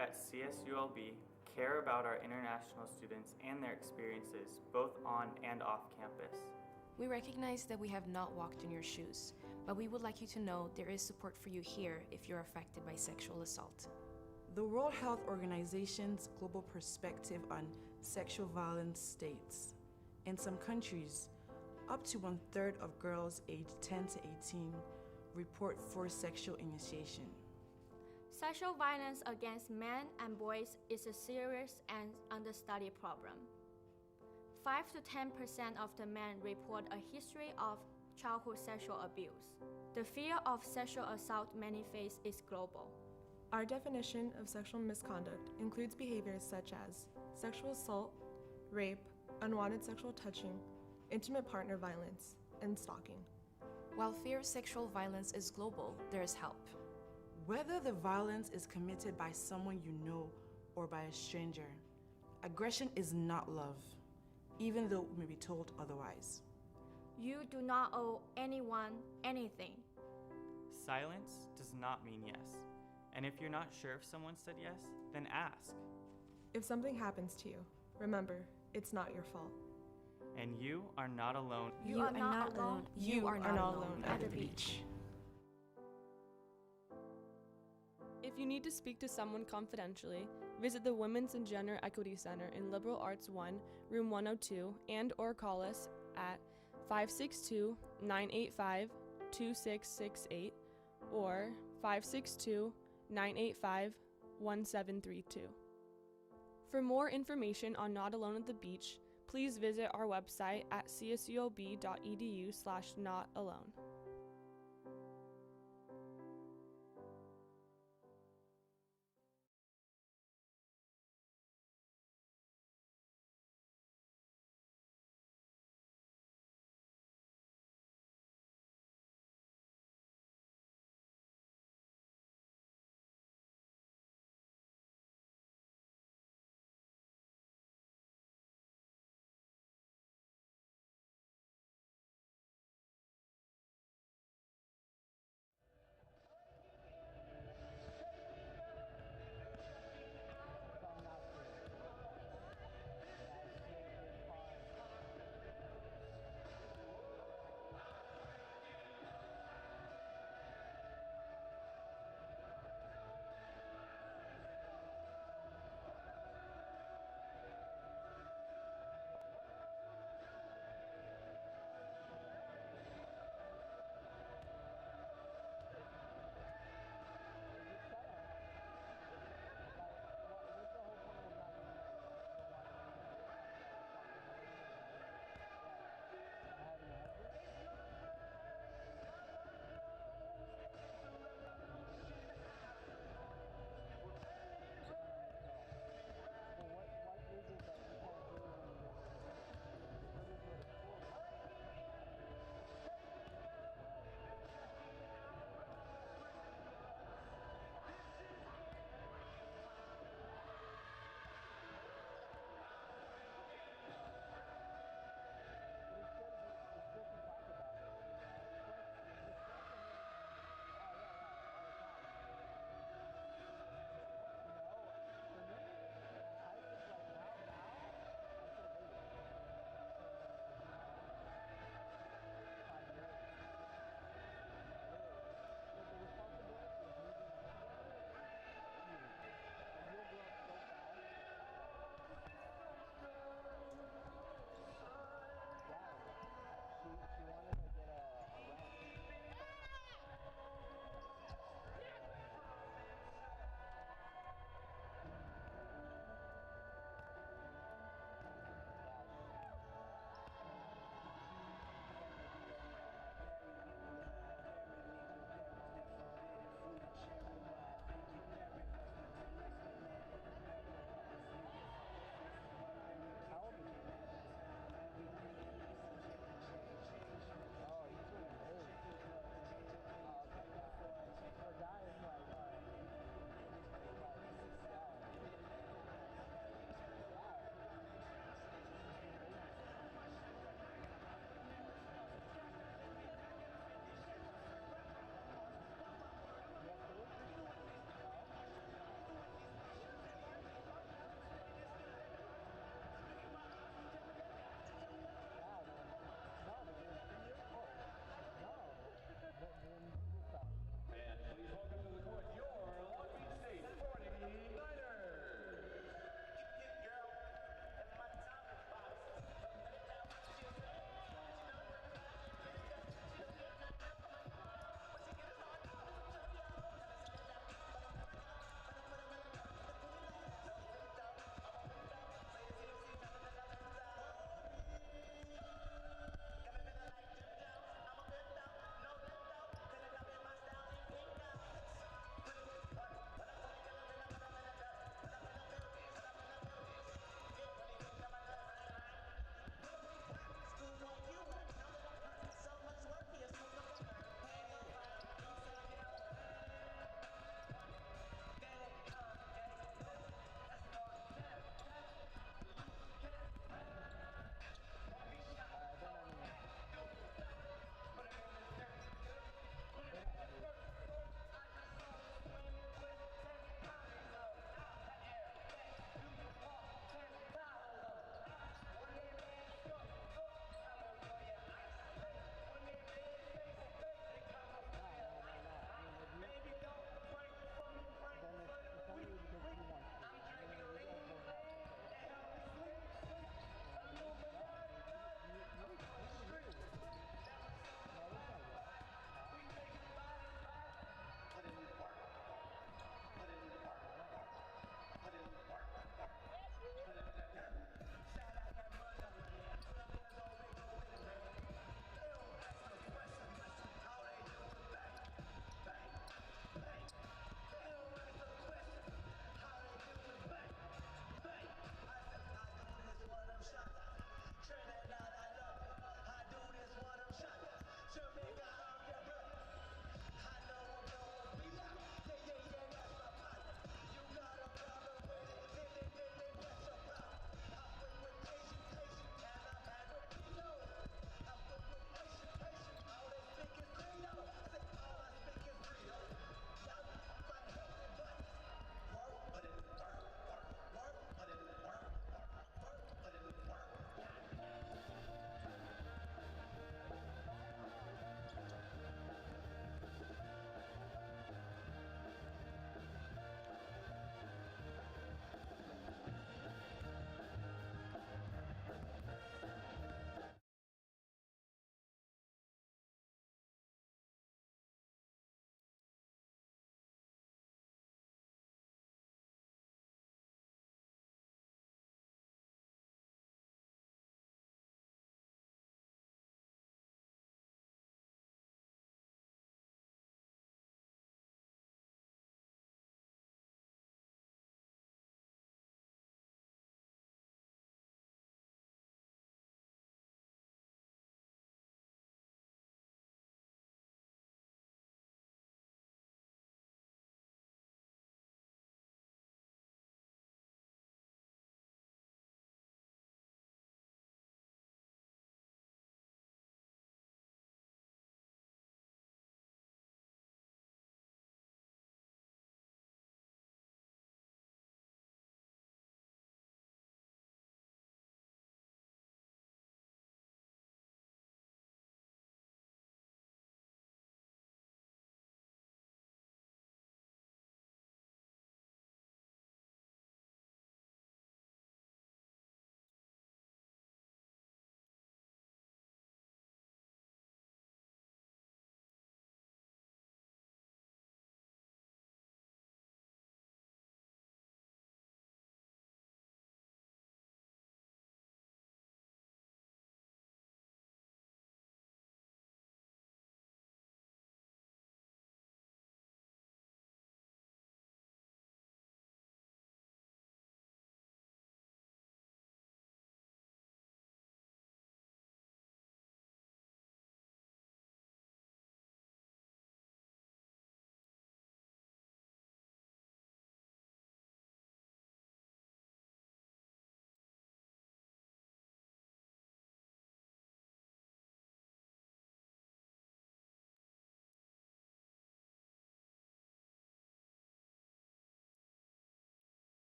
at CSULB care about our international students and their experiences both on and off campus. We recognize that we have not walked in your shoes, but we would like you to know there is support for you here if you're affected by sexual assault. The World Health Organization's global perspective on sexual violence states, in some countries, up to 1/3 of girls aged 10 to 18 report forced sexual initiation. Sexual violence against men and boys is a serious and understudied problem. 5 to 10% of the men report a history of childhood sexual abuse. The fear of sexual assault many face is global. Our definition of sexual misconduct includes behaviors such as sexual assault, rape, unwanted sexual touching, intimate partner violence, and stalking. While fear of sexual violence is global, there is help. Whether the violence is committed by someone you know or by a stranger, aggression is not love, even though we may be told otherwise. You do not owe anyone anything. Silence does not mean yes. And if you're not sure if someone said yes, then ask. If something happens to you, remember, it's not your fault. And you are not alone. You are not alone. You are not alone at the beach. If you need to speak to someone confidentially, visit the Women's and Gender Equity Center in Liberal Arts 1, Room 102, and/or call us at 562-985-2668 or 562-985-1732. For more information on Not Alone at the Beach, please visit our website at csulb.edu/notalone.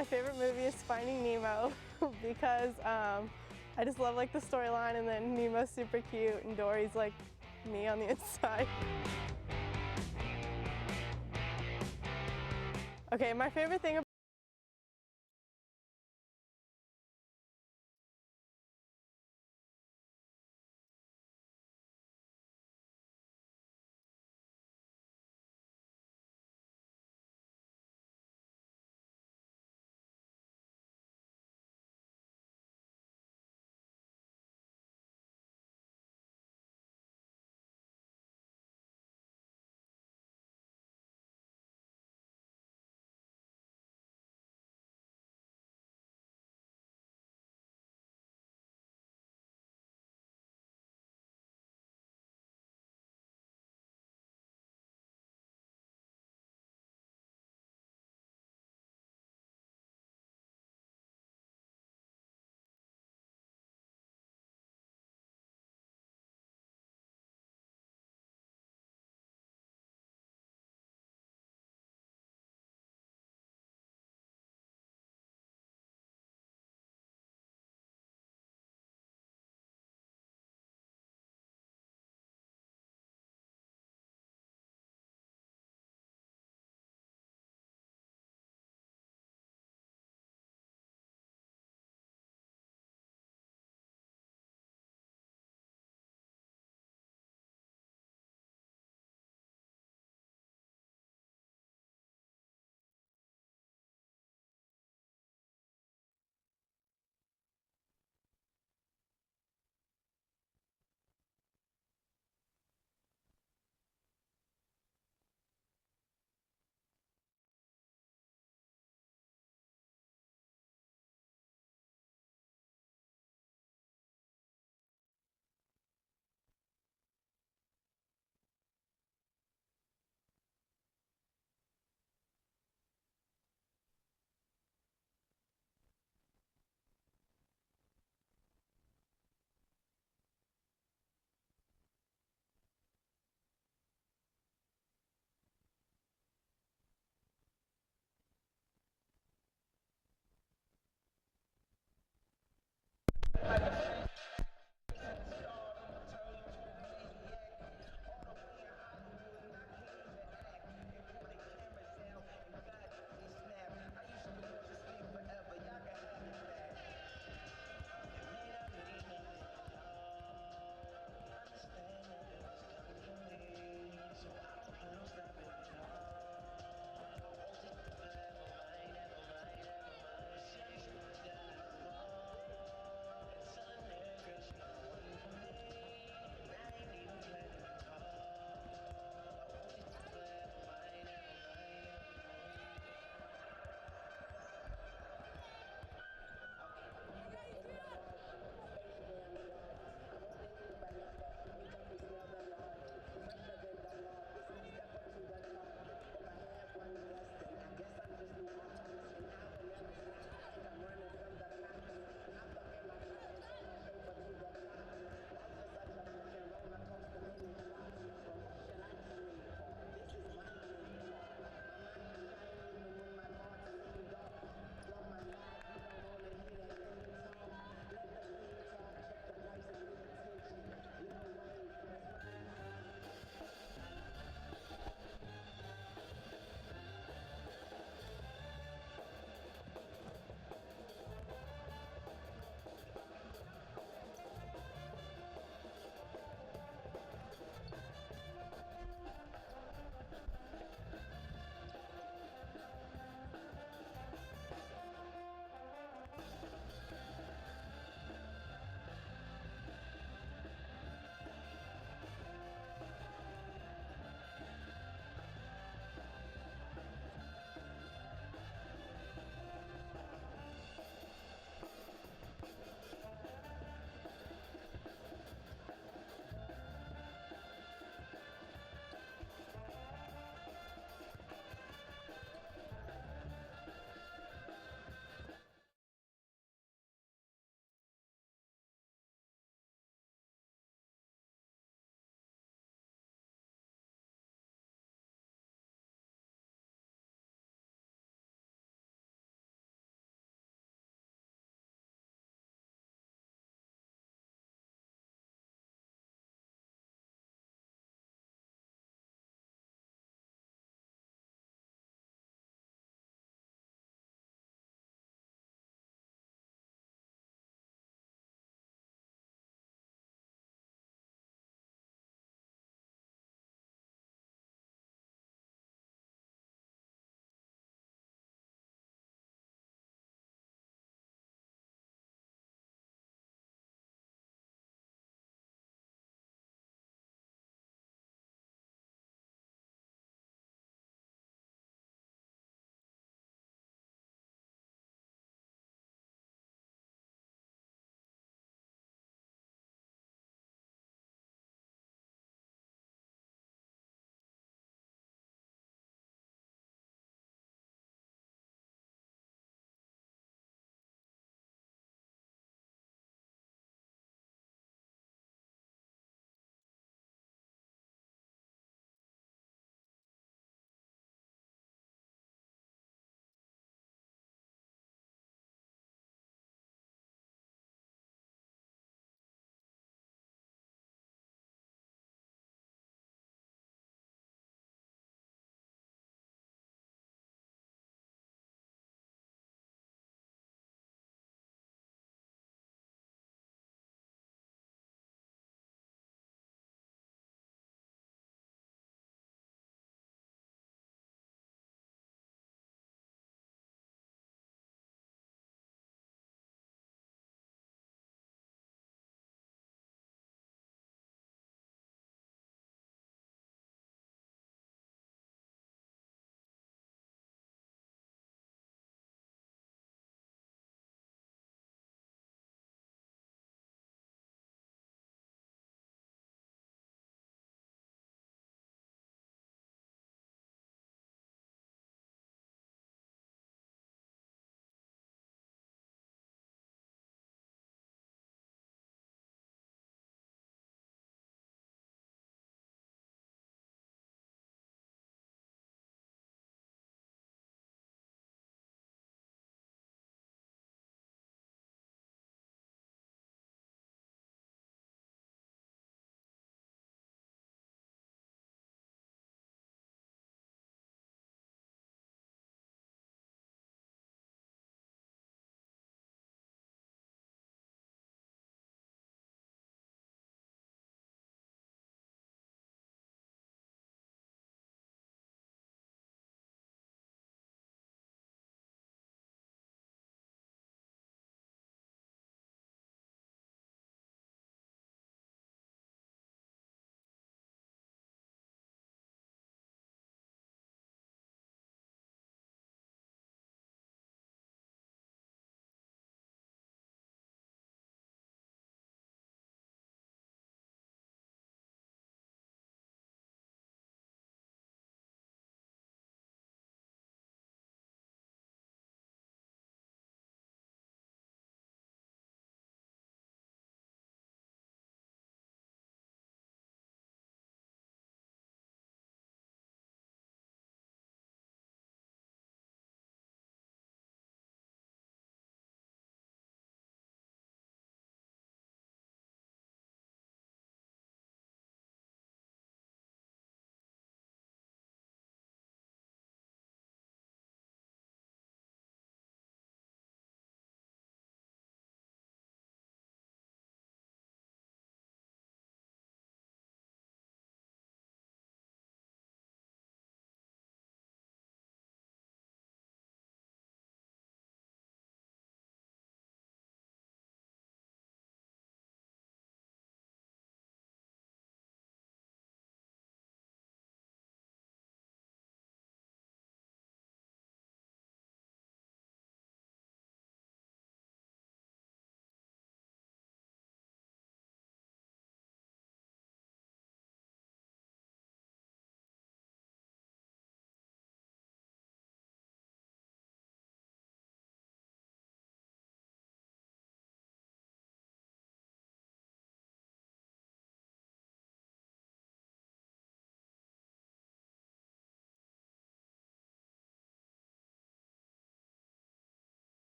My favorite movie is Finding Nemo because I just love like the storyline, and then Nemo's super cute and Dory's like me on the inside. Okay, my favorite thing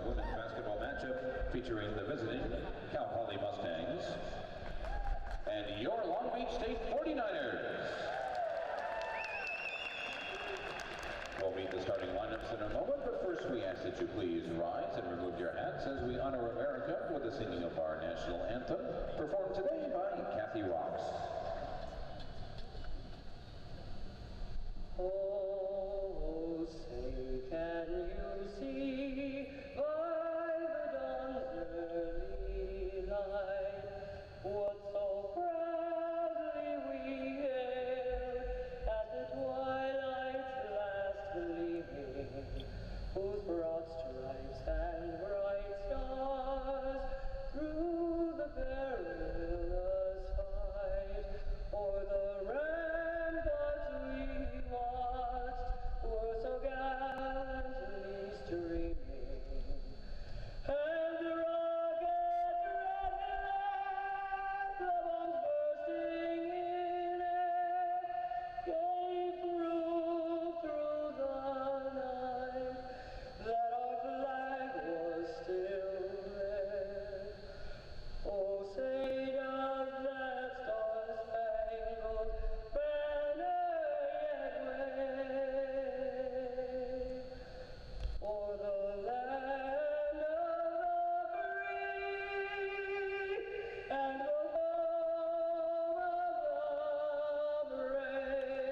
women's basketball matchup featuring the visiting Cal Poly Mustangs and your Long Beach State 49ers. We'll meet the starting lineups in a moment, but first we ask that you please rise and remove your hats as we honor America with the singing of our national anthem, performed today by Kathy Rocks. Oh, say, can you see by the dawn's early light what so proudly we hailed at the twilight's last gleaming, whose broad stripes and bright stars through the perilous fight o'er the ramparts we watched were so gallantly streaming, and the rocket red the bombs bursting in air gave proof through the night that our flag was still there. Oh, say does that star-spangled banner yet wave o'er the land of the free and the home of the brave?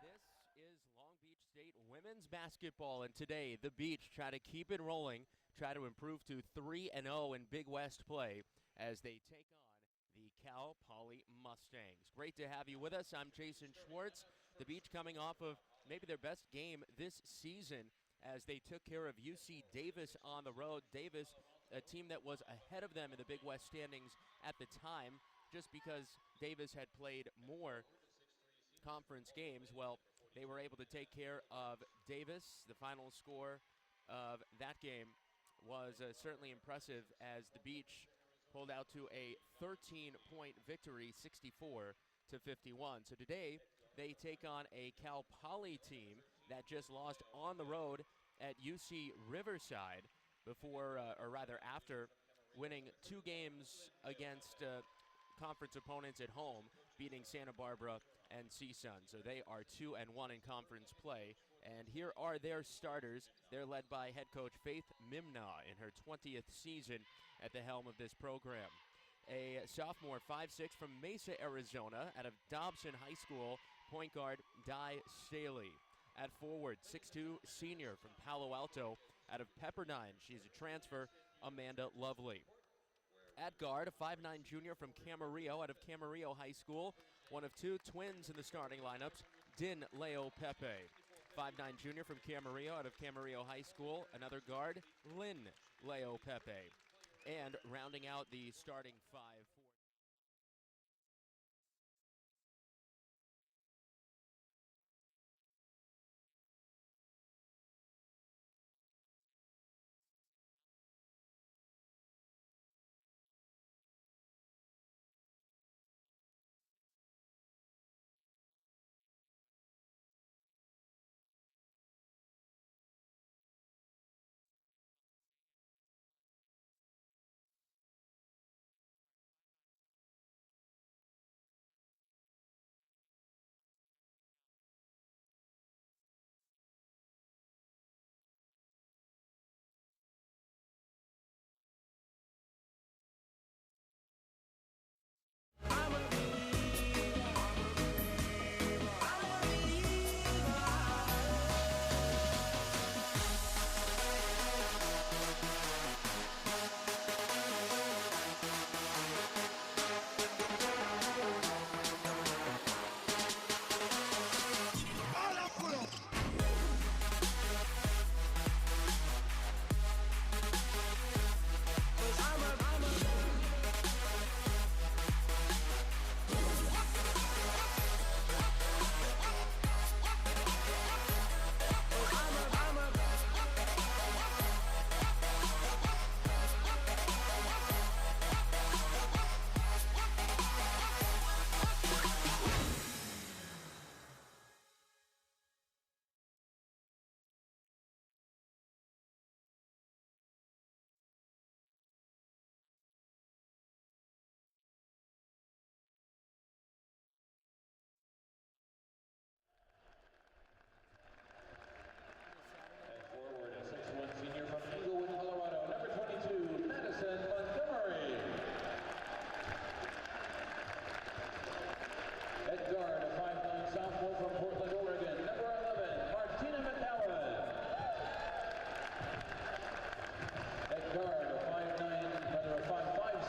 This is Long Beach State women's basketball, and today the Beach try to keep it rolling, try to improve to 3-0 in Big West play as they take on the Cal Poly Mustangs. Great to have you with us. I'm Jason Schwartz. The Beach coming off of maybe their best game this season as they took care of UC Davis on the road. Davis, a team that was ahead of them in the Big West standings at the time, just because Davis had played more conference games. Well, they were able to take care of Davis. The final score of that game was certainly impressive as the Beach pulled out to a 13-point victory, 64-51. So today they take on a Cal Poly team that just lost on the road at UC Riverside before, or rather after, winning 2 games against conference opponents at home, beating Santa Barbara and CSUN. So they are 2-1 in conference play. And here are their starters. They're led by head coach Faith Mimna in her 20th season at the helm of this program. A sophomore 5'6" from Mesa, Arizona, out of Dobson High School, point guard Di Staley. At forward, 6'2" senior from Palo Alto, out of Pepperdine. She's a transfer, Amanda Lovely. At guard, a 5'9" junior from Camarillo, out of Camarillo High School, one of 2 twins in the starting lineups, Din Leo Pepe. 5'9" junior from Camarillo, out of Camarillo High School, another guard, Lynn Leo Pepe. And rounding out the starting 5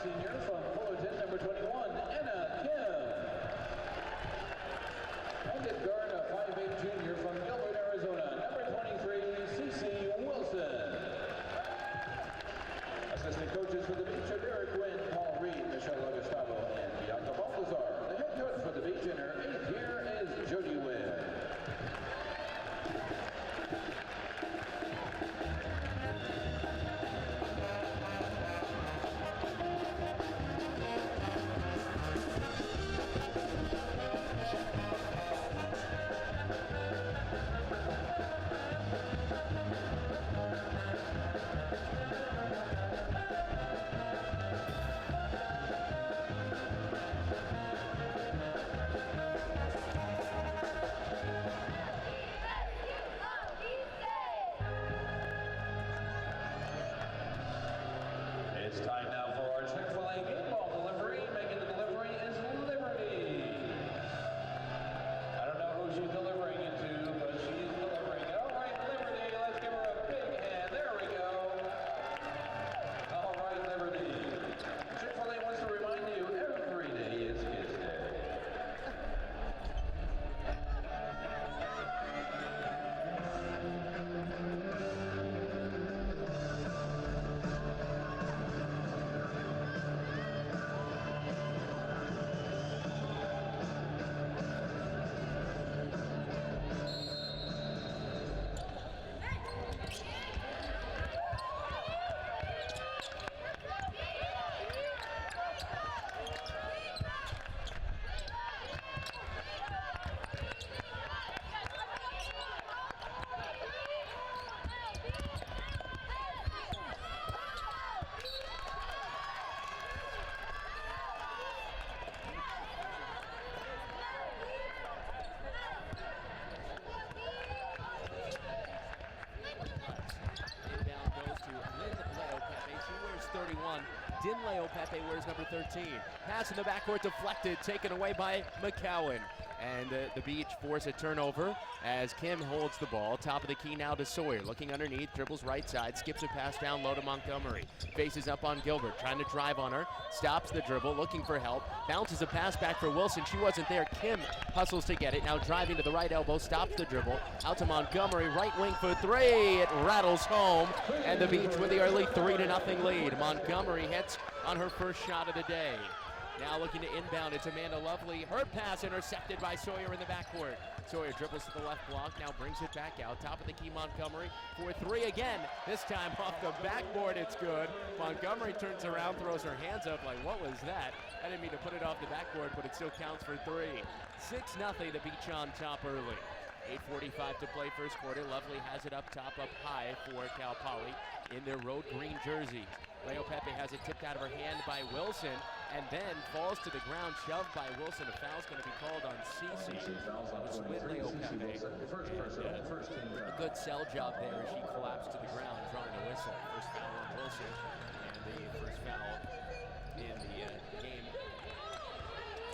senior from Fullerton, number 21, Anna Kim. And at guard, a 5'8" junior from Gilbert, Arizona, number 23, Cece Wilson. Assistant coaches for the Beach are Derek Wynn, Paul Reed, Michelle Agustavo, and Bianca Balthazar. The head coach for the Beach in her 8th year is Jody Wynn. It's time now for our Chick-fil-A game ball delivery. Making the delivery is Liberty. I don't know who she's delivering it to, but she's delivering it. All right, Liberty, let's give her a big hand. There we go. All right, Liberty. Chick-fil-A wants to remind you every day is Kids Day. Inbound goes to Lynn Leo Pepe. She wears 31. Din Leo Pepe wears number 13. Pass in the backcourt deflected, taken away by McCowan. And the Beach force a turnover as Kim holds the ball. Top of the key now to Sawyer. Looking underneath, dribbles right side, skips a pass down low to Montgomery. Faces up on Gilbert, trying to drive on her. Stops the dribble, looking for help. Bounces a pass back for Wilson. She wasn't there. Kim hustles to get it. Now driving to the right elbow, stops the dribble. Out to Montgomery, right wing for three. It rattles home. And the Beach with the early 3-0 lead. Montgomery hits on her first shot of the day. Now looking to inbound, it's Amanda Lovely. Her pass intercepted by Sawyer in the backcourt. Sawyer dribbles to the left block, now brings it back out. Top of the key, Montgomery for three again. This time off the backboard, it's good. Montgomery turns around, throws her hands up like, what was that? I didn't mean to put it off the backboard, but it still counts for three. 6-0, the Beach on top early. 8:45 to play first quarter. Lovely has it up top, up high for Cal Poly in their road green jersey. Leo Pepe has it tipped out of her hand by Wilson and then falls to the ground, shoved by Wilson. A foul's going to be called on Cece. It was with Leo Pepe. A good sell job there as she collapsed to the ground, drawing a whistle. First foul on Wilson, and the first foul in the game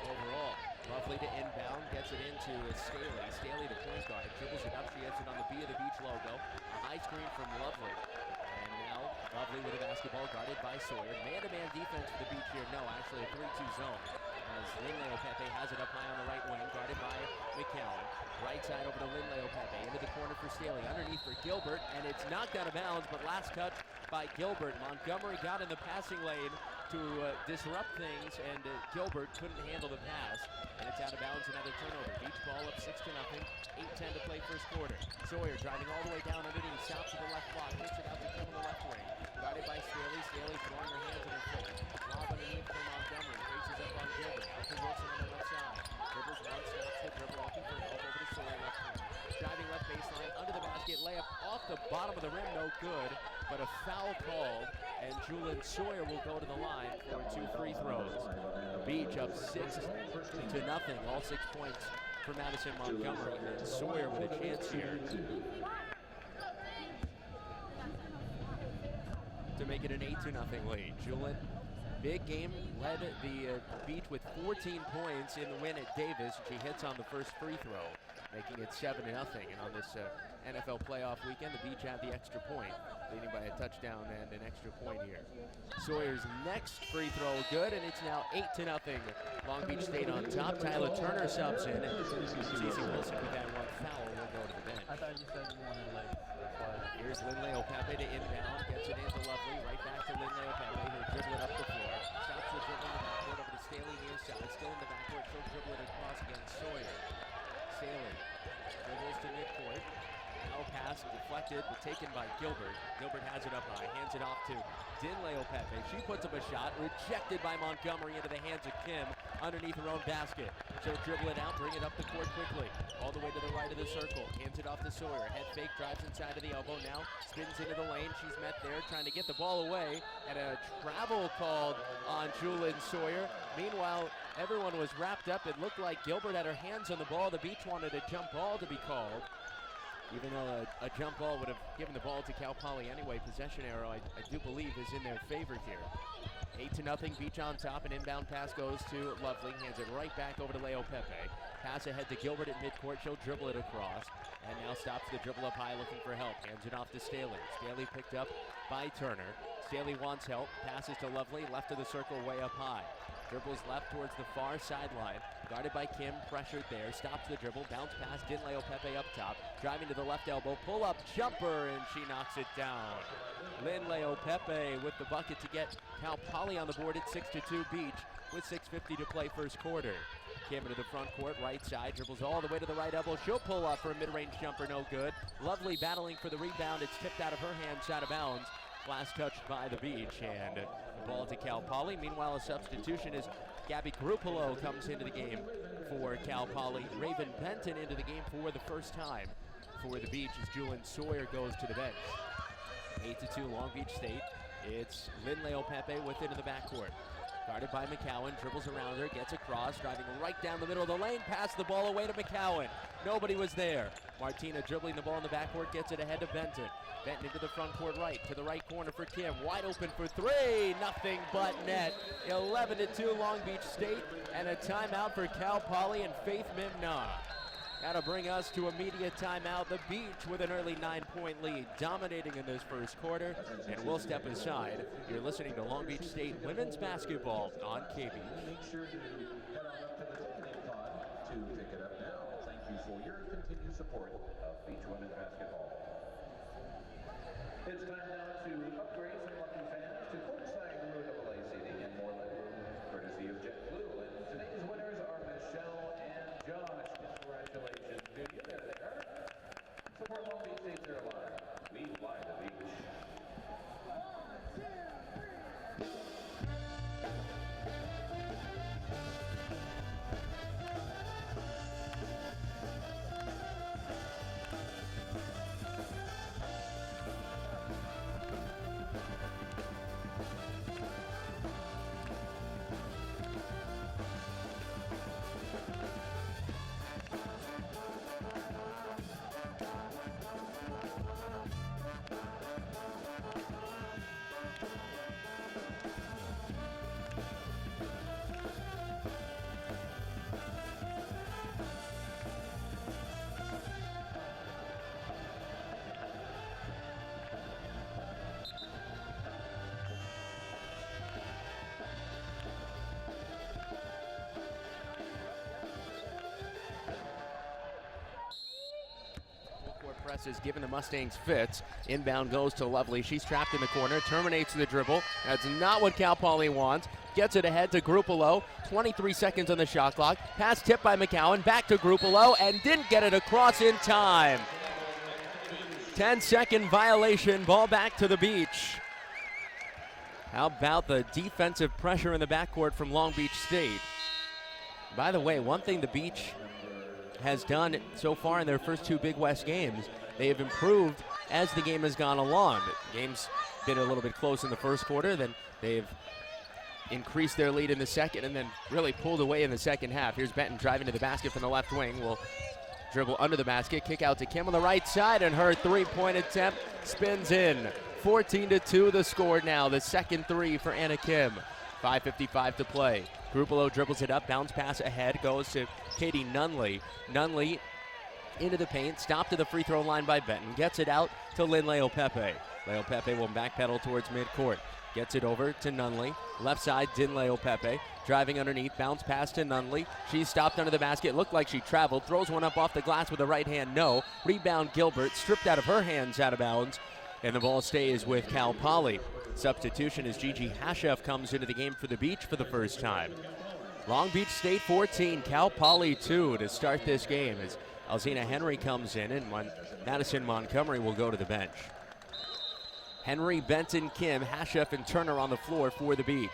overall. Lovely to inbound, gets it into Staley. Staley to point guard, dribbles it up. She has it on the B of the Beach logo. A high screen from Lovely. And now Lovely with a basketball guarded by Sawyer. Man-to-man defense for the Beach here. No, actually a 3-2 zone. As Lynn Pepe has it up high on the right wing, guarded by McCowan. Right side over to Lynn Pepe. Into the corner for Staley. Underneath for Gilbert, and it's knocked out of bounds, but last touch by Gilbert. Montgomery got in the passing lane to disrupt things, and Gilbert couldn't handle the pass. And it's out of bounds, another turnover. Beach ball up 6-0. 8:10 to play first quarter. Sawyer driving all the way down underneath, south to the left block, kicks it out to Kim on the left wing. Guarded by Staley. Staley throwing her hands in her face. Lob underneath for Montgomery. Faces up on Gilbert. Out to Wilson on the left side. Dribbles one, stops the dribble, looking for help over to Sawyer left wing. Driving left baseline, under the basket, layup off the bottom of the rim, no good. But a foul called, and Julian Sawyer will go to the line for 2 free throws. Beach up 6-0. All 6 points for Madison Montgomery, and Sawyer with a chance here to make it an 8-0 lead. Julin, big game, led the Beach with 14 points in the win at Davis. She hits on the first free throw, making it 7-0. And on this NFL playoff weekend, the Beach had the extra point. leading by a touchdown and an extra point here. Sawyer's next free throw good, and it's now 8-0. Long Beach State on top. Tyler Turner subs in, and Cece Wilson with that one foul will go to the bench. I thought you said you wanted late. Here's Lindley Opepe to inbound, gets it into Lovely, right back to Lindley Opepe, who'll dribble it up the floor. Stops the dribble in the backcourt over to Staley near side, still in the backcourt, she'll dribble it across against Sawyer. Staley dribbles to midcourt. Now pass deflected, but taken by Gilbert. Gilbert has it up high, hands it off to Dinley Opepe. She puts up a shot, rejected by Montgomery into the hands of Kim underneath her own basket. She'll dribble it out, bring it up the court quickly. All the way to the right of the circle. Hands it off to Sawyer. Head fake, drives inside of the elbow. Now spins into the lane. She's met there, trying to get the ball away. And a travel called on Julyn Sawyer. Meanwhile, everyone was wrapped up. It looked like Gilbert had her hands on the ball. The Beach wanted a jump ball to be called. Even though a jump ball would have given the ball to Cal Poly anyway, possession arrow, I do believe, is in their favor here. 8-0, Beach on top. An inbound pass goes to Lovely. Hands it right back over to Leo Pepe. Pass ahead to Gilbert at midcourt. She'll dribble it across. And now stops the dribble up high looking for help. Hands it off to Staley. Staley picked up by Turner. Staley wants help. Passes to Lovely. Left of the circle, way up high. Dribbles left towards the far sideline. Guarded by Kim, pressured there. Stops the dribble. Bounce pass. Dinley Opepe up top. Driving to the left elbow. Pull up jumper, and she knocks it down. Lindley Opepe with the bucket to get Cal Poly on the board at 6-2 Beach with 6:50 to play first quarter. Kim into the front court, right side. Dribbles all the way to the right elbow. She'll pull up for a mid-range jumper, no good. Lovely battling for the rebound. It's tipped out of her hands, out of bounds. Last touched by the Beach, and the ball to Cal Poly. Meanwhile, a substitution is Gabby Grupolo comes into the game for Cal Poly. Raven Benton into the game for the first time for the Beach as Julyn Sawyer goes to the bench. 8-2 Long Beach State. It's Lindley Opepe with into the backcourt. Guarded by McCowan, dribbles around her, gets across, driving right down the middle of the lane, pass the ball away to McCowan. Nobody was there. Martina dribbling the ball in the backcourt, gets it ahead to Benton. Benton into the front court right, to the right corner for Kim. Wide open for three, nothing but net. 11-2 Long Beach State, and a timeout for Cal Poly and Faith Mimna. That'll bring us to immediate timeout. The Beach with an early 9-point lead, dominating in this first quarter, and we'll step aside. You're listening to Long Beach State women's basketball on KB. Make sure to head on up to the ticketing pod to pick it up now. Thank you for your continued support of Beach women's basketball. It's time now to upgrade some lucky fans to courtside WBB seating and more legroom, courtesy of JetBlue. And today's winners are Michelle and Josh. Congratulations to you there. Support Long Beach State Airline. We fly the beach. Presses, giving the Mustangs fits. Inbound goes to Lovely. She's trapped in the corner, terminates the dribble. That's not what Cal Poly wants. Gets it ahead to Grupolo. 23 seconds on the shot clock. Pass tipped by McCowan. Back to Grupolo and didn't get it across in time. 10-second violation. Ball back to the Beach. How about the defensive pressure in the backcourt from Long Beach State? By the way, one thing the Beach has done so far in their first two Big West games, they have improved as the game has gone along. The game's been a little bit close in the first quarter, then they've increased their lead in the second and then really pulled away in the second half. Here's Benton driving to the basket from the left wing. Will dribble under the basket, kick out to Kim on the right side, and her three-point attempt spins in. 14-2 the score now, the second three for Anna Kim. 5:55 to play. Grupolo dribbles it up, bounce pass ahead, goes to Katie Nunley. Nunley into the paint, stopped to the free throw line by Benton, gets it out to Lynn Leopepe. Leopepe will backpedal towards midcourt. Gets it over to Nunley. Left side, Din Leopepe. Driving underneath, bounce pass to Nunley. She's stopped under the basket. Looked like she traveled. Throws one up off the glass with the right hand. No. Rebound Gilbert. Stripped out of her hands, out of bounds. And the ball stays with Cal Poly. Substitution as Gigi Hashef comes into the game for the Beach for the first time. Long Beach State 14, Cal Poly 2 to start this game as Alzina Henry comes in and Madison Montgomery will go to the bench. Henry, Benton, Kim, Hashef, and Turner on the floor for the Beach.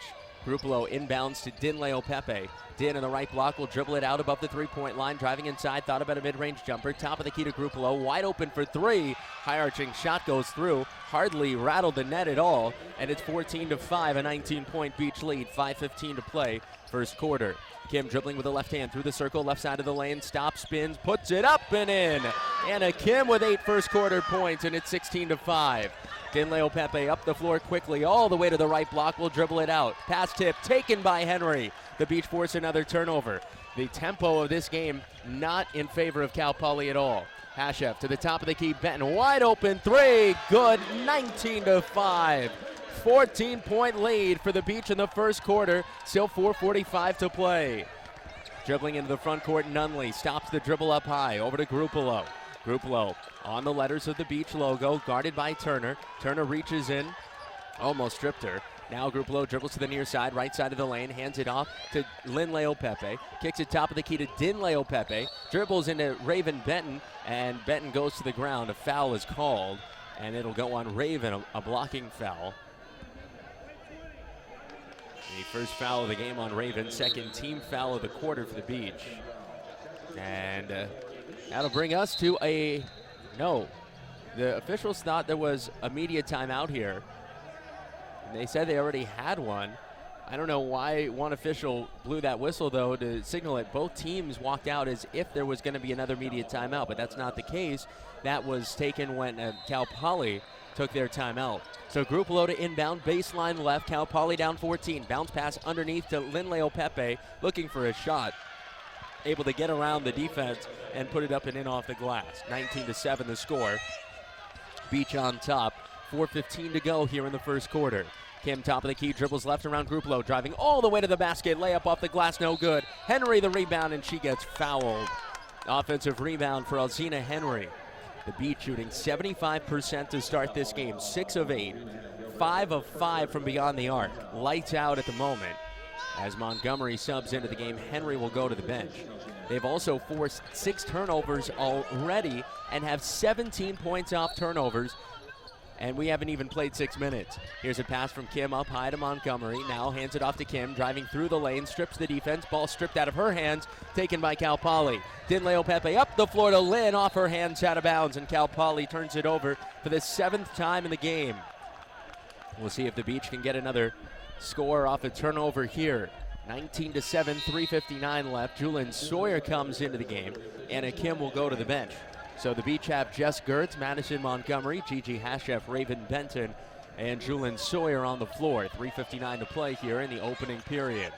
Grupolo inbounds to Din Leopepe. Din in the right block will dribble it out above the three-point line. Driving inside, thought about a mid-range jumper. Top of the key to Grupolo, wide open for three. High-arching shot goes through. Hardly rattled the net at all. And it's 14-5, a 19-point Beach lead. 5:15 to play, first quarter. Kim dribbling with the left hand through the circle, left side of the lane, stops, spins, puts it up and in. Anna Kim with 8 first quarter points, and it's 16-5. Din Leopepe up the floor quickly, all the way to the right block, will dribble it out. Pass tip taken by Henry. The Beach force another turnover. The tempo of this game not in favor of Cal Poly at all. Hashef to the top of the key, Benton, wide open three, good, 19-5. 14-point lead for the Beach in the first quarter, still 4:45 to play. Dribbling into the front court, Nunley stops the dribble up high, over to Grupolo. Grupolo on the letters of the Beach logo, guarded by Turner. Turner reaches in, almost stripped her. Now Grupolo dribbles to the near side, right side of the lane, hands it off to Lynn Leopepe. Kicks it top of the key to Din Leopepe. Dribbles into Raven Benton, and Benton goes to the ground. A foul is called, and it'll go on Raven, a blocking foul. The first foul of the game on Raven, second team foul of the quarter for the Beach. And that'll bring us to no. The officials thought there was a media timeout here. And they said they already had one. I don't know why one official blew that whistle, though, to signal it. Both teams walked out as if there was going to be another media timeout, but that's not the case. That was taken when Cal Poly took their timeout. So Grupolo to inbound, baseline left, Cal Poly down 14. Bounce pass underneath to Lynn Leopepe, looking for a shot. Able to get around the defense and put it up and in off the glass. 19-7 the score. Beach on top. 4:15 to go here in the first quarter. Kim, top of the key, dribbles left around Grupolo, driving all the way to the basket. Layup off the glass, no good. Henry the rebound, and she gets fouled. Offensive rebound for Alzina Henry. The Beach shooting 75% to start this game. 6 of 8. 5 of 5 from beyond the arc. Lights out at the moment. As Montgomery subs into the game, Henry will go to the bench. They've also forced 6 turnovers already and have 17 points off turnovers. And we haven't even played 6 minutes. Here's a pass from Kim up high to Montgomery. Now hands it off to Kim, driving through the lane, strips the defense. Ball stripped out of her hands, taken by Cal Poly. Din Leopepe up the floor to Lynn, off her hands, out of bounds, and Cal Poly turns it over for the 7th time in the game. We'll see if the Beach can get another score off a turnover here. 19-7, 3:59 left. Julian Sawyer comes into the game. Anna Kim will go to the bench. So the Beach have Jess Gertz, Madison Montgomery, Gigi Hashef, Raven Benton, and Julian Sawyer on the floor. 3:59 to play here in the opening period.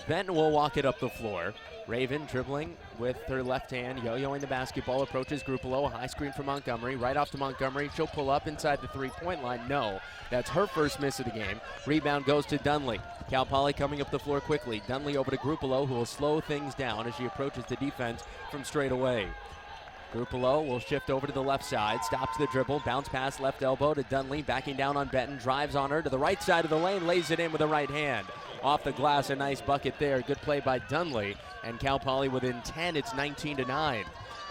Benton will walk it up the floor. Raven dribbling with her left hand, yo-yoing the basketball, approaches Grupolo, a high screen for Montgomery, right off to Montgomery. She'll pull up inside the three-point line. No, that's her first miss of the game. Rebound goes to Dunley. Cal Poly coming up the floor quickly. Dunley over to Grupolo, who will slow things down as she approaches the defense from straight away. Grupolo will shift over to the left side, stops the dribble, bounce pass left elbow to Dunley, backing down on Benton, drives on her to the right side of the lane, lays it in with the right hand. Off the glass, a nice bucket there. Good play by Dunley, and Cal Poly within 10. It's 19-9.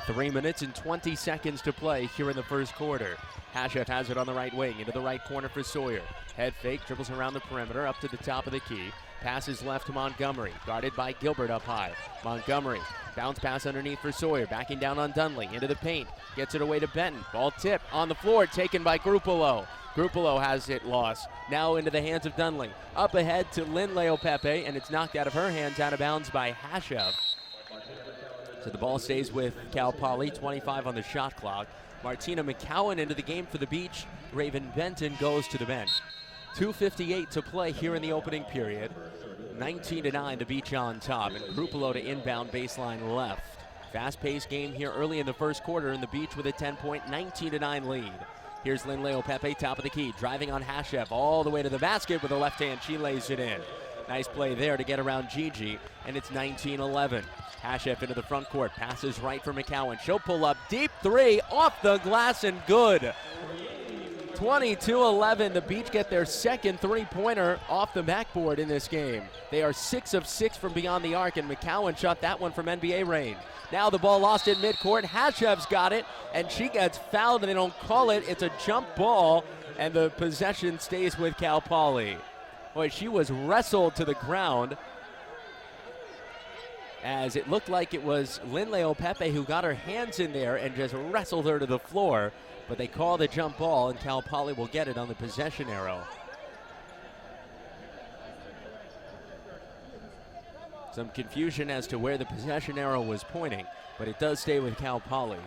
3 minutes and 20 seconds to play here in the first quarter. Hashef has it on the right wing, into the right corner for Sawyer. Head fake, dribbles around the perimeter, up to the top of the key. Passes left to Montgomery, guarded by Gilbert up high. Montgomery, bounce pass underneath for Sawyer, backing down on Dunley, into the paint, gets it away to Benton. Ball tip on the floor, taken by Grupolo. Grupolo has it lost, now into the hands of Dunley. Up ahead to Lynn Leopepe, and it's knocked out of her hands, out of bounds by Hashef. So the ball stays with Cal Poly, 25 on the shot clock. Martina McCowan into the game for the Beach. Raven Benton goes to the bench. 2:58 to play here in the opening period. 19-9, the Beach on top, and Grupolo to inbound baseline left. Fast-paced game here early in the first quarter, and the Beach with a 10-point, 19-9 lead. Here's Lynn Leopepe, top of the key, driving on Hashef all the way to the basket with a left hand. She lays it in. Nice play there to get around Gigi, and it's 19-11. Hashef into the front court, passes right for McCowan. She'll pull up, deep three, off the glass and good. 22-11, the Beach get their second three-pointer off the backboard in this game. They are 6 of 6 from beyond the arc, and McCowan shot that one from NBA range. Now the ball lost at midcourt. Hashef's got it, and she gets fouled, and they don't call it. It's a jump ball, and the possession stays with Cal Poly. Boy, she was wrestled to the ground, as it looked like it was Lynn Leopepe who got her hands in there and just wrestled her to the floor. But they call the jump ball, and Cal Poly will get it on the possession arrow. Some confusion as to where the possession arrow was pointing, but it does stay with Cal Poly.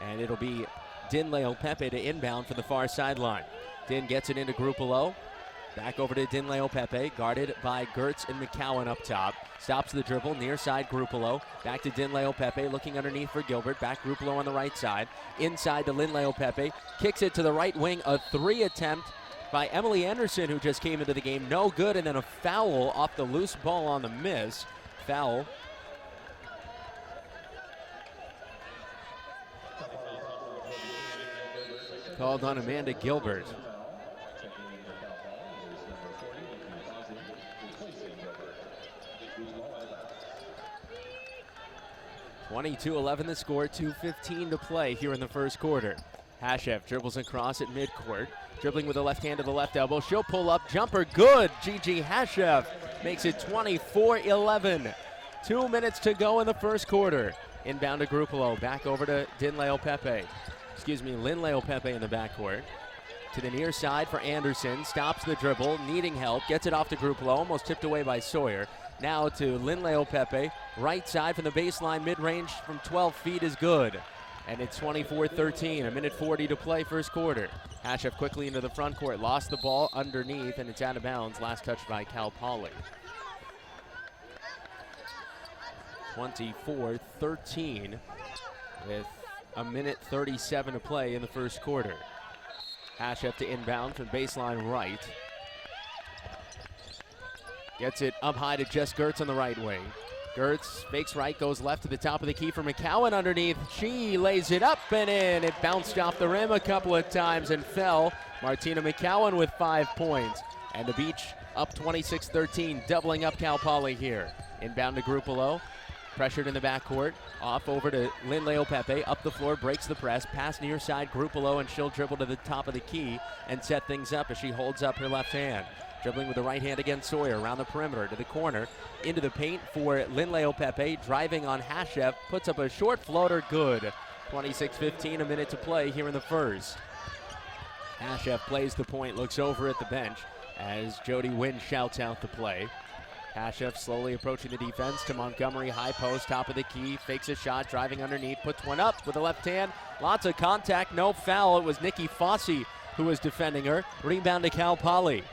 And it'll be Din Leopepe to inbound for the far sideline. Din gets it into Grupalo. Back over to Din Leopepe, guarded by Gertz and McCowan up top. Stops the dribble, near side Grupalo. Back to Din Leopepe, looking underneath for Gilbert. Back Grupalo on the right side. Inside to Lynn Leopepe. Kicks it to the right wing, a three attempt by Emily Anderson, who just came into the game. No good, and then a foul off the loose ball on the miss. Foul. Called on Amanda Gilbert. (22-11) the score, 2:15 to play here in the first quarter. Hashef dribbles across at midcourt, dribbling with the left hand to the left elbow. She'll pull up, jumper good. Gigi Hashef makes it 24-11. 2 minutes to go in the first quarter. Inbound to Grupalo, back over to Lynn Leopepe in the backcourt. To the near side for Anderson, stops the dribble, needing help, gets it off to Grupalo, almost tipped away by Sawyer. Now to Lynn Leopepe, right side from the baseline, mid-range from 12 feet is good. And it's 24-13, a minute 40 to play first quarter. Hashef quickly into the front court, lost the ball underneath, and it's out of bounds, last touch by Cal Poly. 24-13 with a minute 37 to play in the first quarter. Hashef to inbound from baseline right. Gets it up high to Jess Gertz on the right wing. Gertz fakes right, goes left to the top of the key for McCowan underneath. She lays it up and in. It bounced off the rim a couple of times and fell. Martina McCowan with 5 points. And the Beach up 26-13, doubling up Cal Poly here. Inbound to Grupalo. Pressured in the backcourt. Off over to Lynn Leopepe. Up the floor, breaks the press. Pass near side, Grupalo, and she'll dribble to the top of the key and set things up as she holds up her left hand. Dribbling with the right hand against Sawyer, around the perimeter to the corner, into the paint for Lynn Leopepe, driving on Hashef, puts up a short floater, good. 26-15, a minute to play here in the first. Hashef plays the point, looks over at the bench as Jody Wynn shouts out the play. Hashef slowly approaching the defense to Montgomery, high post, top of the key, fakes a shot, driving underneath, puts one up with the left hand. Lots of contact, no foul. It was Nikki Fossey who was defending her. Rebound to Cal Poly.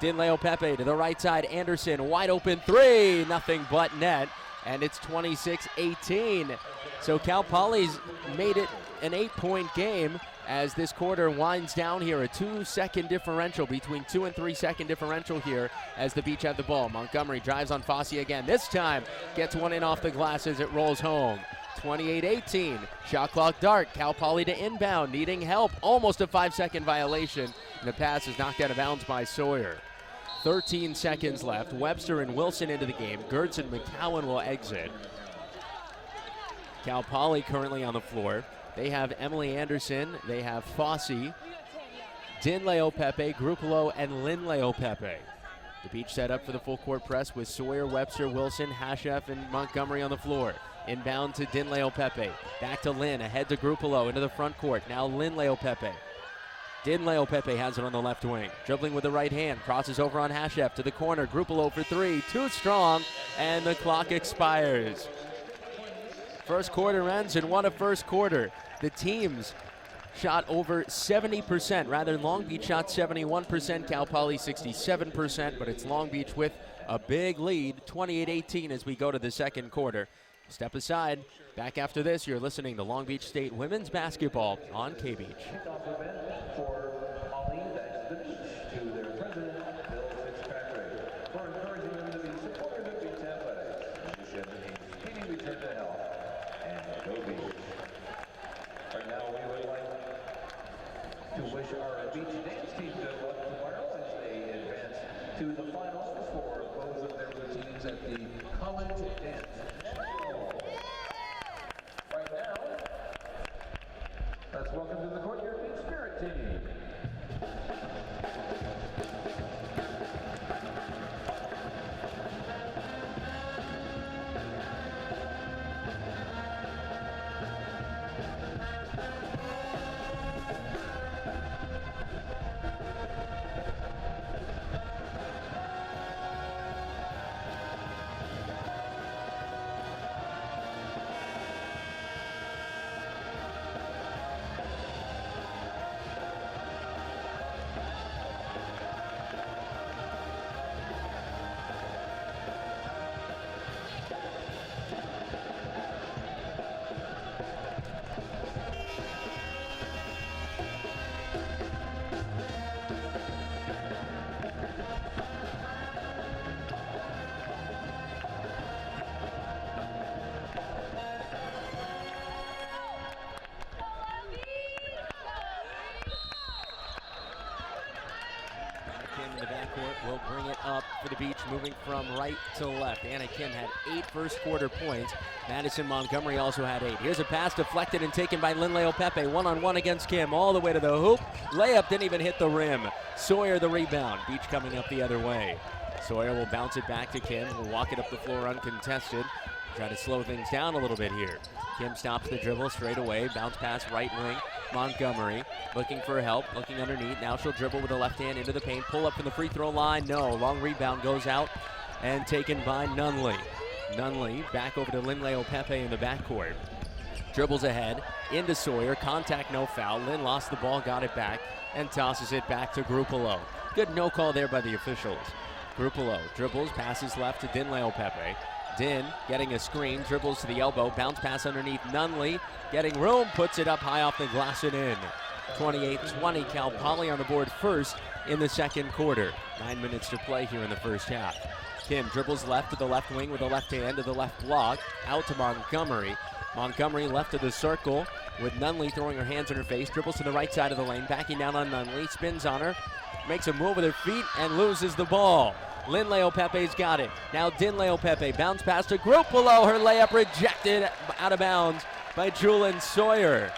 Din Leopepe to the right side, Anderson, wide open three, nothing but net, and it's 26-18. So Cal Poly's made it an 8-point game as this quarter winds down here. A 2-second differential, between 2 and 3 second differential here as the Beach have the ball. Montgomery drives on Fossey again. This time gets one in off the glass as it rolls home. 28-18, shot clock dart. Cal Poly to inbound, needing help. Almost a 5-second violation. And the pass is knocked out of bounds by Sawyer. 13 seconds left. Webster and Wilson into the game. Gertz and McCowan will exit. Cal Poly currently on the floor. They have Emily Anderson. They have Fossey, Din Leopepe, Grupalo, and Lynn Leopepe. The Beach set up for the full court press with Sawyer, Webster, Wilson, Hashef, and Montgomery on the floor. Inbound to Din Leopepe. Back to Lynn, ahead to Grupalo, into the front court. Now Lynn Leopepe. Din Leopepe has it on the left wing. Dribbling with the right hand. Crosses over on Hashef to the corner. Grupalo for three. Too strong. And the clock expires. First quarter ends in what a first quarter. The teams shot over 70%. Rather, Long Beach shot 71%. Cal Poly 67%. But it's Long Beach with a big lead. 28-18 as we go to the second quarter. Step aside. Back after this, you're listening to Long Beach State women's basketball on K-Beach. Kickoff event for Molly Back to the Beach, to their president, Bill Fitzpatrick, for encouraging them to be supportive of beach athletics. Mission means speedy return to health and go beach. Right now, we would like to wish our beach dance team good luck tomorrow as they advance to the finals for both of their routines at the college dance. Right now, let's welcome to the court your Beach Spirit team. Kim in the backcourt will bring it up for the Beach, moving from right to left. Anna Kim had 8 first quarter points. Madison Montgomery also had 8. Here's a pass deflected and taken by Linleo Pepe. One-on-one against Kim, all the way to the hoop. Layup didn't even hit the rim. Sawyer the rebound. Beach coming up the other way. Sawyer will bounce it back to Kim. Will walk it up the floor uncontested. Try to slow things down a little bit here. Kim stops the dribble straight away. Bounce pass right wing. Montgomery looking for help, looking underneath. Now she'll dribble with the left hand into the paint. Pull up from the free throw line. No. Long rebound goes out and taken by Nunley. Nunley back over to Linleo Pepe in the backcourt. Dribbles ahead into Sawyer. Contact, no foul. Lynn lost the ball, got it back, and tosses it back to Grupalo. Good no call there by the officials. Grupalo dribbles, passes left to Dinleo Pepe. Din getting a screen, dribbles to the elbow, bounce pass underneath Nunley, getting room, puts it up high off the glass and in. 28-20, Cal Poly on the board first in the second quarter. 9 minutes to play here in the first half. Kim dribbles left to the left wing with the left hand to the left block, out to Montgomery. Montgomery left of the circle with Nunley throwing her hands on her face, dribbles to the right side of the lane, backing down on Nunley, spins on her, makes a move with her feet and loses the ball. Linleo Pepe's got it. Now Dinleo Pepe, bounce pass to Grupalo. Her layup rejected out of bounds by Julin Sawyer.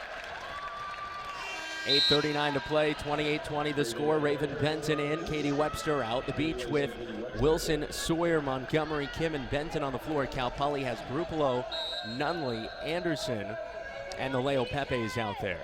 8:39 to play, 28-20 the score. Raven Benton in, Katie Webster out. The Beach with Wilson, Sawyer, Montgomery, Kim, and Benton on the floor. Cal Poly has Grupalo, Nunley, Anderson, and the Leo Pepe's out there.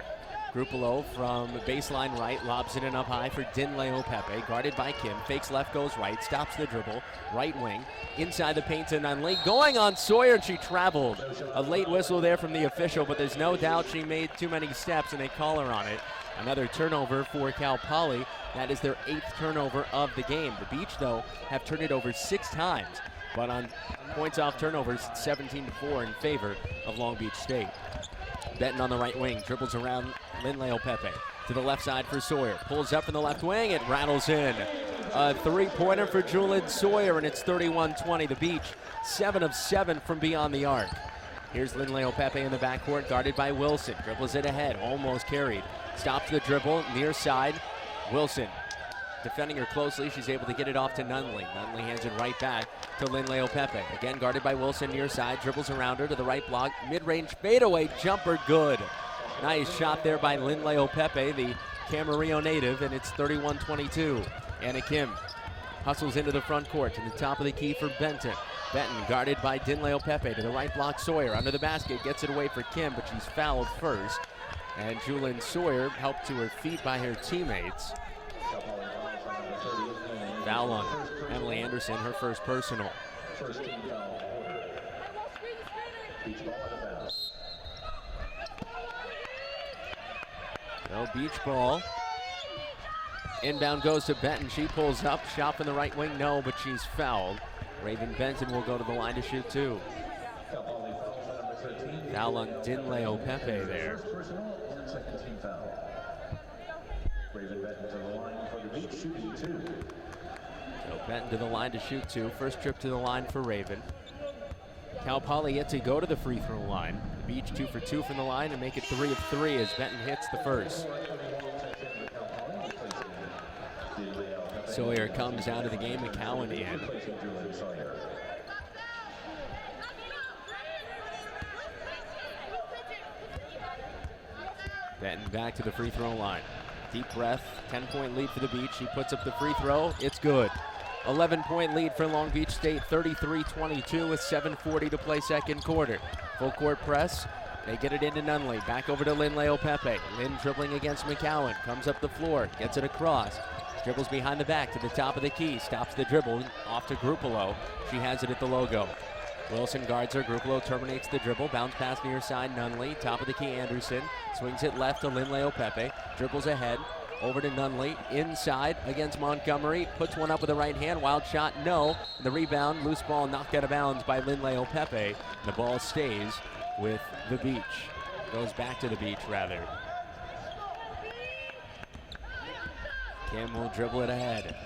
Grupalo from baseline right, lobs it in up high for Dinleo Pepe, guarded by Kim, fakes left, goes right, stops the dribble, right wing, inside the paint to Nunley, going on Sawyer, and she traveled. A late whistle there from the official, but there's no doubt she made too many steps, and they call her on it. Another turnover for Cal Poly. That is their 8th turnover of the game. The Beach, though, have turned it over 6 times, but on points off turnovers, it's 17-4 in favor of Long Beach State. Benton on the right wing, dribbles around Linleo Pepe. To the left side for Sawyer. Pulls up from the left wing, it rattles in. A three-pointer for Julin Sawyer, and it's 31-20. The Beach, 7 of 7 from beyond the arc. Here's Linleo Pepe in the backcourt, guarded by Wilson. Dribbles it ahead, almost carried. Stops the dribble, near side. Wilson defending her closely. She's able to get it off to Nunley. Nunley hands it right back to Linleo Pepe. Again guarded by Wilson near side. Dribbles around her to the right block. Mid-range fadeaway jumper, good. Nice shot there by Linleo Pepe, the Camarillo native, and it's 31-22. Anna Kim hustles into the front court to the top of the key for Benton. Benton guarded by Dinleo Pepe to the right block. Sawyer under the basket, gets it away for Kim, but she's fouled first. And Julin Sawyer helped to her feet by her teammates. Foul on Emily Anderson, her first personal. No beach ball. Inbound goes to Benton. She pulls up. Shot from the right wing. No, but she's fouled. Raven Benton will go to the line to shoot 2. Foul on Dinleo Pepe there. Personal and second team foul. Raven Benton to the line for the Beach, shooting 2. So Benton to the line to shoot 2. First trip to the line for Raven. Cal Poly yet to go to the free throw line. The Beach 2 for 2 from the line and make it 3 of 3 as Benton hits the first. Sawyer comes out of the game, McCowan in. Benton back to the free throw line. Deep breath, 10-point lead for the Beach. He puts up the free throw, it's good. 11-point lead for Long Beach State, 33-22 with 7:40 to play second quarter. Full court press, they get it into Nunley. Back over to Linleo Pepe. Lin dribbling against McCowan, comes up the floor, gets it across. Dribbles behind the back to the top of the key, stops the dribble, off to Grupalo. She has it at the logo. Wilson guards her, Grupalo terminates the dribble, bounce pass near side, Nunley, top of the key, Anderson, swings it left to Linleo Pepe, dribbles ahead, over to Nunley, inside against Montgomery, puts one up with the right hand, wild shot, no. The rebound, loose ball knocked out of bounds by Linleo Pepe. The ball stays with the Beach, goes back to the Beach rather. Kim will dribble it ahead.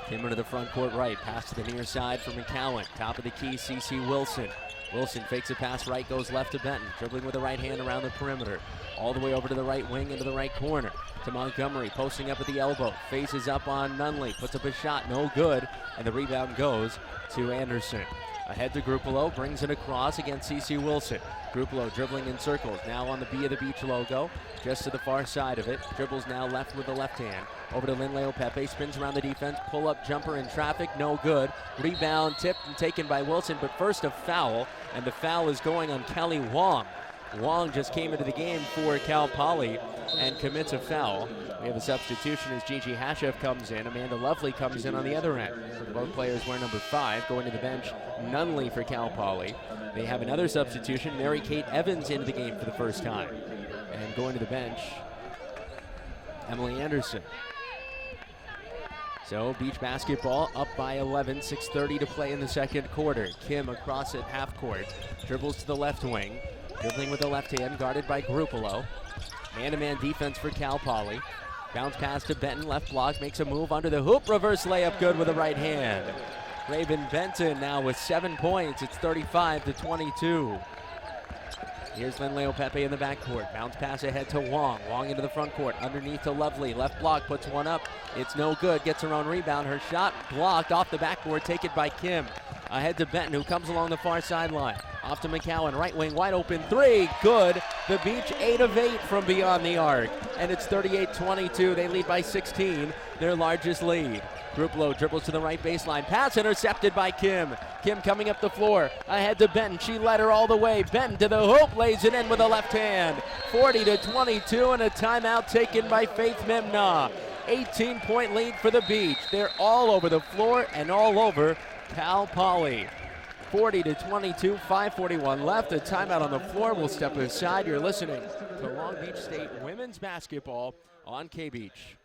Kim into the front court right, pass to the near side for McCowan. Top of the key, CeCe Wilson. Wilson fakes a pass right, goes left to Benton. Dribbling with the right hand around the perimeter. All the way over to the right wing, into the right corner. To Montgomery, posting up at the elbow. Faces up on Nunley, puts up a shot, no good. And the rebound goes to Anderson. Ahead to Grupalo, brings it across against CeCe Wilson. Grupalo dribbling in circles, now on the B of the Beach logo, just to the far side of it. Dribbles now left with the left hand. Over to Linleo Pepe, spins around the defense, pull-up jumper in traffic, no good. Rebound tipped and taken by Wilson, but first a foul, and the foul is going on Kelly Wong. Wong just came into the game for Cal Poly and commits a foul. We have a substitution as Gigi Hashef comes in. Amanda Lovely comes in on the other end. Both players wear number 5, going to the bench, Nunley for Cal Poly. They have another substitution, Mary Kate Evans into the game for the first time. And going to the bench, Emily Anderson. So Beach basketball up by 11, 6:30 to play in the second quarter. Kim across at half court, dribbles to the left wing, dribbling with the left hand, guarded by Grupalo. Man-to-man defense for Cal Poly. Bounce pass to Benton, left block, makes a move under the hoop, reverse layup good with the right hand. Raven Benton now with 7 points, it's 35-22. Here's Linleo Pepe in the backcourt. Bounce pass ahead to Wong. Wong into the front court. Underneath to Lovely. Left block, puts one up. It's no good. Gets her own rebound. Her shot blocked off the backboard. Taken by Kim. Ahead to Benton, who comes along the far sideline. Off to McCowan. Right wing, wide open. 3. Good. The Beach 8 of 8 from beyond the arc. And it's 38-22. They lead by 16. Their largest lead. Grupalo dribbles to the right baseline. Pass intercepted by Kim. Kim coming up the floor. Ahead to Benton. She led her all the way. Benton to the hoop. Lays it in with the left hand. 40-22 and a timeout taken by Faith Memna. 18-point lead for the Beach. They're all over the floor and all over Cal Poly. 40-22, 5:41 left. A timeout on the floor. We'll step aside. You're listening to Long Beach State women's basketball on K-Beach.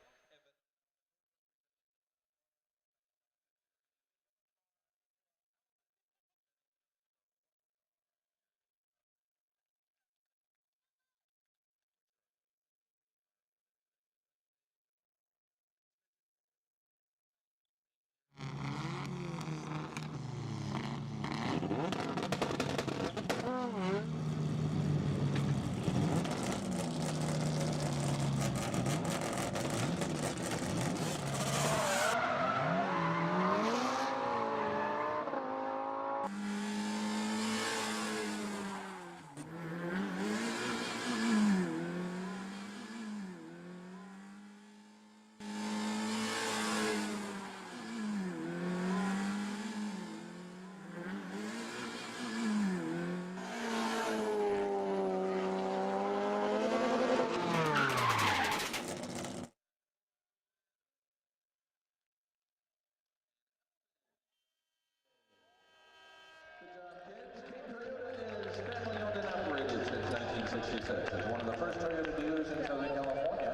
As one of the first Toyota dealers in Southern California,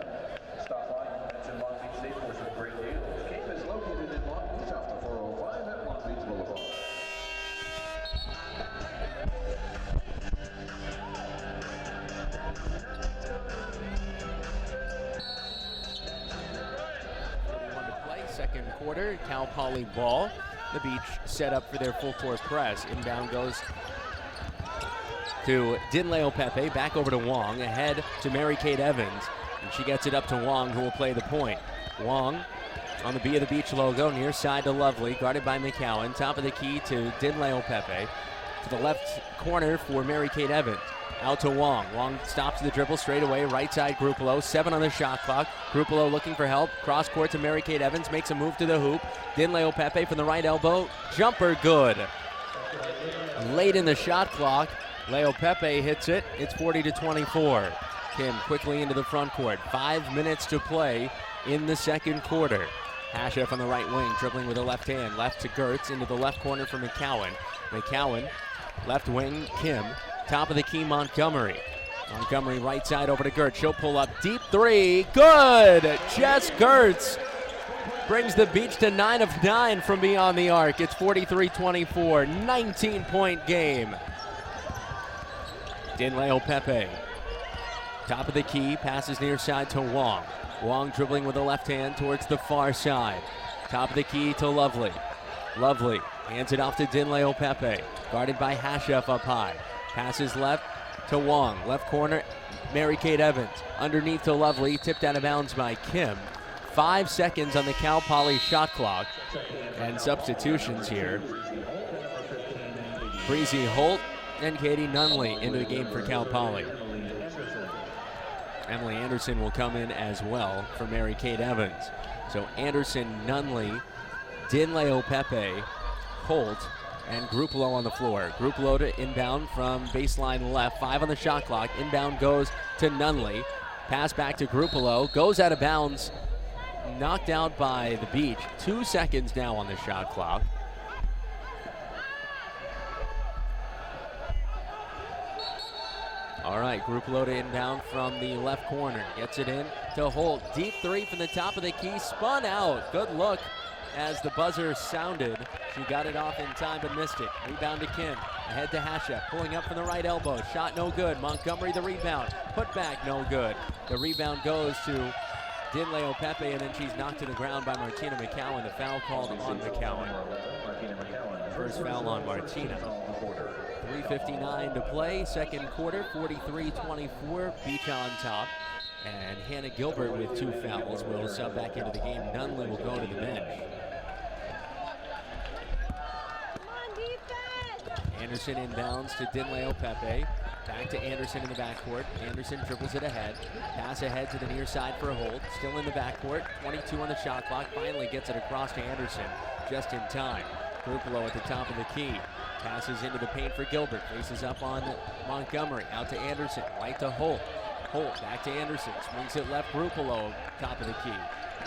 stop by and mention Long Beach State for some great deals. Cape is located in Long Beach off the 405 at Long Beach Boulevard. quarter. Cal Poly ball. The Beach set up for their full court press. Inbound goes to Dinleo Pepe, back over to Wong, ahead to Mary-Kate Evans. And she gets it up to Wong, who will play the point. Wong on the B of the Beach logo, near side to Lovely, guarded by McCowan. Top of the key to Dinleo Pepe. To the left corner for Mary-Kate Evans. Out to Wong. Wong stops the dribble straight away. Right side, Grupolo. 7 on the shot clock. Grupolo looking for help. Cross court to Mary-Kate Evans. Makes a move to the hoop. Dinleo Pepe from the right elbow. Jumper good. Late in the shot clock. Leo Pepe hits it. It's 40-24. Kim quickly into the front court. 5 minutes to play in the second quarter. Hashef on the right wing, dribbling with the left hand. Left to Gertz, into the left corner for McCowan. McCowan, left wing, Kim. Top of the key, Montgomery. Montgomery right side over to Gertz. She'll pull up deep three. Good! Jess Gertz brings the Beach to 9 of 9 from beyond the arc. It's 43-24, 19-point game. Dinleo Pepe. Top of the key, passes near side to Wong. Wong dribbling with the left hand towards the far side. Top of the key to Lovely. Lovely hands it off to Dinleo Pepe. Guarded by Hashef up high. Passes left to Wong. Left corner, Mary-Kate Evans. Underneath to Lovely, tipped out of bounds by Kim. 5 seconds on the Cal Poly shot clock. And substitutions here. Breezy Holt and Katie Nunley into the game for Cal Poly. Emily Anderson will come in as well for Mary-Kate Evans. So Anderson, Nunley, Dinleo Pepe, Holt, and Grupolo on the floor. Grupolo to inbound from baseline left. 5 on the shot clock. Inbound goes to Nunley. Pass back to Grupolo. Goes out of bounds. Knocked out by the Beach. 2 seconds now on the shot clock. All right, Grupolo to inbound from the left corner. Gets it in to Holt. Deep three from the top of the key. Spun out. Good look as the buzzer sounded. She got it off in time but missed it. Rebound to Kim. Ahead to Hashef. Pulling up from the right elbow. Shot no good. Montgomery the rebound. Put back no good. The rebound goes to Dinleo Pepe, and then she's knocked to the ground by Martina McCowan. The foul called on McCowan. First foul on Martina. 3:59 to play, second quarter, 43-24, Beach on top. And Hannah Gilbert with 2 fouls will sub back into the game. Nunley will go to the bench. Anderson inbounds to Dinleo Pepe. Back to Anderson in the backcourt. Anderson dribbles it ahead. Pass ahead to the near side for Holt. Still in the backcourt. 22 on the shot clock. Finally gets it across to Anderson just in time. Grupolo at the top of the key. Passes into the paint for Gilbert. Faces up on Montgomery. Out to Anderson. Right to Holt. Holt back to Anderson. Swings it left. Grupolo top of the key.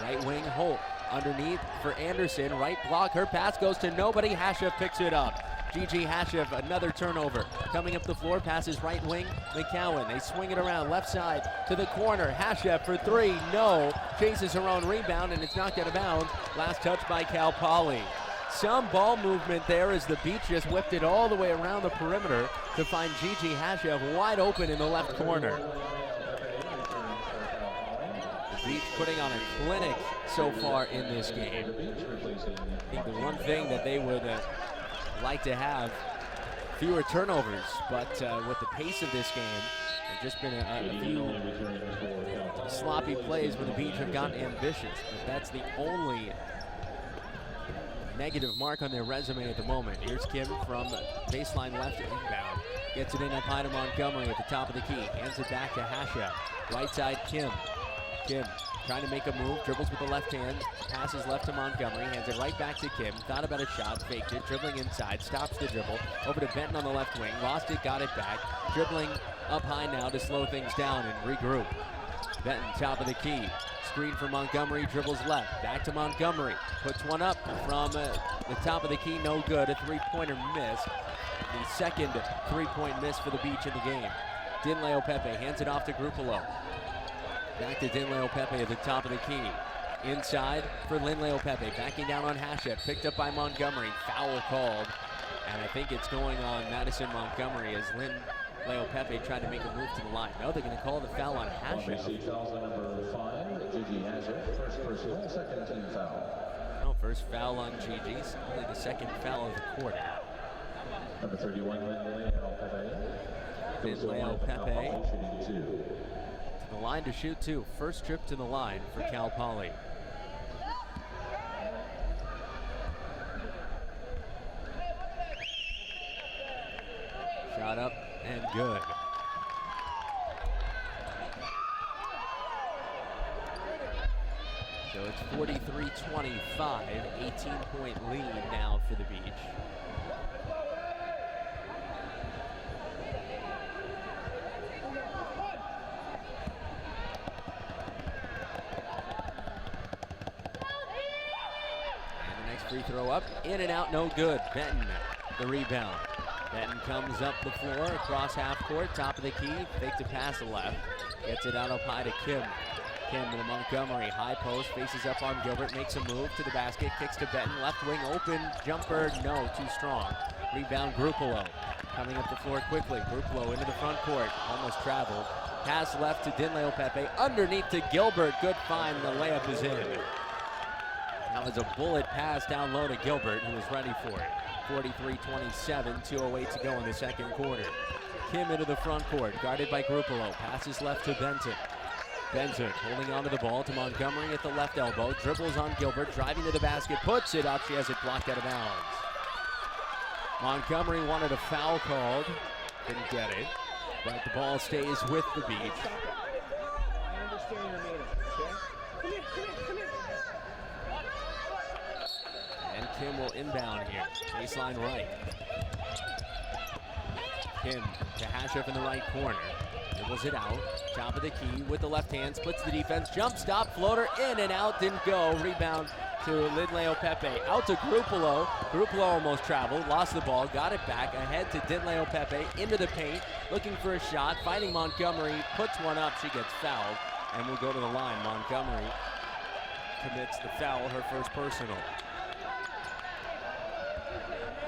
Right wing Holt. Underneath for Anderson. Right block. Her pass goes to nobody. Hashef picks it up. Gigi Hashef, another turnover. Coming up the floor, passes right wing, McCowan. They swing it around left side to the corner. Hashef for 3, no. Chases her own rebound, and it's knocked out of bounds. Last touch by Cal Poly. Some ball movement there as the Beach just whipped it all the way around the perimeter to find Gigi Hashef wide open in the left corner. The Beach putting on a clinic so far in this game. I think the one thing that they would like to have fewer turnovers, but with the pace of this game, there's just been a few sloppy plays where the Beach have gotten ambitious. But that's the only negative mark on their resume at the moment. Here's Kim from baseline left inbound. Gets it in up high to Montgomery at the top of the key. Hands it back to Hashef. Right side Kim. Kim trying to make a move, dribbles with the left hand, passes left to Montgomery, hands it right back to Kim, thought about a shot, faked it, dribbling inside, stops the dribble, over to Benton on the left wing, lost it, got it back, dribbling up high now to slow things down and regroup. Benton, top of the key, screen for Montgomery, dribbles left, back to Montgomery, puts one up from the top of the key, no good, a three-pointer miss, the second three-point miss for the Beach in the game. Dinleo Pepe hands it off to Grupolo. Back to Dinleo Pepe at the top of the key. Inside for Linleo Pepe. Backing down on Hashef. Picked up by Montgomery. Foul called. And I think it's going on Madison Montgomery as Linleo Pepe tried to make a move to the line. No, they're going to call the foul on Hashef. Foul number 5, Gigi Hashef. First personal, second team foul. I don't First foul on Gigi's, only the second foul of the quarter. Number 31, Leo Pepe to the line to shoot two. First trip to the line for Cal Poly. Shot up and good. So it's 43-25, 18-point lead now for the Beach. Free throw up, in and out, no good. Benton, the rebound. Benton comes up the floor, across half court, top of the key, fakes a pass left. Gets it out up high to Kim. Kim to Montgomery, high post, faces up on Gilbert, makes a move to the basket, kicks to Benton, left wing open, jumper, no, too strong. Rebound, Grupalo. Coming up the floor quickly, Grupalo into the front court, almost traveled. Pass left to Dinleo Pepe, underneath to Gilbert, good find, the layup is in. That was a bullet pass down low to Gilbert, who was ready for it. 43-27, 2:08 to go in the second quarter. Kim into the front court, guarded by Grupalo. Passes left to Benton. Benton holding onto the ball to Montgomery at the left elbow. Dribbles on Gilbert, driving to the basket, puts it up. She has it blocked out of bounds. Montgomery wanted a foul called, didn't get it, but the ball stays with the Beach. I understand your meaning, okay? Come here. And Kim will inbound here. Baseline right. Kim to Hashup in the right corner. Dribbles it out. Top of the key with the left hand. Splits the defense. Jump stop. Floater in and out. Didn't go. Rebound to Dinleo Pepe. Out to Grupalo. Grupalo almost traveled. Lost the ball. Got it back. Ahead to Dinleo Pepe. Into the paint. Looking for a shot. Fighting Montgomery. Puts one up. She gets fouled. And will go to the line. Montgomery commits the foul. Her first personal.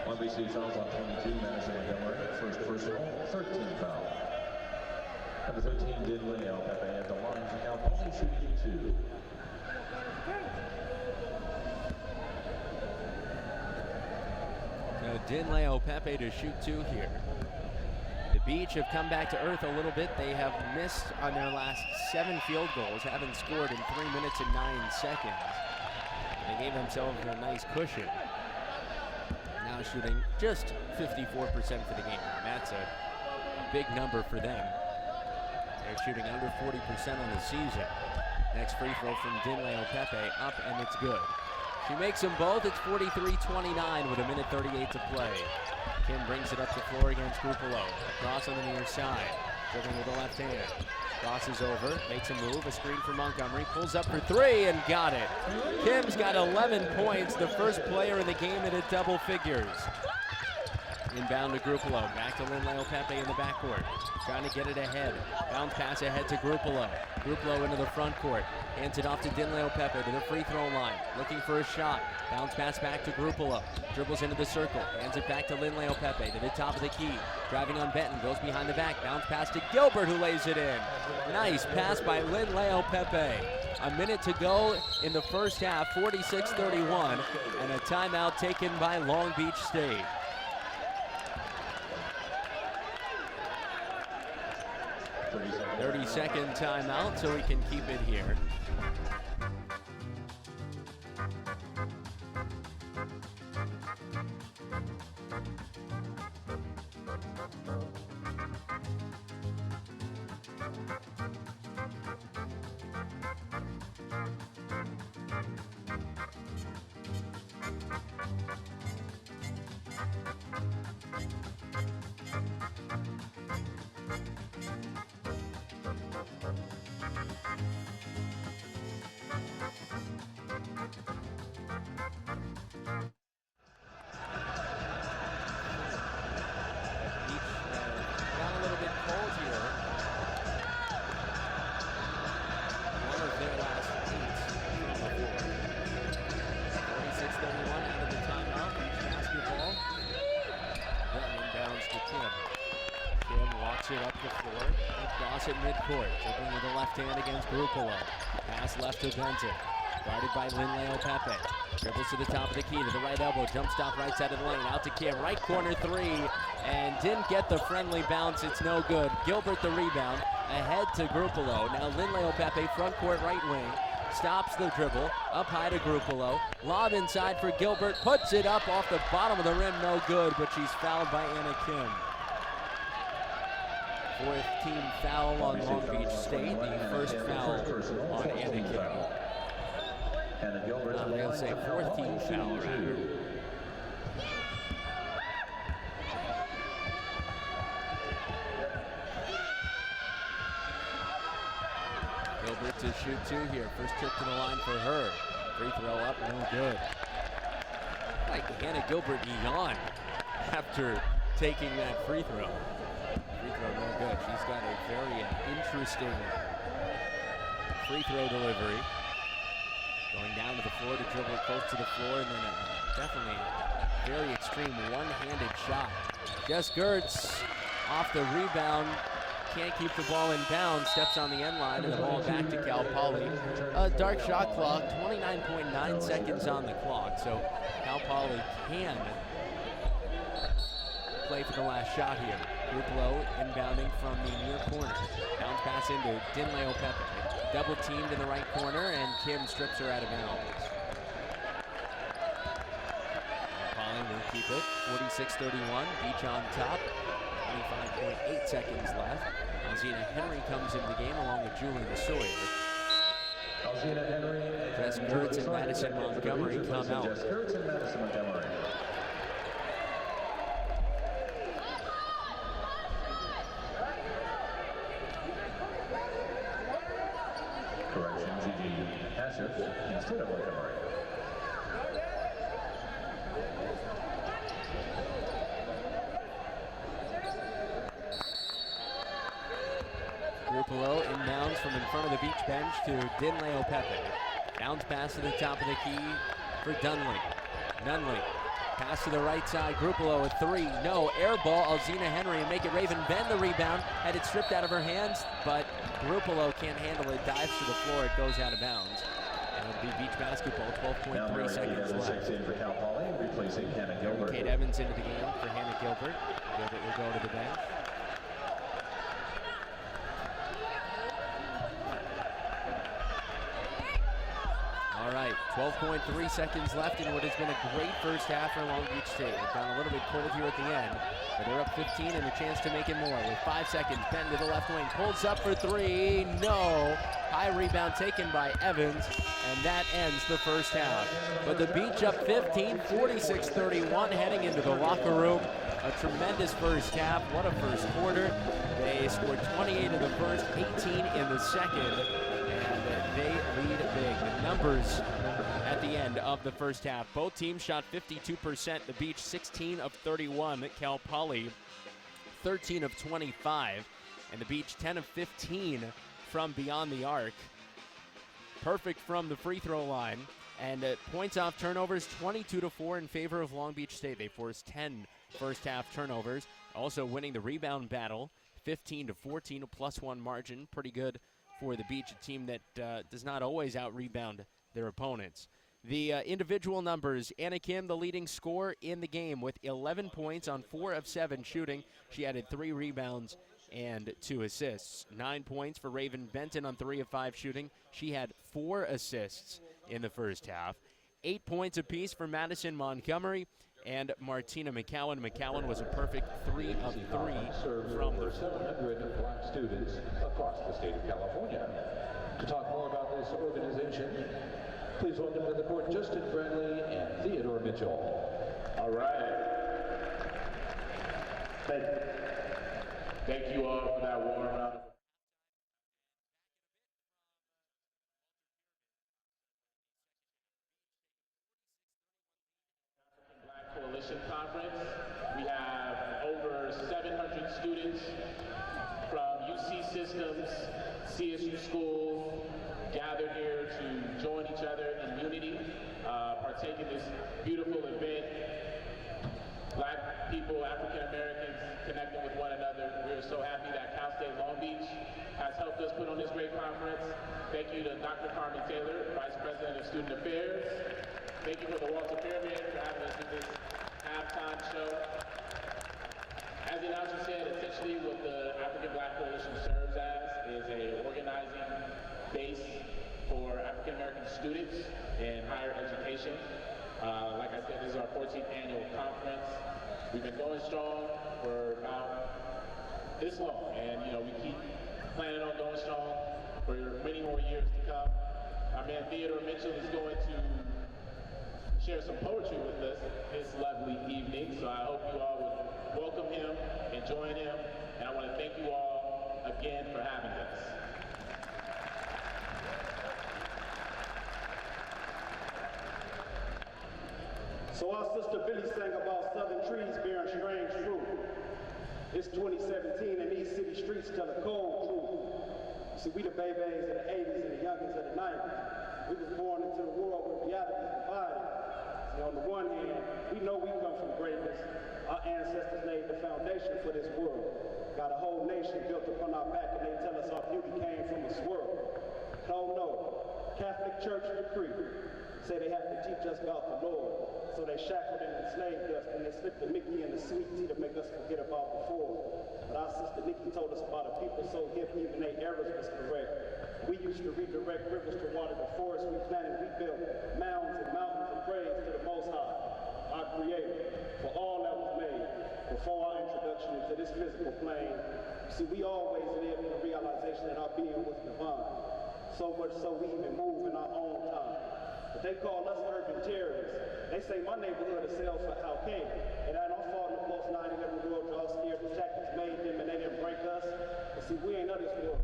LBSU fouls on 22, Madison Montgomery. First personal, 13 foul. Number 13, Dinleo Pepe at the line for Cal Poly, shooting two. So Dinleo Pepe to shoot two here. The Beach have come back to earth a little bit. They have missed on their last 7 field goals, haven't scored in 3 minutes and 9 seconds. They gave themselves a nice cushion. Now shooting just 54% for the game. That's a big number for them. They're shooting under 40% on the season. Next free throw from Dinleo Pepe, up and it's good. She makes them both. It's 43-29 with 1:38 to play. Kim brings it up the floor against Grupalo. Across on the near side. Dribbling with the left hand. Crosses over, makes a move, a screen for Montgomery, pulls up for 3 and got it. Kim's got 11 points, the first player in the game that hit double figures. Inbound to Grupalo, back to Dinleo Pepe in the backcourt. Trying to get it ahead. Bounce pass ahead to Grupalo. Grupalo into the front court. Hands it off to Dinleo Pepe to the free throw line. Looking for a shot. Bounce pass back to Grupalo. Dribbles into the circle. Hands it back to Dinleo Pepe to the top of the key. Driving on Benton. Goes behind the back. Bounce pass to Gilbert, who lays it in. Nice pass by Dinleo Pepe. A minute to go in the first half. 46-31. And a timeout taken by Long Beach State. 30-second timeout so we can keep it here. At midcourt, dribbling with the left hand against Grupalo. Pass left to Benton. Guarded by Linleo Pepe. Dribbles to the top of the key, to the right elbow, jump stop right side of the lane, out to Kim, right corner three, and didn't get the friendly bounce, it's no good. Gilbert the rebound, ahead to Grupalo. Now Linleo Pepe, front court right wing, stops the dribble, up high to Grupalo, lob inside for Gilbert, puts it up off the bottom of the rim, no good, but she's fouled by Anna Kim. Fourth team foul on Long Beach State, the first foul on Anna Kim. They'll say fourth team foul, rather. Gilbert to shoot two here. First trip to the line for her. Free throw up, no good. Like Hannah Gilbert yawned after taking that free throw. Free throw no good. She's got a very interesting free throw delivery. Going down to the floor to dribble close to the floor, and then definitely a very extreme one-handed shot. Jess Gertz off the rebound, can't keep the ball in bounds, steps on the end line, and the ball back to Cal Poly. A dark shot clock, 29.9 seconds on the clock, so Cal Poly can play for the last shot here. Grupalo inbounding from the near corner. Bounce pass into Dinleo Pepe. Double teamed in the right corner, and Kim strips her out of bounds. Poly will keep it. 46-31. Beach on top. 25.8 seconds left. Alzina Henry comes into the game along with Julie Sawyer. Alzina Henry, Jess Gertz and Madison Montgomery come out. Jess Gertz and Madison Montgomery. Correction, Gigi Asher instead of Montgomery. Grupalo inbounds from in front of the beach bench to Dinleo Pepe. Bounce pass to the top of the key for Dunley. Nunley, pass to the right side. Grupalo a three. No, air ball. Alzina Henry and make it Raven Bend the rebound. Had it stripped out of her hands, but Grupalo can't handle it. Dives to the floor. It goes out of bounds. And it'll be beach basketball. 12.3 seconds left. For Cal Poly, replacing Hannah Gilbert. Kate Evans into the game for Hannah Gilbert. Gilbert will go to the bench. All right, 12.3 seconds left in what has been a great first half for Long Beach State. They've gone a little bit cold here at the end, but they're up 15 and a chance to make it more. With 5 seconds, Ben to the left wing, pulls up for three, no. High rebound taken by Evans, and that ends the first half. But the Beach up 15, 46-31, heading into the locker room. A tremendous first half, what a first quarter. They scored 28 in the first, 18 in the second. They lead big. The numbers at the end of the first half. Both teams shot 52%. The Beach 16 of 31. Cal Poly 13 of 25. And the Beach 10 of 15 from beyond the arc. Perfect from the free throw line. And points off turnovers 22-4 in favor of Long Beach State. They forced 10 first half turnovers. Also winning the rebound battle 15-14, a +1 margin. Pretty good for the Beach, a team that does not always out-rebound their opponents. The individual numbers, Anna Kim, the leading scorer in the game with 11 points on 4 of 7 shooting. She added 3 rebounds and 2 assists. 9 points for Raven Benton on 3 of 5 shooting. She had 4 assists in the first half. 8 points apiece for Madison Montgomery and Martina McCowan. McCowan was a perfect 3 of 3 from the 700 black students across the state of California. To talk more about this organization, please welcome to the court Justin Bradley and Theodore Mitchell. All right. Thank you all for that warm round of Coalition Conference. We have over 700 students from UC Systems, CSU schools, gathered here to join each other in unity, partake in this beautiful event. Black people, African Americans connecting with one another. We're so happy that Cal State Long Beach has helped us put on this great conference. Thank you to Dr. Carmen Taylor, Vice President of Student Affairs. Thank you for the Walter Pyramid for having us do this halftime show. As the announcer said, essentially what the African Black Coalition serves as is a organizing base for African American students in higher education. Like I said, this is our 14th annual conference. We've been going strong for about this long, and we keep planning on going strong for many more years to come. Our man Theodore Mitchell is going to share some poetry with us this lovely evening, so I hope you all would welcome him and join him, and I want to thank you all again for having us. So our sister Billy sang about southern trees bearing strange fruit. It's 2017 and these city streets tell a cold truth. See, we the babies of the 80s and the youngins of the 90s. We was born into a world where reality is divided. See, on the one hand, we know we come from greatness. Our ancestors laid the foundation for this world. Got a whole nation built upon our back, and they tell us our beauty came from a swirl. Oh no, Catholic Church decree say they have to teach us about the Lord. So they shackled and enslaved us, and they slipped the Mickey and the sweet tea to make us forget about before. But our sister Nikki told us about a people so hip, even their errors was correct. We used to redirect rivers to water the forest we planted. We built mounds and mountains of praise to the Most High, our Creator, for all that was made. Before our introduction into this physical plane, see, we always lived in the realization that our being was divine. So much so we even move in our own time. But they call us urban terrorists. They say my neighborhood is sales for Al-Qaeda. And I don't fall in the post 9/11 world draw scared. The tactics made them and they didn't break us. But see, we ain't of this world.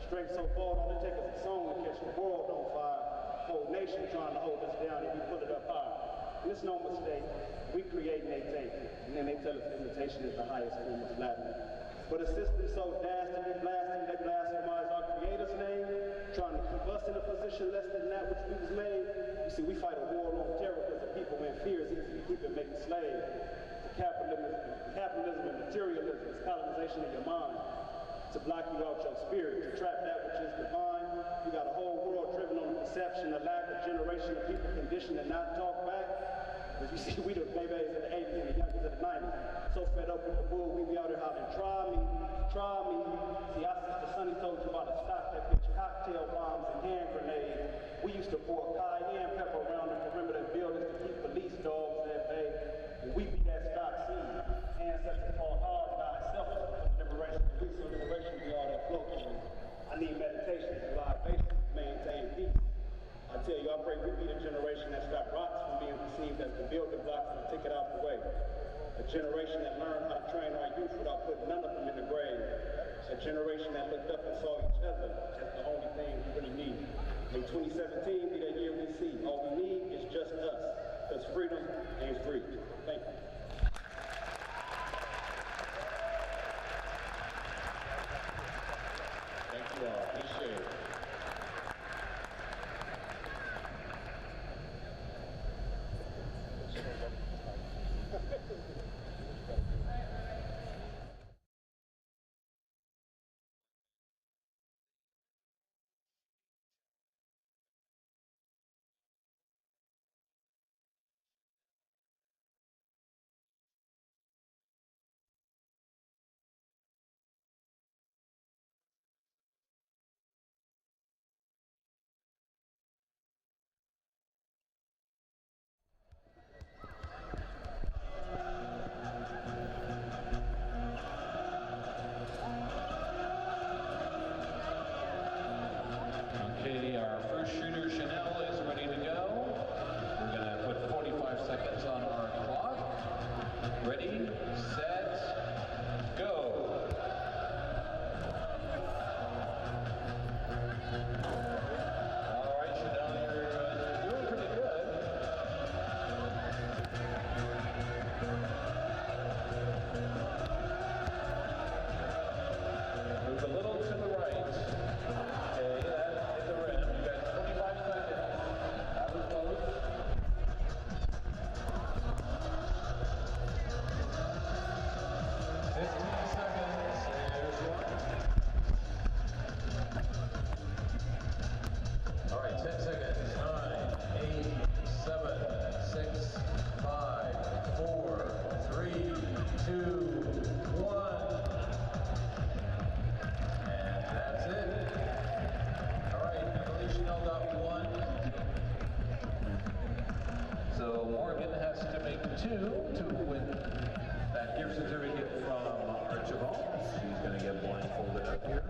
Strength so bold, all it takes is a song to catch the world on fire. Whole nation trying to hold us down and we pull it up high. And it's no mistake. We create and they take. And then they tell us imitation is the highest form of flattery. But a system so dastardly blasting, they blasphemize our Creator's name, trying to keep us in a position less than that which we was made. You see, we fight a war on terror because the people, when fear is easy to keep and make enslaved. Capitalism and materialism is colonization of your mind. To block you out your spirit, to trap that which is divine. You got a whole world driven on the perception, a lack of generation of people conditioned to not talk back. As you see, we the babies of the 80s and the youngins of the 90s. So fed up with the bull, we be out here hollering, try me, try me. See, our sister Sonny told you about to stop that bitch cocktail bombs and hand grenades. We used to pour cayenne pepper around the perimeter of buildings to keep police dogs at bay. And we be that stock seed. Ancestors fought hard, died selflessly for liberation. We so liberation be all that flow through. I need meditation and libation to maintain peace. I tell you, I pray we be the generation that stopped rocks from being perceived as the building blocks and take it out the way. A generation that learned how to train our youth without putting none of them in the grave. A generation that looked up and saw each other as the only thing we really need. May 2017 be the year we see. All we need is just us, because freedom ain't free. Thank you. Thank you all. Appreciate it. to win that gift certificate from Archibald. She's going to get blindfolded up here.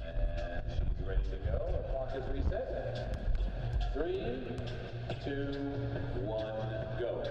And she's ready to go. The clock is reset. 3, 2, 1, go.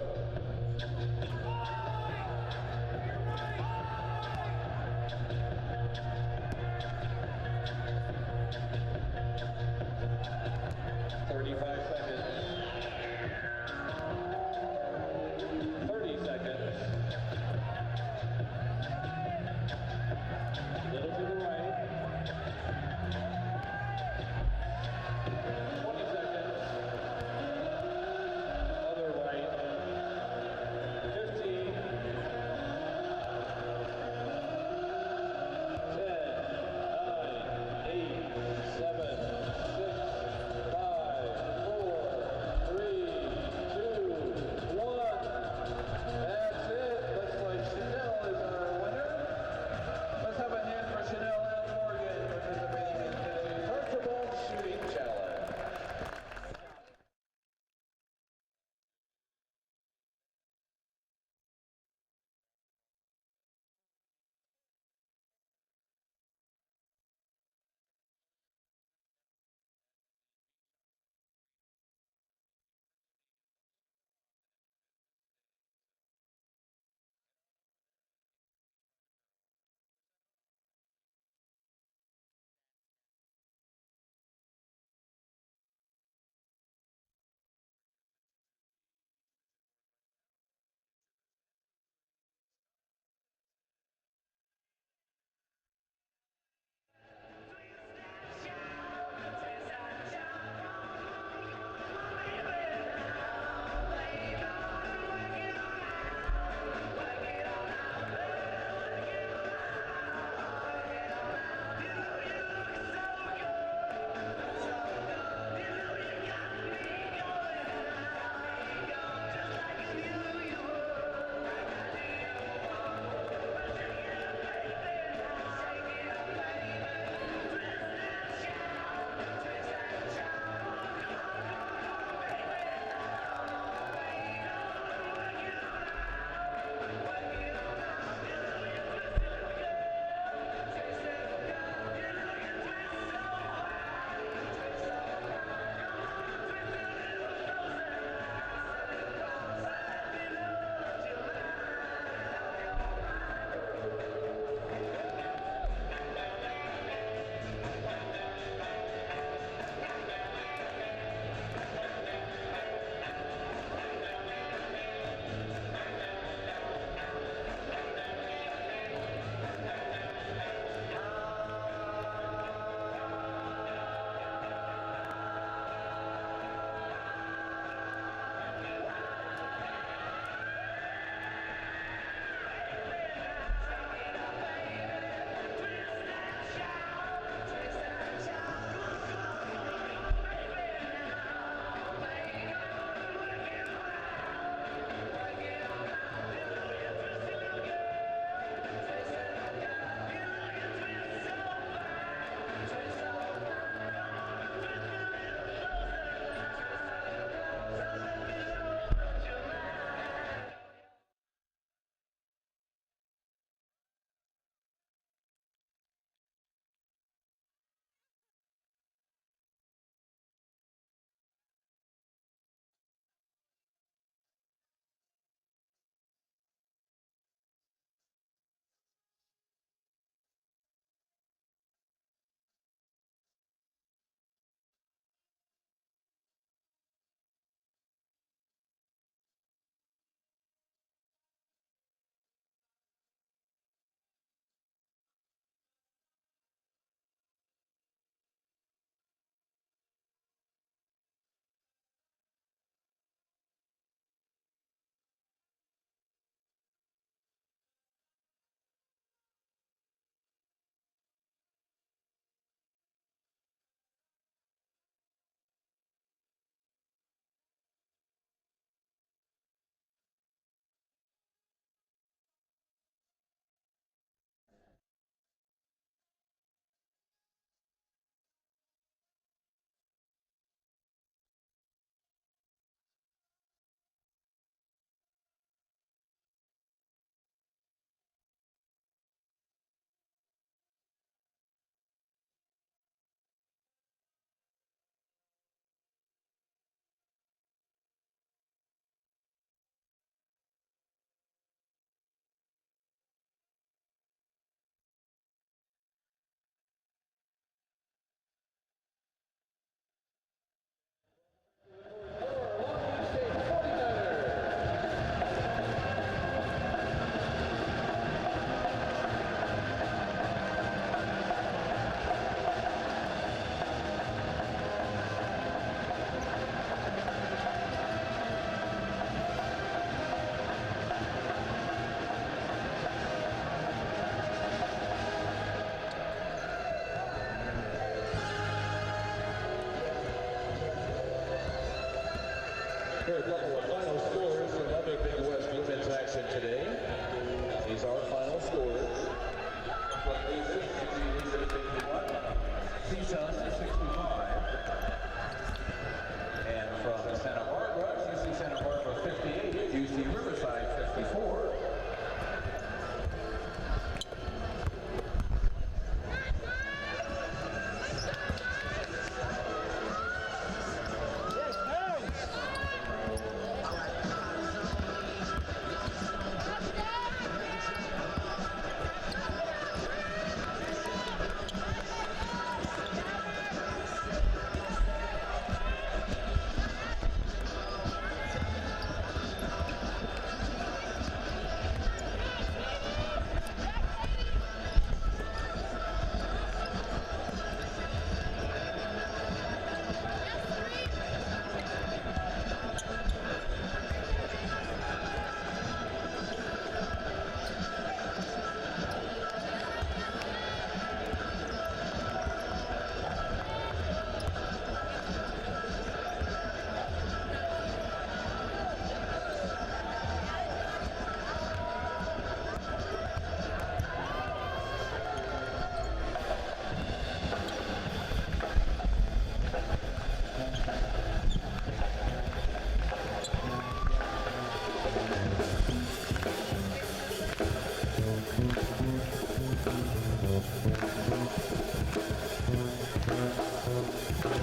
Our final scorers for another Big West women's action today. These are final scorers. From Lisa, 61. Tucson, 65. And from Santa Barbara, UC Santa Barbara, 58. UC Riverside, 54.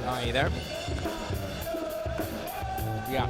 Are you there? Yeah.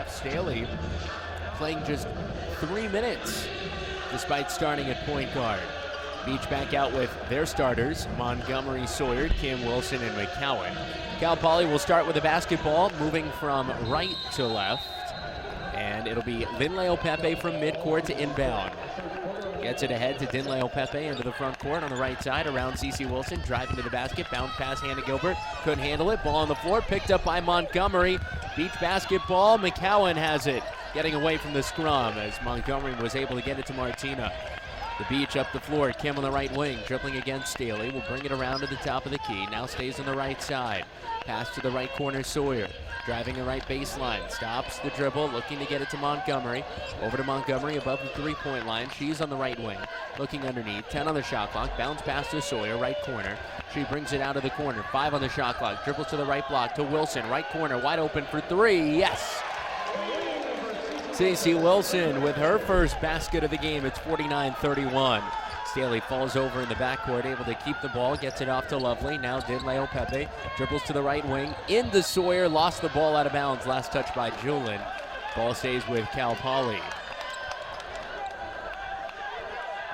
Staley playing just 3 minutes despite starting at point guard. Beach back out with their starters, Montgomery, Sawyer, Kim Wilson, and McCowan. Cal Poly will start with the basketball, moving from right to left. And it'll be Linleo Pepe from midcourt to inbound. Gets it ahead to Dinleo Pepe into the front court on the right side around CeCe Wilson, driving to the basket, bounce pass, hand to Gilbert. Couldn't handle it, ball on the floor, picked up by Montgomery. Beach basketball, McCowan has it, getting away from the scrum as Montgomery was able to get it to Martina. The Beach up the floor, Kim on the right wing, dribbling against Staley, will bring it around to the top of the key, now stays on the right side. Pass to the right corner, Sawyer. Driving the right baseline, stops the dribble, looking to get it to Montgomery. Over to Montgomery above the three-point line. She's on the right wing, looking underneath. 10 on the shot clock, bounce pass to Sawyer, right corner. She brings it out of the corner. 5 on the shot clock, dribbles to the right block to Wilson, right corner, wide open for 3. Yes! CeCe Wilson with her first basket of the game. It's 49-31. Staley falls over in the backcourt, able to keep the ball, gets it off to Lovely. Now Dinleo Pepe dribbles to the right wing, into Sawyer, lost the ball out of bounds. Last touch by Julin. Ball stays with Cal Poly.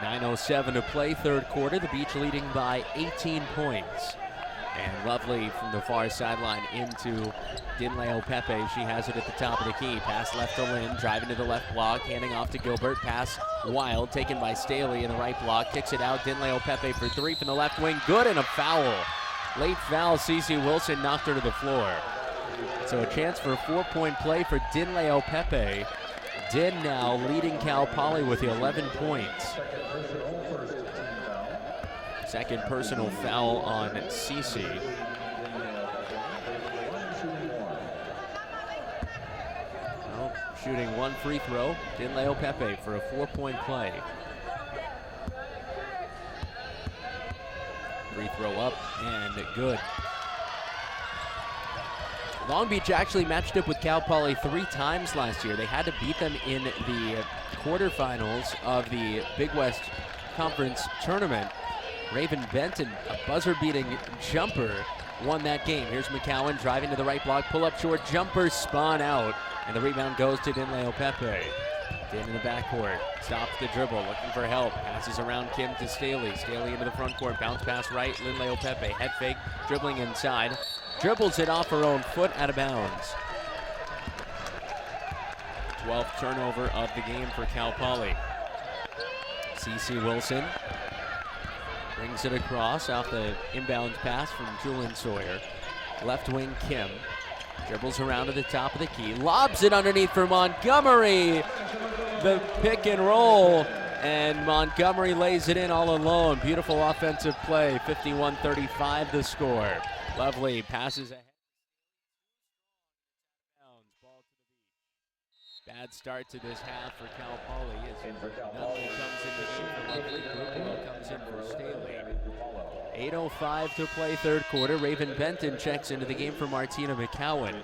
9:07 to play, third quarter. The Beach leading by 18 points. And Lovely from the far sideline into Dinleo Pepe. She has it at the top of the key. Pass left to Lynn, driving to the left block, handing off to Gilbert. Pass wild, taken by Staley in the right block. Kicks it out, Dinleo Pepe for 3 from the left wing. Good, and a foul. Late foul, CeCe Wilson knocked her to the floor. So a chance for a 4-point play for Dinleo Pepe. Din now leading Cal Poly with 11 points. Second personal foul on CeCe. Well, shooting one free throw, Dinleo Pepe for a 4-point play. Free throw up and good. Long Beach actually matched up with Cal Poly 3 times last year. They had to beat them in the quarterfinals of the Big West Conference tournament. Raven Benton, a buzzer-beating jumper, won that game. Here's McCowan driving to the right block, pull up short, jumper, spun out, and the rebound goes to Dinleo Pepe. Din in the backcourt, stops the dribble, looking for help, passes around Kim to Staley. Staley into the front court, bounce pass right, Linleo Pepe, head fake, dribbling inside, dribbles it off her own foot, out of bounds. 12th turnover of the game for Cal Poly. CeCe Wilson brings it across off the inbounds pass from Julian Sawyer. Left wing Kim dribbles around to the top of the key, lobs it underneath for Montgomery. The pick and roll, and Montgomery lays it in all alone. Beautiful offensive play, 51-35 the score. Lovely passes ahead. Bad start to this half for Cal Poly as Nutley comes in the game for Lovely. Grupalo comes in for Staley. 8:05 to play third quarter. Raven Benton checks into the game for Martina McCowan.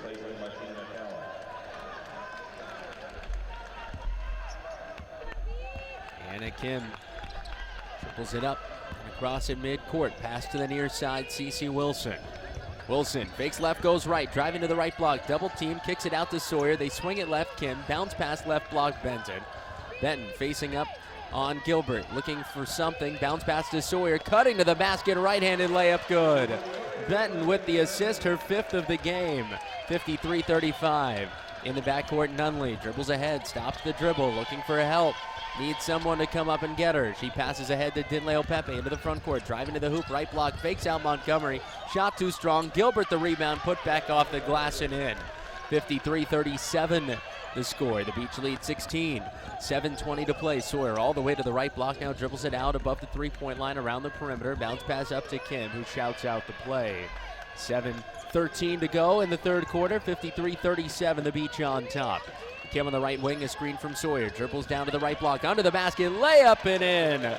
Anna Kim triples it up and across in midcourt. Pass to the near side, CeCe Wilson. Wilson fakes left, goes right, driving to the right block, double team, kicks it out to Sawyer. They swing it left, Kim, bounce pass left block, Benton. Benton facing up on Gilbert, looking for something, bounce pass to Sawyer, cutting to the basket, right-handed layup, good. Benton with the assist, her 5th of the game, 53-35. In the backcourt, Nunley dribbles ahead, stops the dribble, looking for help. Needs someone to come up and get her. She passes ahead to Dinleo Pepe into the front court, driving to the hoop, right block, fakes out Montgomery. Shot too strong. Gilbert the rebound, put back off the glass and in. 53-37 the score. The Beach lead 16. 7:20 to play. Sawyer all the way to the right block now, dribbles it out above the three-point line around the perimeter. Bounce pass up to Kim, who shouts out the play. 7:13 to go in the third quarter. 53-37 the Beach on top. Kim on the right wing, a screen from Sawyer. Dribbles down to the right block, under the basket, layup and in.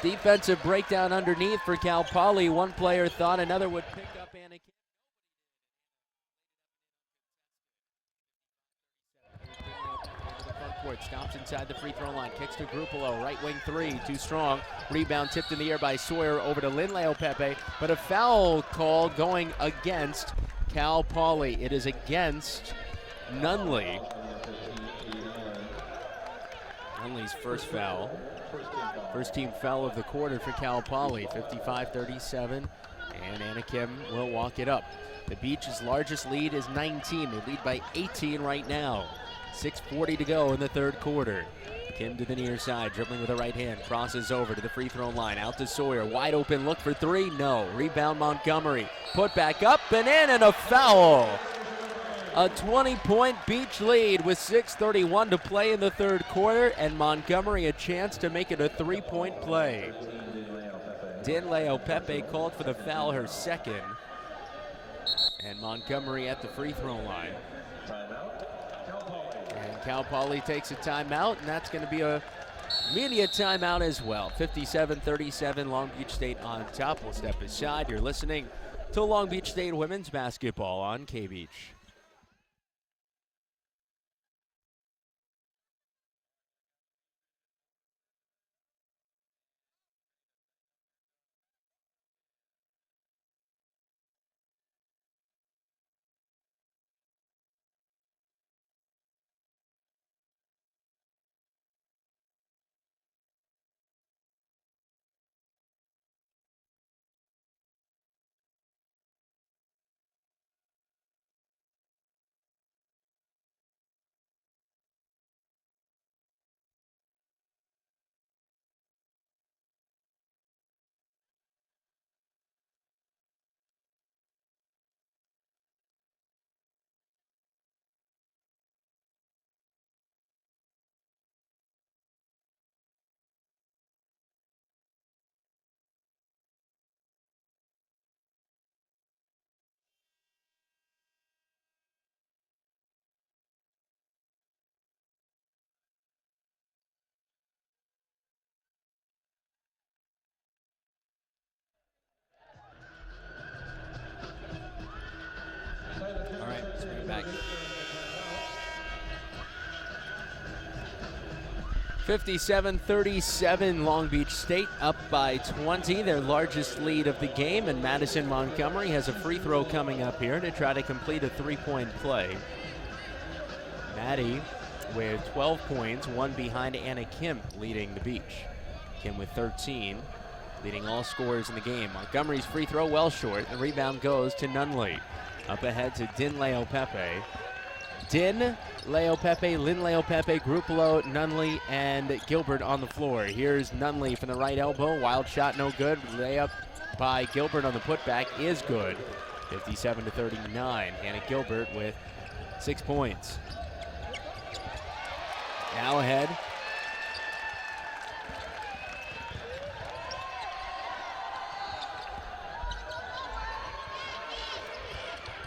Defensive breakdown underneath for Cal Poly. One player thought another would pick up Anna Kim. Court, stops inside the free throw line, kicks to Grupalo, right wing three, too strong. Rebound tipped in the air by Sawyer over to Linleo Pepe, but a foul call going against Cal Poly. It is against Nunley. Nunley's first foul. First team foul of the quarter for Cal Poly, 55-37, and Anna Kim will walk it up. The Beach's largest lead is 19. They lead by 18 right now. 6:40 to go in the third quarter. Kim to the near side, dribbling with the right hand, crosses over to the free throw line, out to Sawyer, wide open, look for three, no. Rebound Montgomery, put back up and in, and a foul. A 20-point Beach lead with 6:31 to play in the third quarter, and Montgomery a chance to make it a three-point play. Dinleo Pepe called for the foul, her second, and Montgomery at the free throw line. And Cal Poly takes a timeout, and that's going to be a media timeout as well. 57-37, Long Beach State on top. We'll step aside. You're listening to Long Beach State women's basketball on K-Beach. All right, let's bring it back. 57-37, Long Beach State up by 20, their largest lead of the game, and Madison Montgomery has a free throw coming up here to try to complete a three-point play. Maddie with 12 points, one behind Anna Kim leading the Beach. Kim with 13, leading all scorers in the game. Montgomery's free throw well short. The rebound goes to Nunley. Up ahead to Din Leopepe. Din, Leopepe, Lynn Leopepe, Grupolo, Nunley, and Gilbert on the floor. Here's Nunley from the right elbow. Wild shot, no good. Layup by Gilbert on the putback is good. 57-39. Hannah Gilbert with 6 points. Now ahead.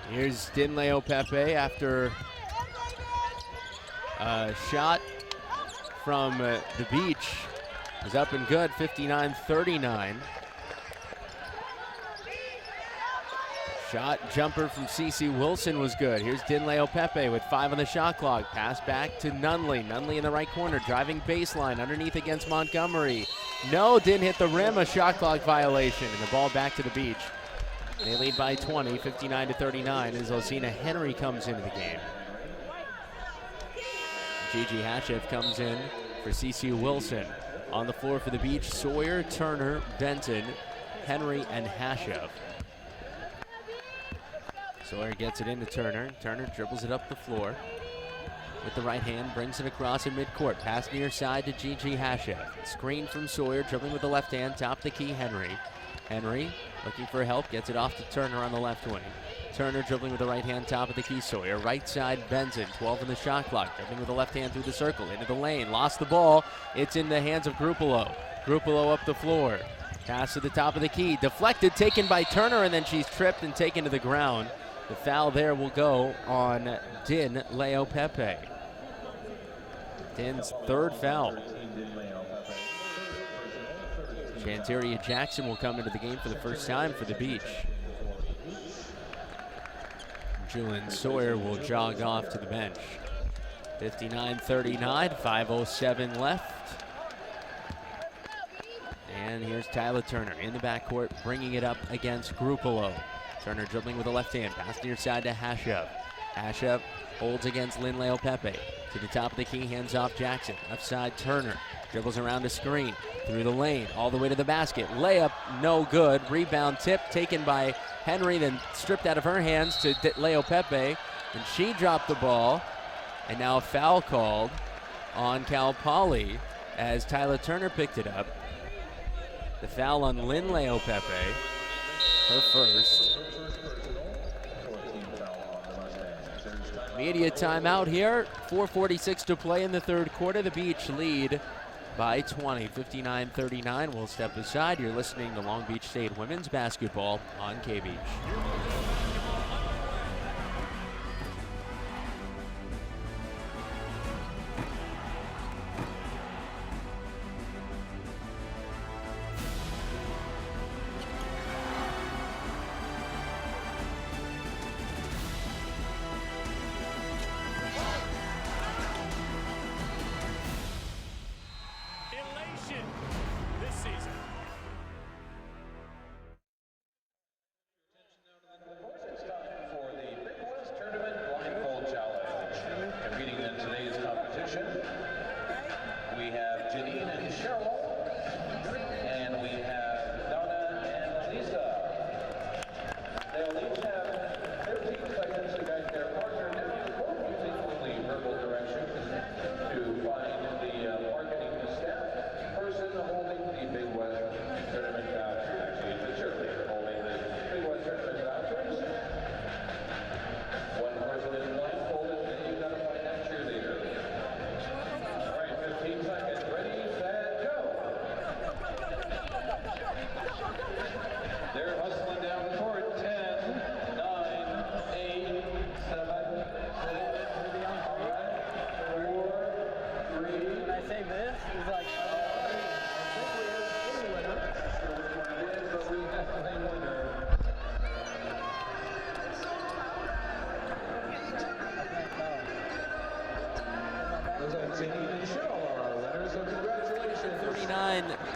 Here's Din Leopepe after a shot from the Beach. Is up and good, 59-39. Shot jumper from Cece Wilson was good. Here's Din Leopepe with 5 on the shot clock. Pass back to Nunley. Nunley in the right corner, driving baseline, underneath against Montgomery. No, didn't hit the rim, a shot clock violation, and the ball back to the Beach. They lead by 20, 59-39, as Osina Henry comes into the game. Gigi Hashev comes in for Cece Wilson. On the floor for the Beach, Sawyer, Turner, Benton, Henry, and Hashev. Sawyer gets it into Turner. Turner dribbles it up the floor with the right hand, brings it across in midcourt. Pass near side to Gigi Hashev. Screen from Sawyer, dribbling with the left hand, top the key, Henry. Henry looking for help, gets it off to Turner on the left wing. Turner dribbling with the right hand, top of the key, Sawyer. Right side, Benson, 12 in the shot clock. Dribbling with the left hand through the circle, into the lane. Lost the ball. It's in the hands of Grupolo. Grupolo up the floor. Pass to the top of the key. Deflected, taken by Turner, and then she's tripped and taken to the ground. The foul there will go on Din Leopepe. Din's third foul. Shanteria Jackson will come into the game for the first time for the Beach. Julian Sawyer will jog off to the bench. 59-39, 5:07 left. And here's Tyler Turner in the backcourt, bringing it up against Grupolo. Turner dribbling with the left hand, pass near side to Hashev. Hashev holds against Lynn Leopepe. To the top of the key, hands off Jackson. Left side, Turner dribbles around a screen, through the lane, all the way to the basket. Layup, no good. Rebound tip taken by Henry, then stripped out of her hands to Leopepe, and she dropped the ball. And now a foul called on Cal Poly as Tyler Turner picked it up. The foul on Lynn Leopepe, her first. Media timeout here. 4:46 to play in the third quarter. The Beach lead by 20, 59-39. We'll step aside. You're listening to Long Beach State women's basketball on K-Beach.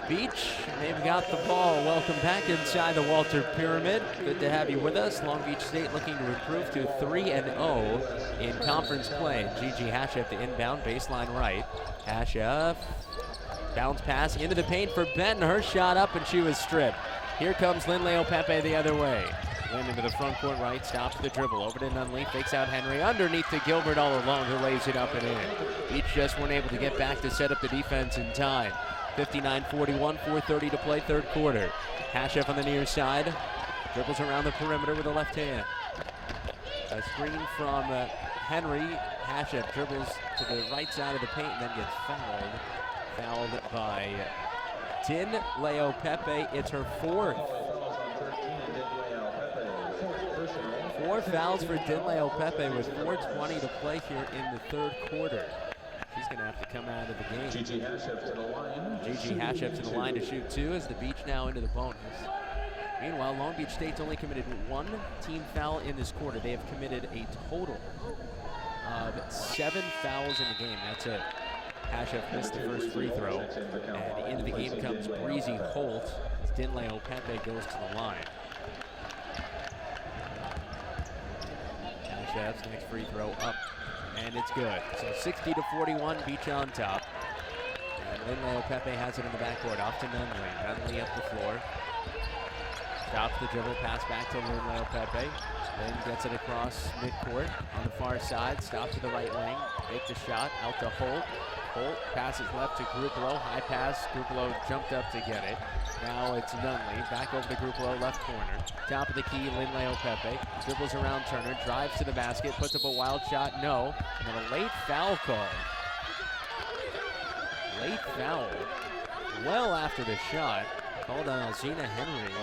Beach, they've got the ball. Welcome back inside the Walter Pyramid. Good to have you with us. Long Beach State looking to improve to 3-0 in conference play. Gigi Hashef to inbound, baseline right. Hashef, bounce pass into the paint for Benton. Her shot up and she was stripped. Here comes Lynn Leopepe the other way. Lynn into the front court right, stops the dribble. Over to Nunley, fakes out Henry. Underneath to Gilbert all alone, who lays it up and in. Beach just weren't able to get back to set up the defense in time. 59-41, 4:30 to play, third quarter. Hashef on the near side, dribbles around the perimeter with the left hand. A screen from Henry. Hashef dribbles to the right side of the paint and then gets fouled. Fouled by Din Leopepe. It's her fourth. 4 fouls for Din Leopepe with 4:20 to play here in the third quarter. She's going to have to come out of the game. Gigi Hashef to the line. Gigi Hashef to the line to shoot 2 as the Beach now into the bonus. Meanwhile, Long Beach State's only committed 1 team foul in this quarter. They have committed a total of 7 fouls in the game. That's it. Hashef missed the first free throw. And into the game comes Breezy Holt as Din Leopepe goes to the line. Hashef's next free throw up. And it's good. So 60-41, Beach on top. And Lynn Leopepe has it in the backcourt. Off to Nunley. Nunley up the floor. Stops the dribble, pass back to Lynn Leopepe. Lynn gets it across midcourt on the far side. Stops to the right wing. Make the shot. Out to Holt. Holt passes left to Grupelo. High pass. Grupelo jumped up to get it. Now it's Nunley. Back over to Grupelo, left corner. Top of the key, Lynn Leopepe. Dribbles around Turner. Drives to the basket. Puts up a wild shot. No. And then a late foul call. Late foul. Well after the shot. Called on Alzina Henry.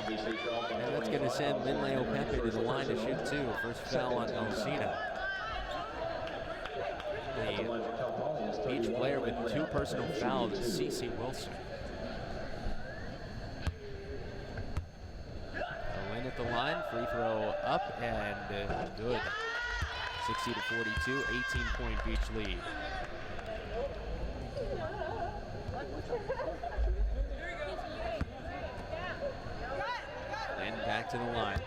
And that's going to send Lynn Leopepe to the line to shoot 2. First foul on Alzina. The Beach player with 2 personal fouls is CeCe Wilson. Lynn at the line, free throw up and good. 60-42, 18-point Beach lead. Lynn back to the line.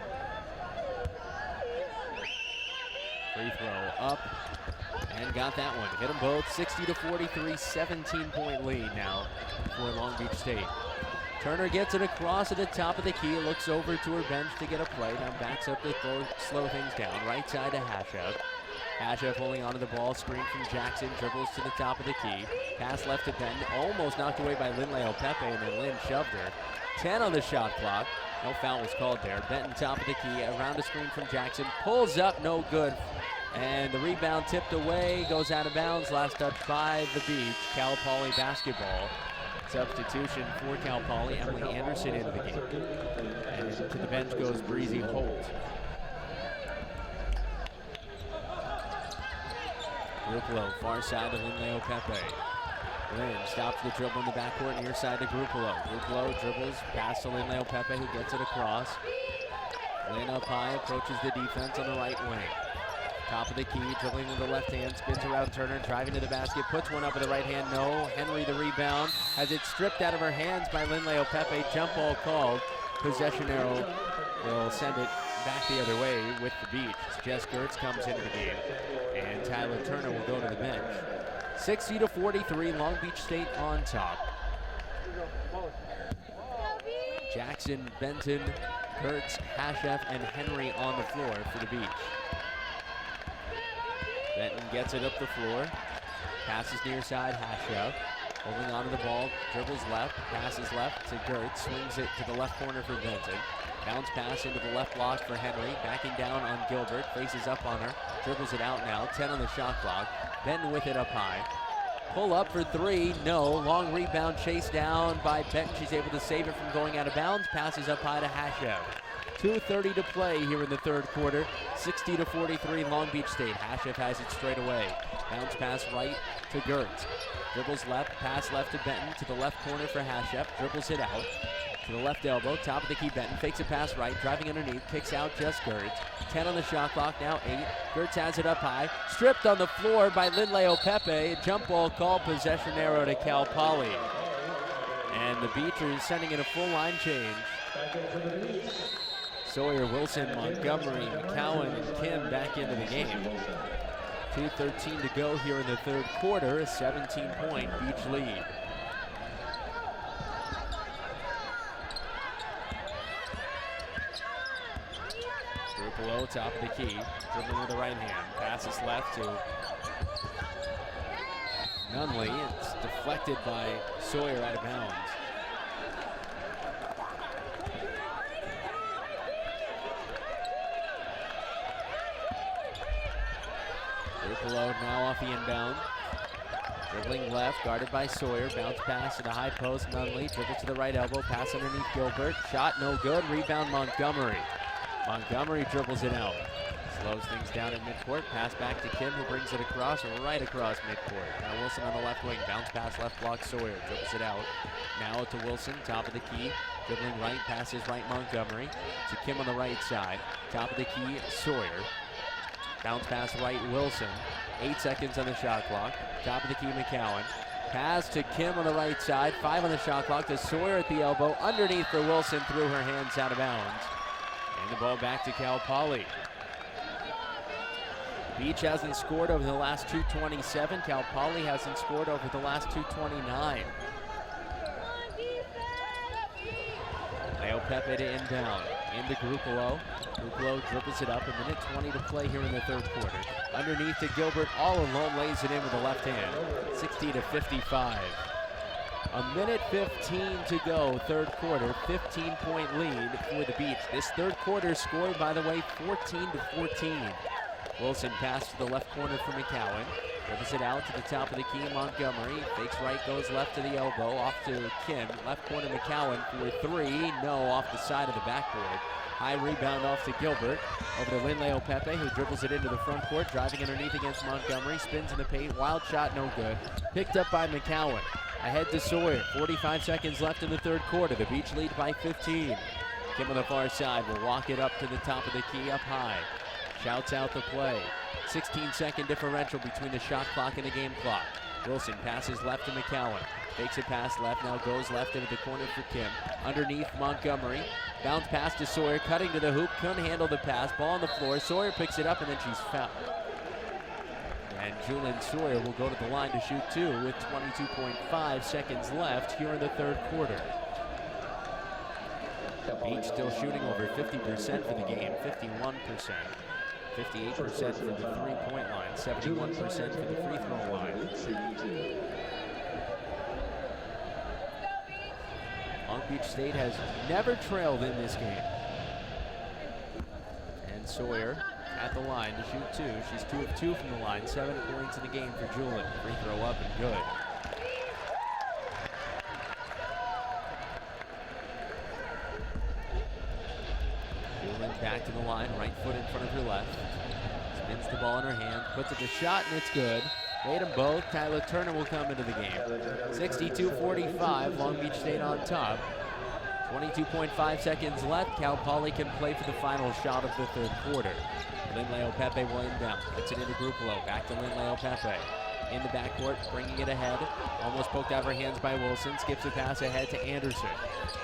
Free throw up and got that one. Hit them both. 60-43, 17-point lead now for Long Beach State. Turner gets it across at the top of the key, looks over to her bench to get a play, now backs up to slow things down. Right side to Hashef. Hashef holding onto the ball, screen from Jackson, dribbles to the top of the key. Pass left to Benton, almost knocked away by Lynn Leopepe, and then Lynn shoved her. 10 on the shot clock. No foul was called there. Benton top of the key, around a screen from Jackson, pulls up, no good. And the rebound tipped away, goes out of bounds. Last touch by the Beach. Cal Poly basketball. Substitution for Cal Poly. Emily Anderson into the game. And to the bench goes Breezy Holt. Grupelo, far side to Lynn Leopepe. Lynn stops the dribble in the backcourt, near side to Grupelo. Grupelo dribbles, pass to Lynn Leopepe, who gets it across. Lynn up high, approaches the defense on the right wing. Top of the key, dribbling with the left hand, spins around Turner, driving to the basket, puts one up with the right hand, no. Henry the rebound, has it stripped out of her hands by Lynn Leopepe, jump ball called. Possession arrow will send it back the other way with the Beach. Jess Gertz comes into the game, and Tyler Turner will go to the bench. 60-43, Long Beach State on top. Jackson, Benton, Gertz, Hashef, and Henry on the floor for the Beach. Benton gets it up the floor, passes near side, Hashef, holding onto the ball, dribbles left, passes left to Gertz, swings it to the left corner for Benton. Bounce pass into the left block for Henry, backing down on Gilbert, faces up on her, dribbles it out now, 10 on the shot clock. Benton with it up high. Pull up for 3, no. Long rebound chased down by Benton. She's able to save it from going out of bounds, passes up high to Hashef. 2:30 to play here in the third quarter. 60-43 Long Beach State. Hashef has it straight away. Bounce pass right to Gertz. Dribbles left, pass left to Benton, to the left corner for Hashef. Dribbles it out to the left elbow, top of the key Benton. Fakes a pass right, driving underneath, kicks out just Gertz. 10 on the shot clock, now 8. Gertz has it up high. Stripped on the floor by Lynn Leopepe. Jump ball call, possession arrow to Cal Poly. And the Beach are sending in a full line change. Sawyer, Wilson, Montgomery, McCowan, and Kim back into the game. 2:13 to go here in the third quarter, a 17-point Beach lead. Group below, top of the key, dribbling with the right hand, passes left to Nunley. It's deflected by Sawyer out of bounds. Group below now off the inbound. Dribbling left, guarded by Sawyer. Bounce pass to the high post. Nunley dribbles to the right elbow. Pass underneath Gilbert. Shot no good. Rebound Montgomery. Montgomery dribbles it out. Slows things down at midcourt. Pass back to Kim, who brings it across, right across midcourt. Now Wilson on the left wing. Bounce pass left block. Sawyer dribbles it out. Now to Wilson, top of the key. Dribbling right, passes right Montgomery. To Kim on the right side. Top of the key, Sawyer. Bounce pass right, Wilson. 8 seconds on the shot clock. Top of the key, McCowan. Pass to Kim on the right side. 5 on the shot clock to Sawyer at the elbow. Underneath for Wilson, through her hands out of bounds. And the ball back to Cal Poly. Beach hasn't scored over the last 2:27. Cal Poly hasn't scored over the last 2:29. Leo Pepe to inbound. Into Grupolo. Grupolo dribbles it up. 1:20 to play here in the third quarter. Underneath to Gilbert, all alone, lays it in with the left hand. 60-55. 1:15 to go, third quarter. 15-point lead for the Beach. This third quarter scored, by the way, 14-14. Wilson pass to the left corner for McCowan. Dribbles it out to the top of the key, Montgomery. Fakes right, goes left to the elbow. Off to Kim. Left corner, McCowan for 3. No, off the side of the backboard. High rebound off to Gilbert. Over to Linleo Pepe, who dribbles it into the front court. Driving underneath against Montgomery. Spins in the paint. Wild shot, no good. Picked up by McCowan. Ahead to Sawyer. 45 seconds left in the third quarter. The Beach lead by 15. Kim on the far side will walk it up to the top of the key, up high. Shouts out the play. 16-second differential between the shot clock and the game clock. Wilson passes left to McCowan. Fakes a pass left, now goes left into the corner for Kim. Underneath Montgomery. Bounce pass to Sawyer, cutting to the hoop. Couldn't handle the pass. Ball on the floor. Sawyer picks it up, and then she's fouled. And Julian Sawyer will go to the line to shoot 2 with 22.5 seconds left here in the third quarter. Beach still shooting over 50% for the game, 51%. 58% for the three-point line, 71% for the free throw line. Long Beach State has never trailed in this game. And Sawyer at the line to shoot 2. She's 2 of 2 from the line, 7 points in the game for Julian. Free throw up and good. Julian back to the line, right foot in front of her left. Spins the ball in her hand, puts it to shot, and it's good. Made them both. Tyler Turner will come into the game. 62-45, Long Beach State on top. 22.5 seconds left. Cal Poly can play for the final shot of the third quarter. Linleo Pepe will inbound. Gets it into Grupolo. Back to Linleo Pepe. In the backcourt, bringing it ahead. Almost poked out of her hands by Wilson. Skips a pass ahead to Anderson.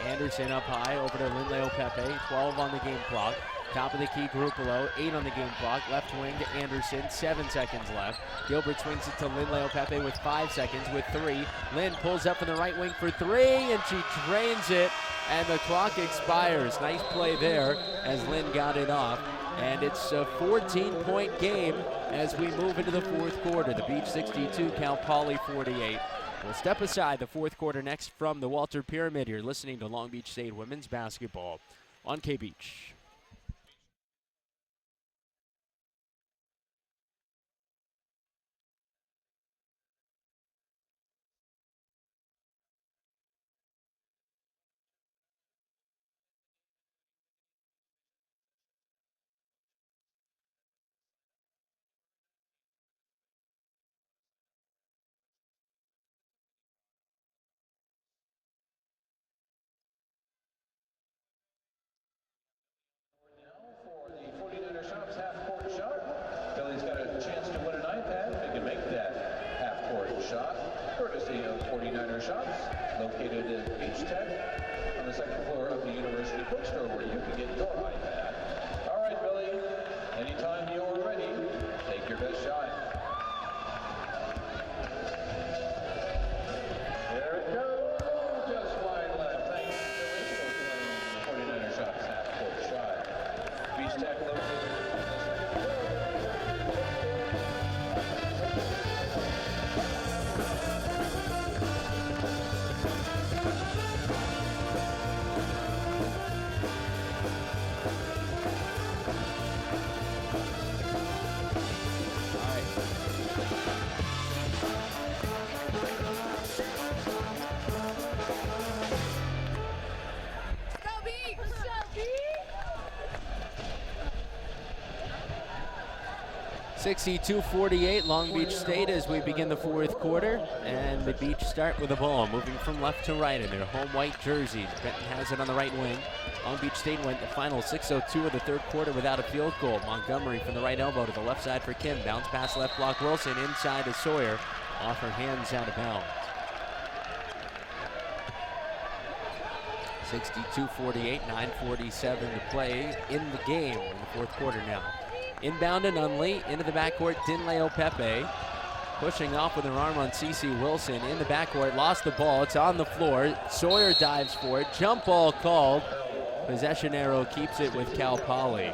Anderson up high over to Linleo Pepe. 12 on the game clock. Top of the key, Grupolo. 8 on the game clock. Left wing to Anderson. 7 seconds left. Gilbert swings it to Linleo Pepe with 5 seconds with 3. Lynn pulls up in the right wing for 3, and she drains it, and the clock expires. Nice play there as Lynn got it off. And it's a 14-point game as we move into the fourth quarter. The Beach 62, Cal Poly 48. We'll step aside the fourth quarter next from the Walter Pyramid. You're listening to Long Beach State women's basketball on K-Beach. Billy's got a chance to win an iPad if he can make that half-court shot. courtesy of 49er Shops, located at Beach Tech on the second floor of the University Bookstore, where you can get your iPad. All right, Billy, anytime you're ready, take your best shot. There it goes, just wide left. Thanks, Billy, for playing the 49er Shops half-court shot. Beach Tech located on the second floor. Go Beach! 62-48 Long Beach State as we begin the fourth quarter, and the Beach start with the ball moving from left to right in their home white jerseys. Benton has it on the right wing. Long Beach State went the final 6:02 of the third quarter without a field goal. Montgomery from the right elbow to the left side for Kim. Bounce pass left block Wilson inside to Sawyer. Off her hands out of bounds. 62-48, 9:47 to play in the game in the fourth quarter now. Inbound to Nunley, into the backcourt, Dinleo Pepe. Pushing off with her arm on CeCe Wilson in the backcourt, lost the ball, it's on the floor. Sawyer dives for it, jump ball called. Possession arrow keeps it with Cal Poly.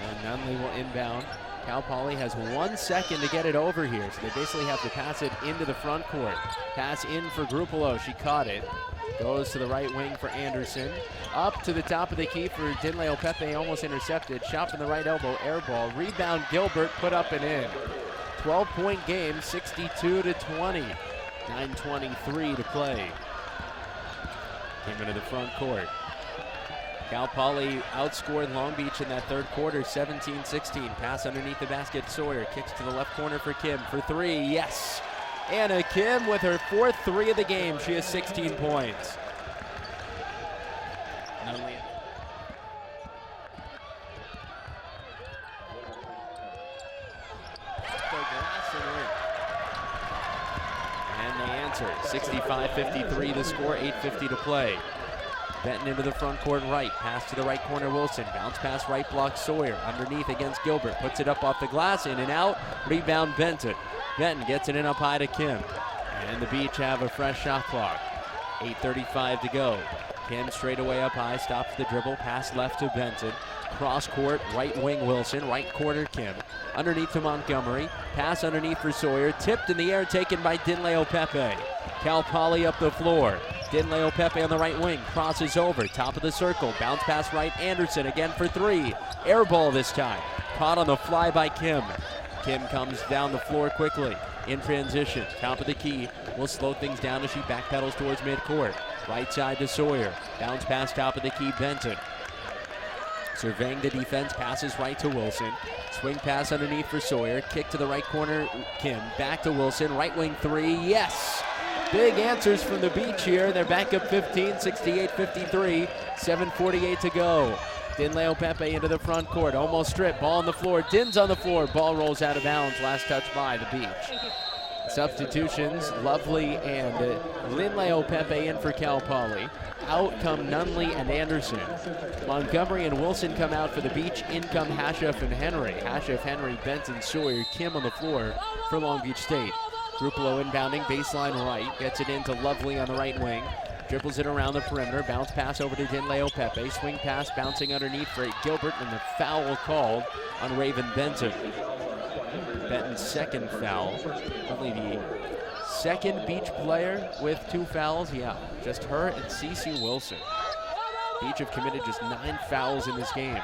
And Nunley will inbound. Cal Poly has 1 second to get it over here, so they basically have to pass it into the front court. Pass in for Grupolo, she caught it. Goes to the right wing for Anderson. Up to the top of the key for Dinleo Pepe, almost intercepted. Shot from the right elbow, air ball. Rebound Gilbert, put up and in. 12-point game, 62-20. 9:23 to play. Came into the front court. Cal Poly outscored Long Beach in that third quarter, 17-16. Pass underneath the basket, Sawyer kicks to the left corner for Kim for three, yes! Anna Kim with her fourth three of the game, she has 16 points. Nunley. And they answer, 65-53 the score, 8:50 to play. Benton into the front court right. Pass to the right corner, Wilson. Bounce pass right block, Sawyer. Underneath against Gilbert. Puts it up off the glass, in and out. Rebound, Benton. Benton gets it in up high to Kim. And the Beach have a fresh shot clock. 8:35 to go. Kim straight away up high. Stops the dribble. Pass left to Benton. Cross court, right wing Wilson. Right corner Kim. Underneath to Montgomery. Pass underneath for Sawyer. Tipped in the air, taken by Dinleo Pepe. Cal Poly up the floor. Dinleo Pepe on the right wing, crosses over, top of the circle, bounce pass right, Anderson again for three. Air ball this time, caught on the fly by Kim. Kim comes down the floor quickly, in transition, top of the key, will slow things down as she backpedals towards midcourt. Right side to Sawyer, bounce pass top of the key, Benton. Surveying the defense, passes right to Wilson. Swing pass underneath for Sawyer, kick to the right corner, Kim, back to Wilson, right wing three, yes! Big answers from the Beach here. They're back up 15, 68-53, 7:48 to go. Dinleo Pepe into the front court, almost stripped, ball on the floor, Din's on the floor, ball rolls out of bounds, last touch by the Beach. Substitutions, Lovely and Dinleo Pepe in for Cal Poly. Out come Nunley and Anderson. Montgomery and Wilson come out for the Beach, in come Hashef and Henry. Hashef, Henry, Benton, Sawyer, Kim on the floor for Long Beach State. Grupolo inbounding, baseline right, gets it into Lovely on the right wing, dribbles it around the perimeter, bounce pass over to Dinleo Pepe, swing pass bouncing underneath for Gilbert, and the foul called on Raven Benton. Benton's second foul, only the second Beach player with two fouls, yeah, just her and CeCe Wilson. Beach have committed just 9 fouls in this game.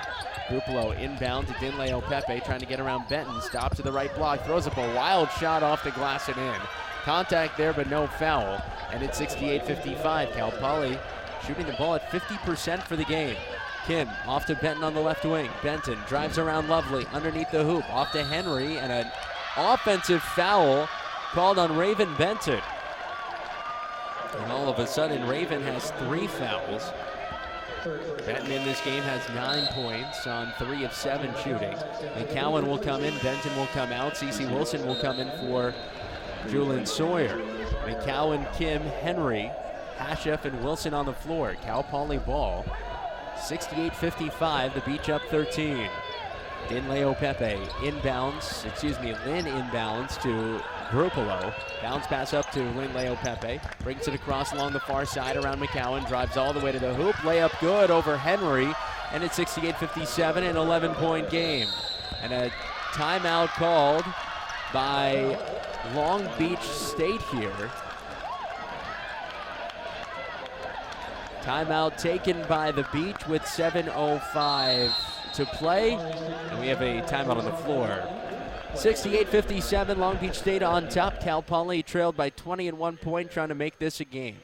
Grupolo inbound to Dinleo Pepe, trying to get around Benton. Stops to the right block, throws up a wild shot off the glass and in. Contact there, but no foul. And it's 68-55. Cal Poly shooting the ball at 50% for the game. Kim off to Benton on the left wing. Benton drives around Lovely underneath the hoop. Off to Henry, and an offensive foul called on Raven Benton. And all of a sudden, Raven has 3 fouls. Benton in this game has 9 points on 3 of 7 shooting. McCowan will come in, Benton will come out, Cece Wilson will come in for Julian Sawyer. McCowan, Kim, Henry, Hashef, and Wilson on the floor. Cal Poly ball. 68-55, the Beach up 13. Lynn Pepe inbounds, Lynn inbounds to Grupolo. Bounce pass up to Lynn Pepe. Brings it across along the far side around McCowan. Drives all the way to the hoop. Layup good over Henry. And it's 68-57, an 11-point game. And a timeout called by Long Beach State here. Timeout taken by the Beach with 7:05 to play. And we have a timeout on the floor. 68-57, Long Beach State on top. Cal Poly trailed by 20 at 1 point, trying to make this a game.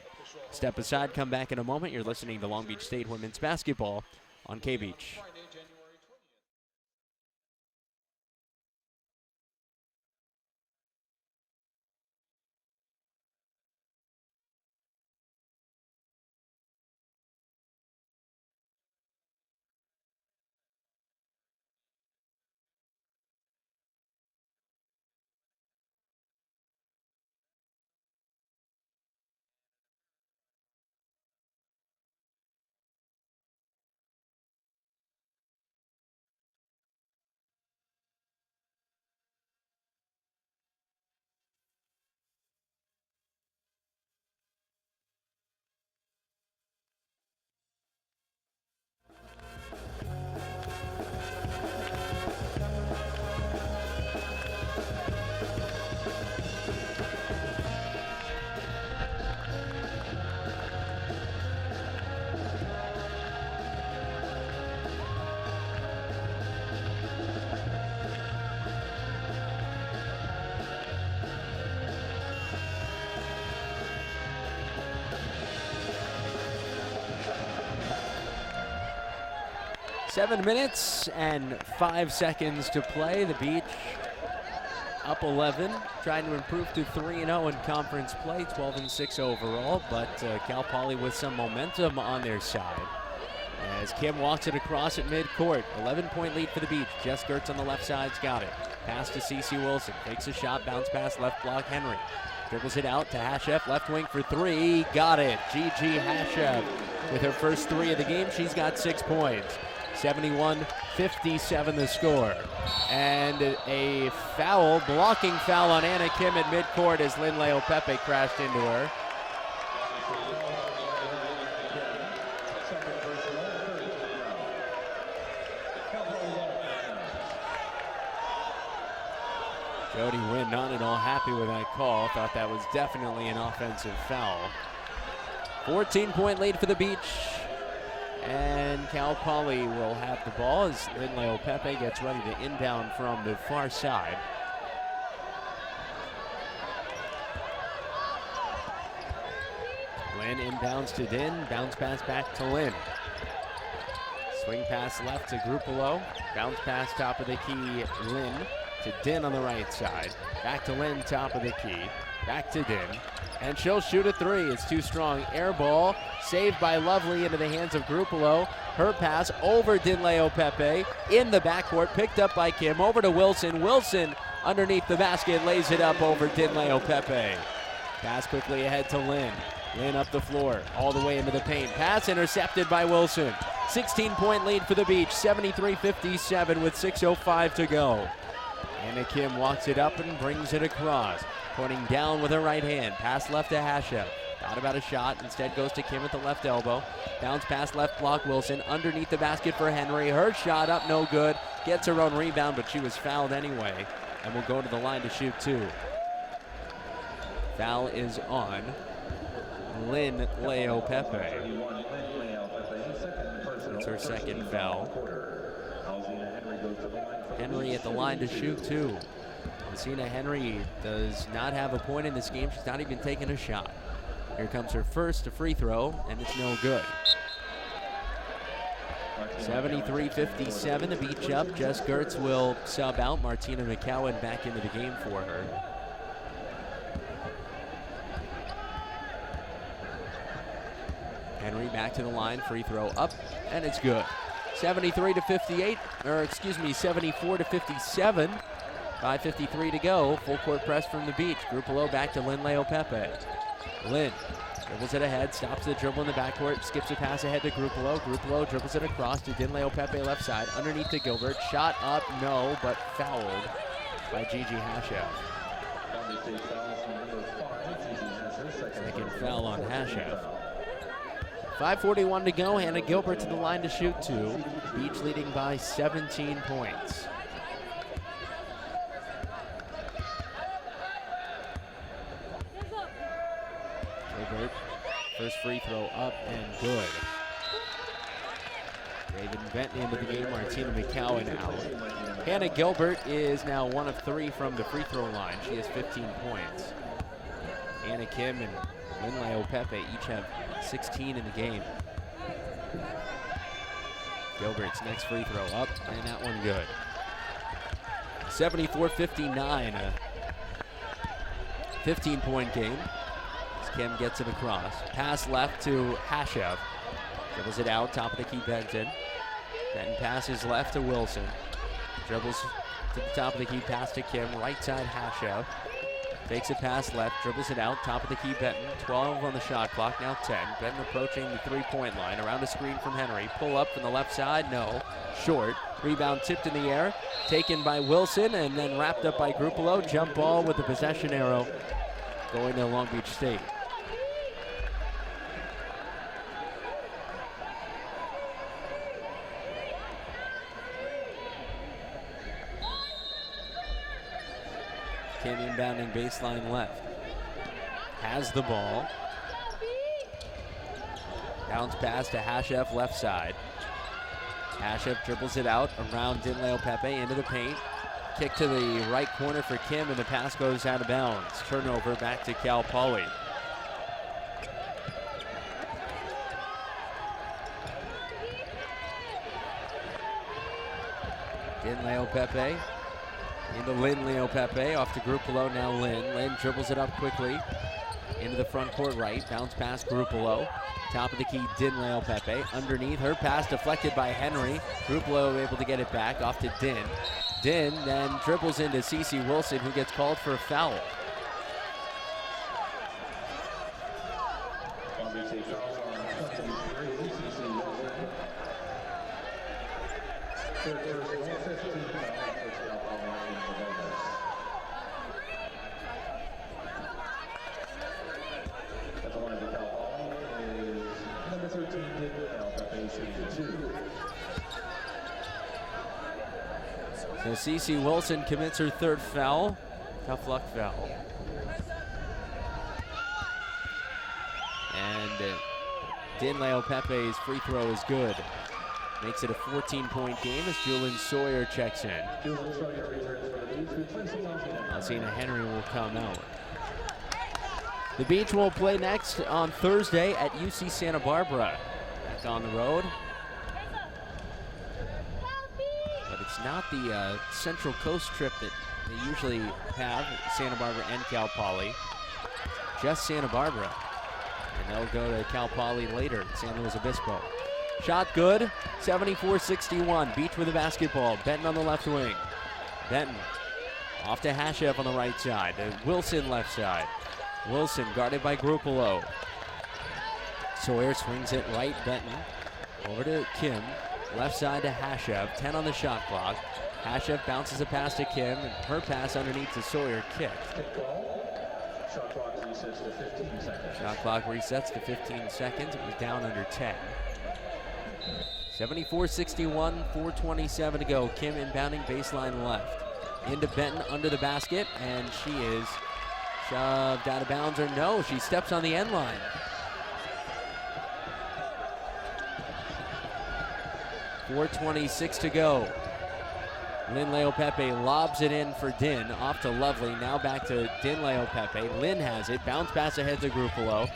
Step aside, come back in a moment. You're listening to Long Beach State women's basketball on K-Beach. 7 minutes and 5 seconds to play. The Beach up 11, trying to improve to 3-0 in conference play, 12-6 overall, but Cal Poly with some momentum on their side. As Kim walks it across at midcourt, 11-point lead for the Beach. Jess Gertz on the left side's got it. Pass to Cece Wilson, takes a shot, bounce pass, left block, Henry. Dribbles it out to Hashef, left wing for 3, got it. Gigi Hashef with her first 3 of the game, she's got 6 points. 71-57 the score. And a foul, blocking foul on Anna Kim at midcourt as Lynn Pepe crashed into her. Jody Wynn not at all happy with that call. Thought that was definitely an offensive foul. 14-point lead for the Beach. And Cal Poly will have the ball as Lynn Pepe gets ready to inbound from the far side. Lynn inbounds to Din, bounce pass back to Lynn. Swing pass left to Grupolo, bounce pass top of the key, Lynn to Din on the right side. Back to Lynn, top of the key, back to Din. And she'll shoot a 3. It's too strong. Air ball saved by Lovely into the hands of Grupolo. Her pass over Dinleo Pepe in the backcourt, picked up by Kim. Over to Wilson. Wilson underneath the basket, lays it up over Dinleo Pepe. Pass quickly ahead to Lynn. Lynn up the floor, all the way into the paint. Pass intercepted by Wilson. 16-point lead for the Beach, 73-57 with 6:05 to go. Anna Kim walks it up and brings it across. Pointing down with her right hand. Pass left to Hashef. Thought about a shot. Instead goes to Kim at the left elbow. Bounce pass left block. Wilson underneath the basket for Henry. Her shot up, no good. Gets her own rebound, but she was fouled anyway. And will go to the line to shoot 2. Foul is on Lynn Pepe. That's her second foul. Henry at the line to shoot 2. Messina Henry does not have a point in this game. She's not even taken a shot. Here comes her first free throw, and it's no good. 73-57, the Beach up. Jess Gertz will sub out. Martina McCowan back into the game for her. Henry back to the line, free throw up, and it's good. 74 to 57. 5:53 to go. Full court press from the Beach. Grupalo back to Lynn Leopepe. Lynn dribbles it ahead, stops the dribble in the backcourt, skips a pass ahead to Grupalo. Grupalo dribbles it across to Din Leopepe left side, underneath to Gilbert. Shot up, no, but fouled by Gigi Hashev. Second foul on Hashev. 5:41 to go. Hannah Gilbert to the line to shoot two. Beach leading by 17 points. Gilbert, first free throw up and good. Raven Bentley into the game. Martina McCowan out. Hannah Gilbert is now 1 of 3 from the free throw line. She has 15 points. Anna Kim and Lynn Leopepe each have 16 in the game. Gilbert's next free throw up, and that one good. 74-59, a 15-point game. As Kim gets it across. Pass left to Hashev. Dribbles it out, top of the key, Benton. Benton passes left to Wilson. Dribbles to the top of the key, pass to Kim. Right side, Hashev. Takes a pass left, dribbles it out, top of the key, Benton. 12 on the shot clock, now 10. Benton approaching the three-point line, around the screen from Henry. Pull up from the left side, no. Short. Rebound tipped in the air, taken by Wilson, and then wrapped up by Grupalo. Jump ball with the possession arrow going to Long Beach State. Kim inbounding baseline left. Has the ball. Bounce pass to Hashev left side. Hashev dribbles it out around Din Leopepe into the paint. Kick to the right corner for Kim, and the pass goes out of bounds. Turnover back to Cal Poly. Din Leopepe into Lynn Leopepe, off to Grupalo, now Lynn. Lynn dribbles it up quickly into the front court right, bounce pass Grupalo. Top of the key, Din Leopepe. Underneath, her pass deflected by Henry. Grupalo able to get it back, off to Din. Din then dribbles into Cece Wilson, who gets called for a foul. So Cece Wilson commits her third foul. Tough luck foul. And Din Leopepe's free throw is good. Makes it a 14-point game as Julian Sawyer checks in. Alcina Henry will come out. The Beach will play next on Thursday at UC Santa Barbara. Back on the road. But it's not the Central Coast trip that they usually have at Santa Barbara and Cal Poly. Just Santa Barbara. And they'll go to Cal Poly later in San Luis Obispo. Shot good, 74-61. Beach with the basketball. Benton on the left wing. Benton off to Hashev on the right side. To Wilson left side. Wilson guarded by Grupalo. Sawyer swings it right, Benton. Over to Kim. Left side to Hashev. 10 on the shot clock. Hashev bounces a pass to Kim, and her pass underneath to Sawyer kicked. Shot clock resets to 15 seconds. Shot clock resets to 15 seconds. It was down under 10. 74-61, 4:27 to go. Kim inbounding baseline left. Into Benton under the basket, and she is shoved out of bounds, or no, she steps on the end line. .426 to go. Lynn Leopepe lobs it in for Din, off to Lovely, now back to Din Leopepe. Lynn has it, bounce pass ahead to Grupalo.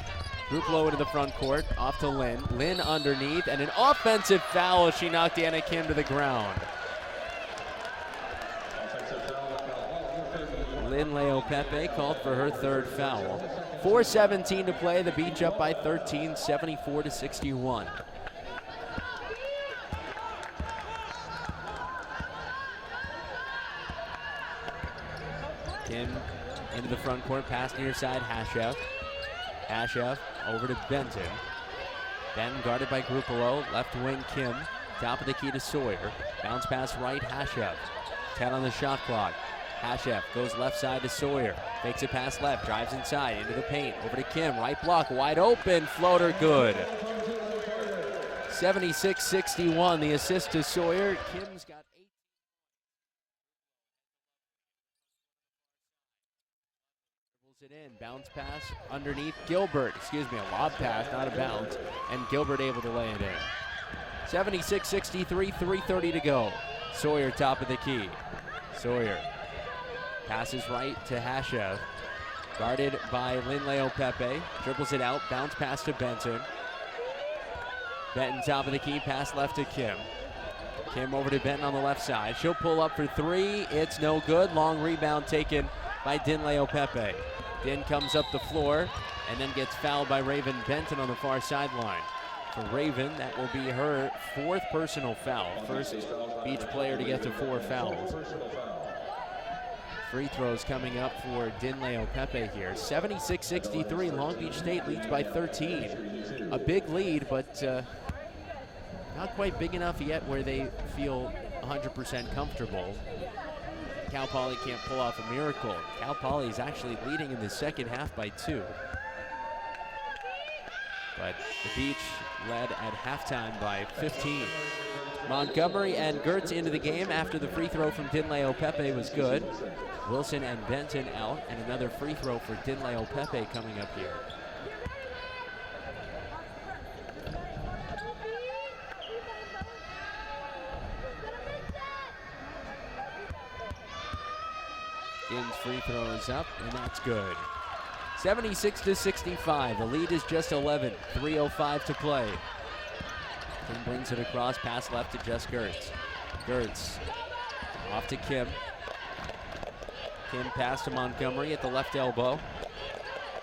Grupalo into the front court, off to Lynn. Lynn underneath, and an offensive foul as she knocked Anna Kim to the ground. Lynn Leopepe called for her third foul. 4:17 to play, the Beach up by 13, 74-61. Kim into the front court, pass near side, Hashef. Hashef over to Benton. Benton guarded by Grupolo, left wing Kim. Top of the key to Sawyer. Bounce pass right, Hashef. 10 on the shot clock. Hashef goes left side to Sawyer. Fakes a pass left, drives inside, into the paint. Over to Kim, right block, wide open, floater good. 76-61, the assist to Sawyer. Kim's got 8. Dribbles it in, bounce pass underneath Gilbert. Excuse me, a lob pass, not a bounce. And Gilbert able to lay it in. 76-63, 3:30 to go. Sawyer top of the key. Sawyer passes right to Hashev. Guarded by Lynn Leopepe. Dribbles it out, bounce pass to Benton. Benton top of the key, pass left to Kim. Kim over to Benton on the left side. She'll pull up for three. It's no good. Long rebound taken by Din Leopepe. Din comes up the floor and then gets fouled by Raven Benton on the far sideline. For Raven, that will be her fourth personal foul. First Beach player to get to 4 fouls. Free throws coming up for Din Leopepe here. 76-63, Long Beach State leads by 13. A big lead, but not quite big enough yet where they feel 100% comfortable. Cal Poly can't pull off a miracle. Cal Poly is actually leading in the second half by 2. But the Beach led at halftime by 15. Montgomery and Gertz into the game after the free throw from Din Leopepe was good. Wilson and Benton out, and another free throw for Din Leopepe coming up here. Din's free throw is up, and that's good. 76-65, the lead is just 11, 3:05 to play. Kim brings it across, pass left to Jess Gertz. Gertz off to Kim. Kim pass to Montgomery at the left elbow.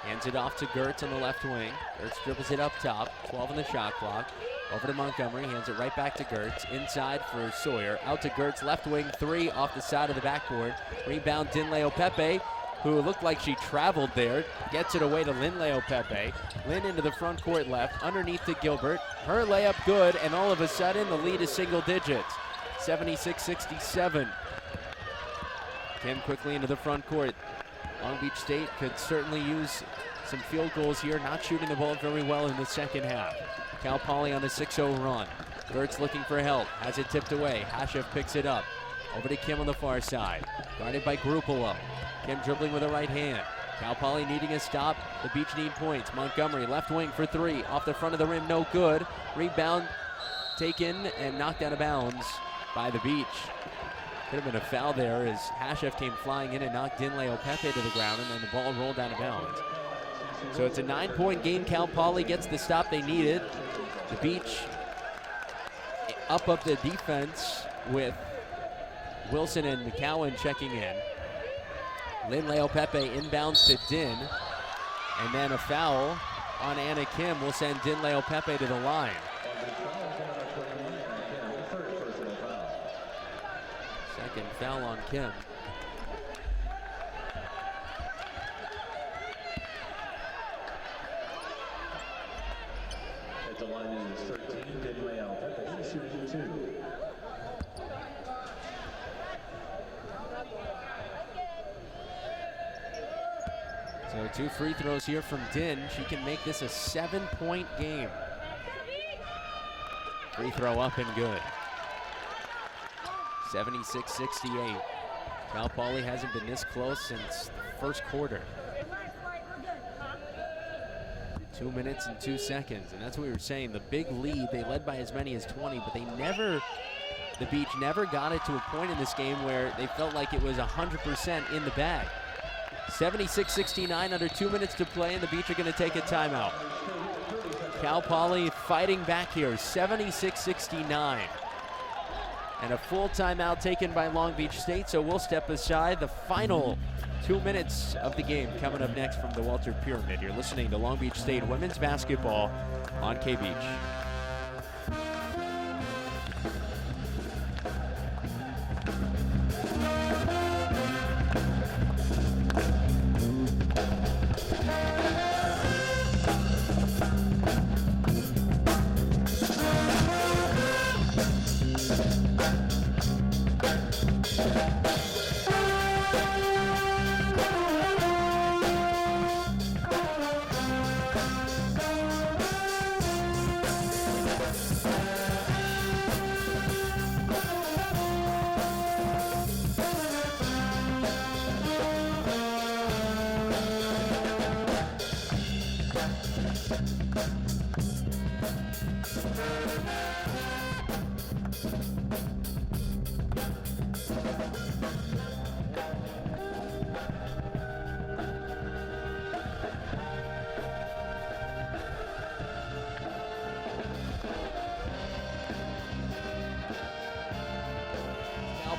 Hands it off to Gertz on the left wing. Gertz dribbles it up top, 12 on the shot clock. Over to Montgomery, hands it right back to Gertz. Inside for Sawyer, out to Gertz, left wing 3 off the side of the backboard. Rebound Din Leopepe, who looked like she traveled there, gets it away to Lynn Leopepe. Lynn into the front court left, underneath to Gilbert. Her layup good, and all of a sudden the lead is single digits, 76-67. Kim quickly into the front court. Long Beach State could certainly use some field goals here, not shooting the ball very well in the second half. Cal Poly on a 6-0 run. Gertz looking for help, has it tipped away. Hashev picks it up. Over to Kim on the far side, guarded by Grupolo. Kim dribbling with the right hand. Cal Poly needing a stop. The Beach need points. Montgomery left wing for 3. Off the front of the rim, no good. Rebound taken and knocked out of bounds by the Beach. Could have been a foul there as Hashev came flying in and knocked Din Leopepe to the ground, and then the ball rolled out of bounds. So it's a 9-point game. Cal Poly gets the stop they needed. The Beach up the defense with Wilson and McCowan checking in. Lynn Leopepe inbounds to Din, and then a foul on Anna Kim will send Din Leopepe to the line. Second foul on Kim. At the line is 13, Din Leopepe, shooting 2. So 2 free throws here from Din. She can make this a 7-point game. Free throw up and good. 76-68. Cal Poly hasn't been this close since the first quarter. 2 minutes and 2 seconds, and that's what we were saying. The big lead, they led by as many as 20, but the Beach never got it to a point in this game where they felt like it was 100% in the bag. 76-69, under 2 minutes to play, and the Beach are going to take a timeout. Cal Poly fighting back here, 76-69. and a full timeout taken by Long Beach State, so we'll step aside. The final 2 minutes of the game coming up next from the Walter Pyramid. You're listening to Long Beach State women's basketball on K-Beach.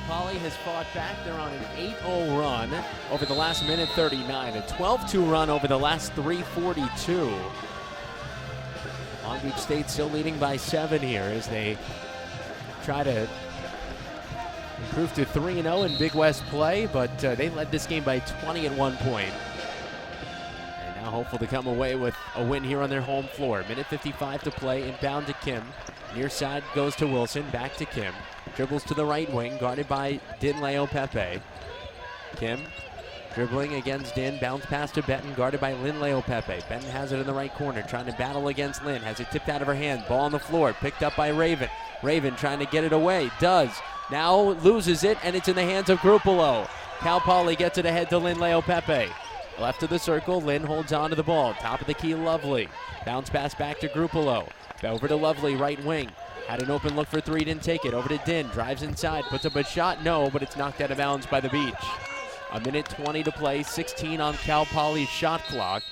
Poly has fought back. They're on an 8-0 run over the last minute 39, a 12-2 run over the last 3:42. Long Beach State still leading by 7 here as they try to improve to 3-0 in Big West play, but they led this game by 20 at one point. And now hopeful to come away with a win here on their home floor. Minute 55 to play, inbound to Kim. Near side goes to Wilson, back to Kim. Dribbles to the right wing, guarded by Dinleo Pepe. Kim dribbling against Din, bounce pass to Benton, guarded by Linleo Pepe. Benton has it in the right corner, trying to battle against Lynn. Has it tipped out of her hand, ball on the floor, picked up by Raven. Raven trying to get it away, does. Now loses it, and it's in the hands of Grupolo. Cal Poly gets it ahead to Linleo Pepe. Left of the circle, Lynn holds on to the ball. Top of the key, Lovely. Bounce pass back to Grupolo. Over to Lovely, right wing. Had an open look for three, didn't take it. Over to Din, drives inside, puts up a shot, no, but it's knocked out of bounds by the Beach. A minute 20 to play, 16 on Cal Poly's shot clock.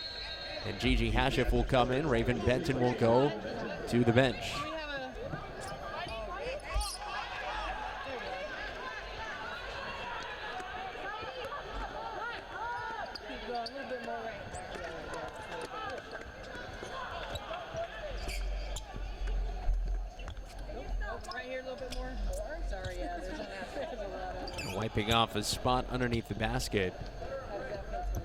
And Gigi Hashif will come in. Raven Benton will go to the bench. Wiping off a spot underneath the basket.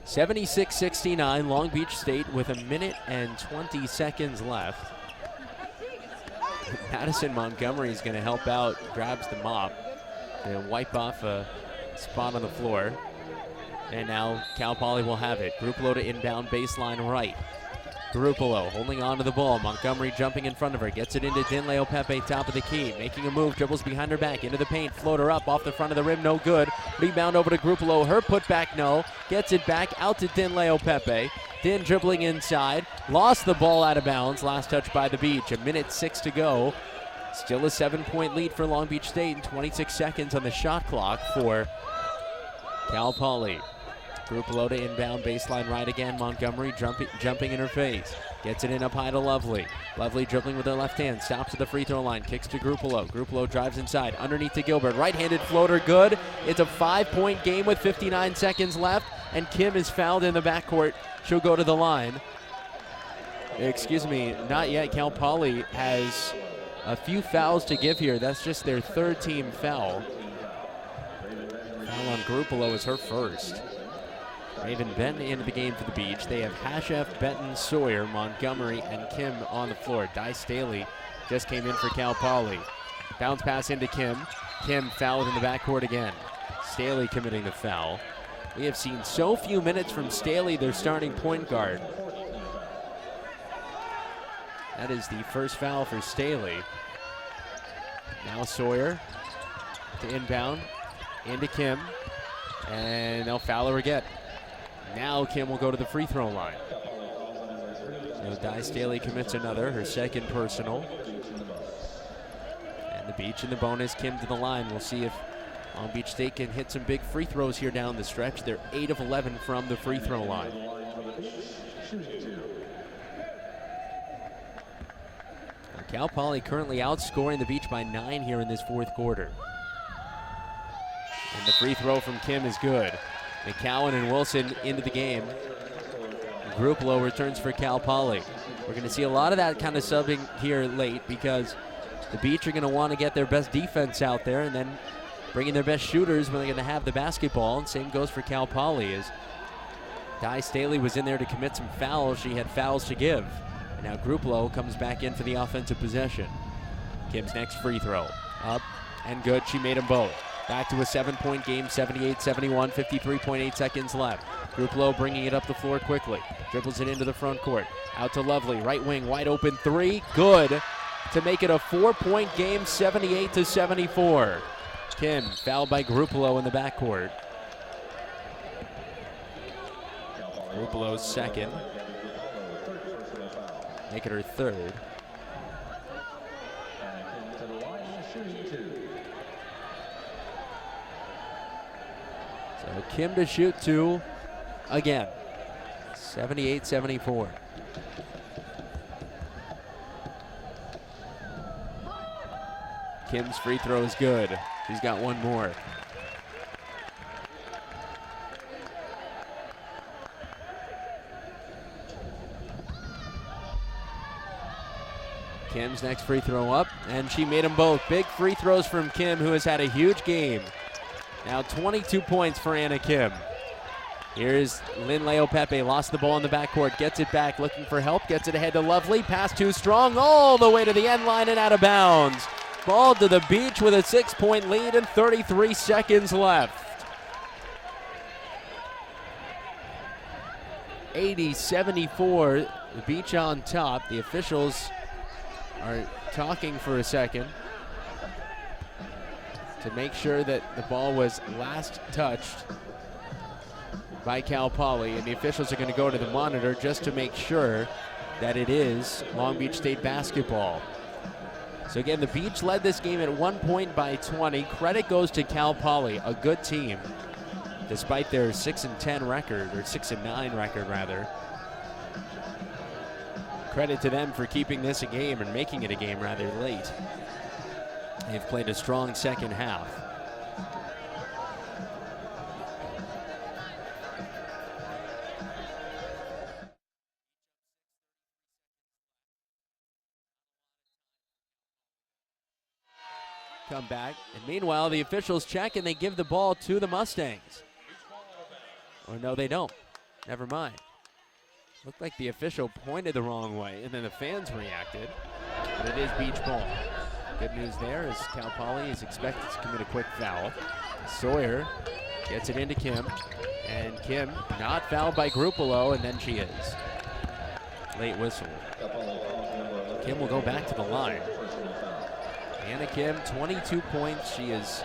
76-69, Long Beach State with a minute and 20 seconds left. Madison Montgomery is going to help out, grabs the mop, and wipe off a spot on the floor. And now Cal Poly will have it. Grupolo to inbound baseline right. Grupolo holding on to the ball. Montgomery jumping in front of her. Gets it into Dinleo Pepe, top of the key. Making a move, dribbles behind her back. Into the paint, floater up off the front of the rim, no good. Rebound over to Grupolo. Her putback, no. Gets it back out to Dinleo Pepe. Din dribbling inside. Lost the ball out of bounds. Last touch by the Beach. A minute 6 to go. Still a 7-point lead for Long Beach State and 26 seconds on the shot clock for Cal Poly. Grupolo to inbound, baseline right again. Montgomery jumping in her face. Gets it in up high to Lovely. Lovely dribbling with her left hand. Stops at the free throw line. Kicks to Grupolo. Grupolo drives inside. Underneath to Gilbert. Right-handed floater, good. It's a 5-point game with 59 seconds left. And Kim is fouled in the backcourt. She'll go to the line. Excuse me, not yet. Cal Poly has a few fouls to give here. That's just their third team foul. Foul on Grupolo is her first. Raven Benton into the game for the Beach. They have Hashef, Benton, Sawyer, Montgomery, and Kim on the floor. Di Staley just came in for Cal Poly. Bounce pass into Kim. Kim fouled in the backcourt again. Staley committing the foul. We have seen so few minutes from Staley, their starting point guard. That is the first foul for Staley. Now Sawyer to inbound, into Kim, and they'll foul her again. Now Kim will go to the free throw line. So Di Staley commits another, her second personal. And the Beach in the bonus, Kim to the line. We'll see if Long Beach State can hit some big free throws here down the stretch. They're 8 of 11 from the free throw line. Cal Poly currently outscoring the Beach by 9 here in this fourth quarter. And the free throw from Kim is good. McCowan and Wilson into the game. Gruplo returns for Cal Poly. We're going to see a lot of that kind of subbing here late because the Beach are going to want to get their best defense out there and then bring in their best shooters when they're going to have the basketball. And same goes for Cal Poly as Di Staley was in there to commit some fouls. She had fouls to give. And now Gruplo comes back in for the offensive possession. Kim's next free throw. Up and good. She made them both. Back to a 7-point game, 78-71, 53.8 seconds left. Gruplo bringing it up the floor quickly. Dribbles it into the front court. Out to Lovely, right wing, wide open three. Good to make it a 4-point game, 78-74. Kim fouled by Gruplo in the backcourt. Gruplo's second. Make it her third. So Kim to shoot two again. 78-74. Kim's free throw is good. She's got one more. Kim's next free throw up, and she made them both. Big free throws from Kim, who has had a huge game. Now 22 points for Anna Kim. Here's Lynn Leopepe, lost the ball in the backcourt, gets it back, looking for help, gets it ahead to Lovely, pass too strong, all the way to the end line and out of bounds. Ball to the Beach with a 6-point lead and 33 seconds left. 80-74, the Beach on top. The officials are talking for a second to make sure that the ball was last touched by Cal Poly, and the officials are going to go to the monitor just to make sure that it is Long Beach State basketball. So again, the Beach led this game at 1 point by 20. Credit goes to Cal Poly, a good team, despite their 6-10 record, or 6-9 record rather. Credit to them for keeping this a game and making it a game rather late. They've played a strong second half. Come back, and meanwhile the officials check and they give the ball to the Mustangs. Or no, they don't. Never mind. Looked like the official pointed the wrong way, and then the fans reacted. But it is Beach ball. Good news there is Cal Poly is expected to commit a quick foul. Sawyer gets it into Kim, and Kim not fouled by Grupalo, and then she is. Late whistle. Kim will go back to the line. Anna Kim, 22 points. She is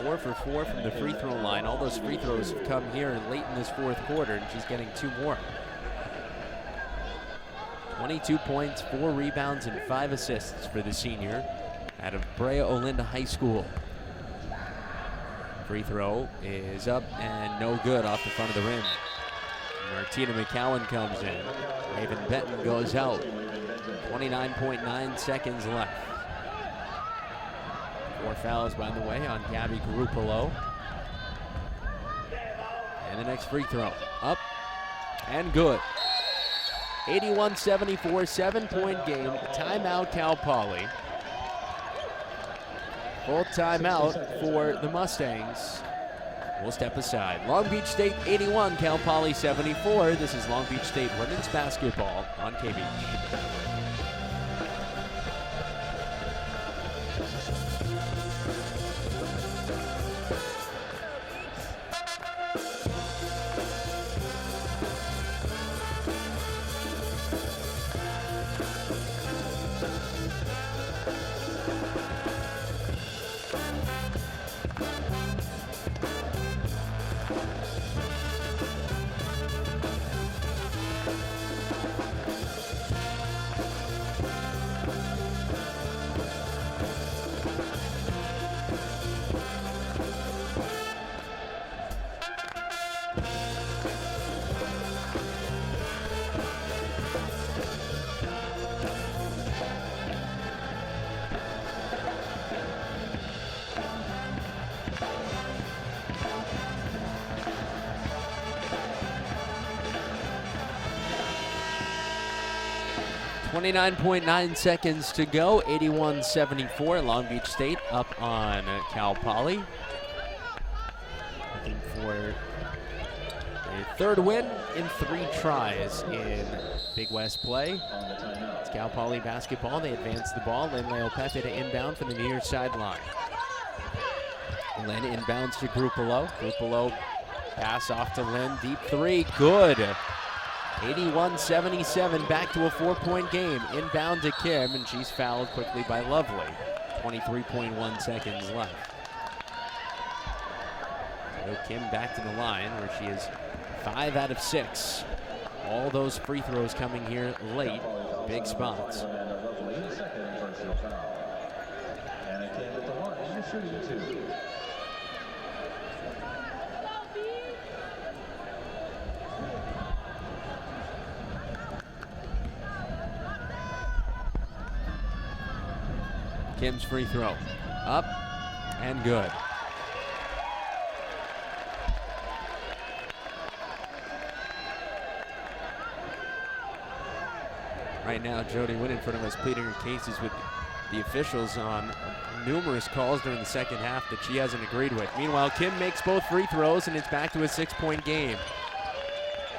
4 for 4 from the free throw line. All those free throws have come here late in this fourth quarter, and she's getting 2 more. 22 points, 4 rebounds, and 5 assists for the senior out of Brea Olinda High School. Free throw is up and no good off the front of the rim. Martina McCowan comes in. Raven Benton goes out. 29.9 seconds left. 4 fouls, by the way, on Gabby Garupalo. And the next free throw, up and good. 81-74, 7-point game. Timeout, Cal Poly. Full timeout for the Mustangs. We'll step aside. Long Beach State 81, Cal Poly 74. This is Long Beach State women's basketball on KBeach. 29.9 seconds to go, 81-74. Long Beach State up on Cal Poly. Looking for a third win in 3 tries in Big West play. It's Cal Poly basketball. They advance the ball. Lynn Leopepe to inbound from the near sideline. Lynn inbounds to Grupalo. Grupalo pass off to Lynn. Deep 3. Good. 81-77. Back to a 4-point game. Inbound to Kim, and she's fouled quickly by Lovely. 23.1 seconds left. So Kim back to the line where she is 5 out of 6. All those free throws coming here late. Big spots. Kim's free throw. Up and good. Right now, Jody Wynn in front of us pleading her cases with the officials on numerous calls during the second half that she hasn't agreed with. Meanwhile, Kim makes both free throws, and it's back to a 6-point game.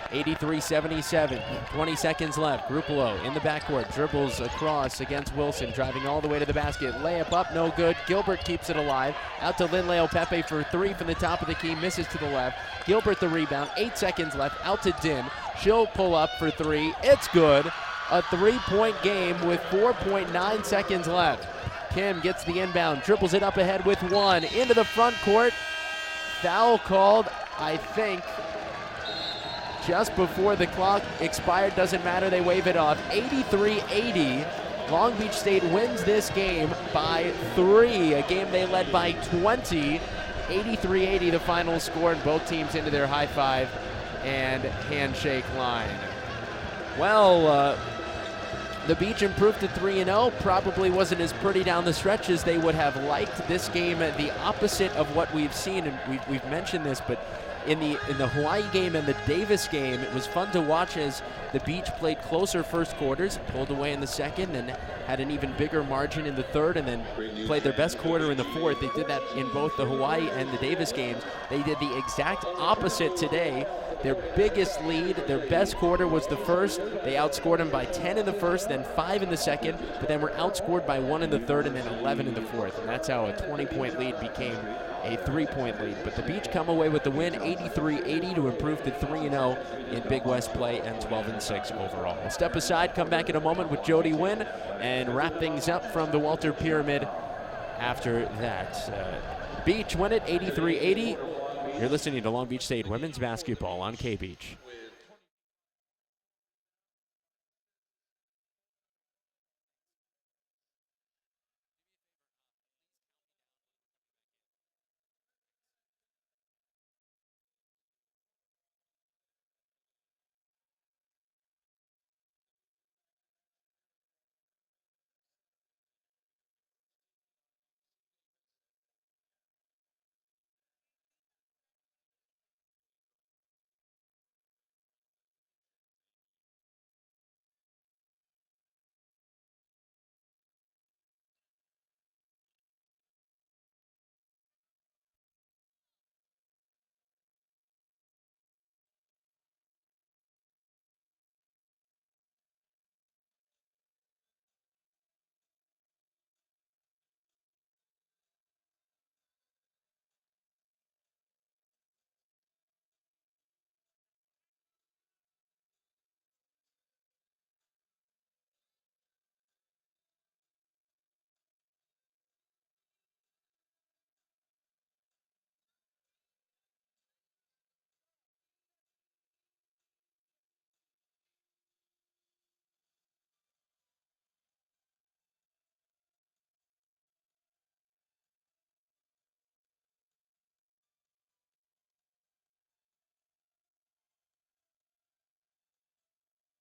83-77, 20 seconds left. Grupalo in the backcourt, dribbles across against Wilson, driving all the way to the basket. Layup up, no good. Gilbert keeps it alive. Out to Lynn Leopepe for 3 from the top of the key, misses to the left. Gilbert the rebound, 8 seconds left, out to Dim. She'll pull up for 3, it's good. A 3-point game with 4.9 seconds left. Kim gets the inbound, dribbles it up ahead with 1, into the front court. Foul called, I think, just before the clock expired. Doesn't matter, they wave it off. 83-80. Long Beach State wins this game by 3, a game they led by 20. 83-80 the final score, and both teams into their high five and handshake line. Well, the Beach improved to 3-0. Probably wasn't as pretty down the stretch as they would have liked. This game, the opposite of what we've seen, and we've mentioned this, but in the Hawaii game and the Davis game, it was fun to watch as the Beach played closer first quarters, pulled away in the second, and had an even bigger margin in the third, and then played their best quarter in the fourth. They did that in both the Hawaii and the Davis games. They did the exact opposite today. Their biggest lead, their best quarter was the first. They outscored them by 10 in the first, then 5 in the second, but then were outscored by 1 in the third and then 11 in the fourth. And that's how a 20-point lead became a 3-point lead. But the Beach come away with the win, 83-80, to improve to 3-0 in Big West play and 12-6 overall. We'll step aside, come back in a moment with Jody Wynn, and wrap things up from the Walter Pyramid after that. Beach win it, 83-80. You're listening to Long Beach State Women's Basketball on K-Beach.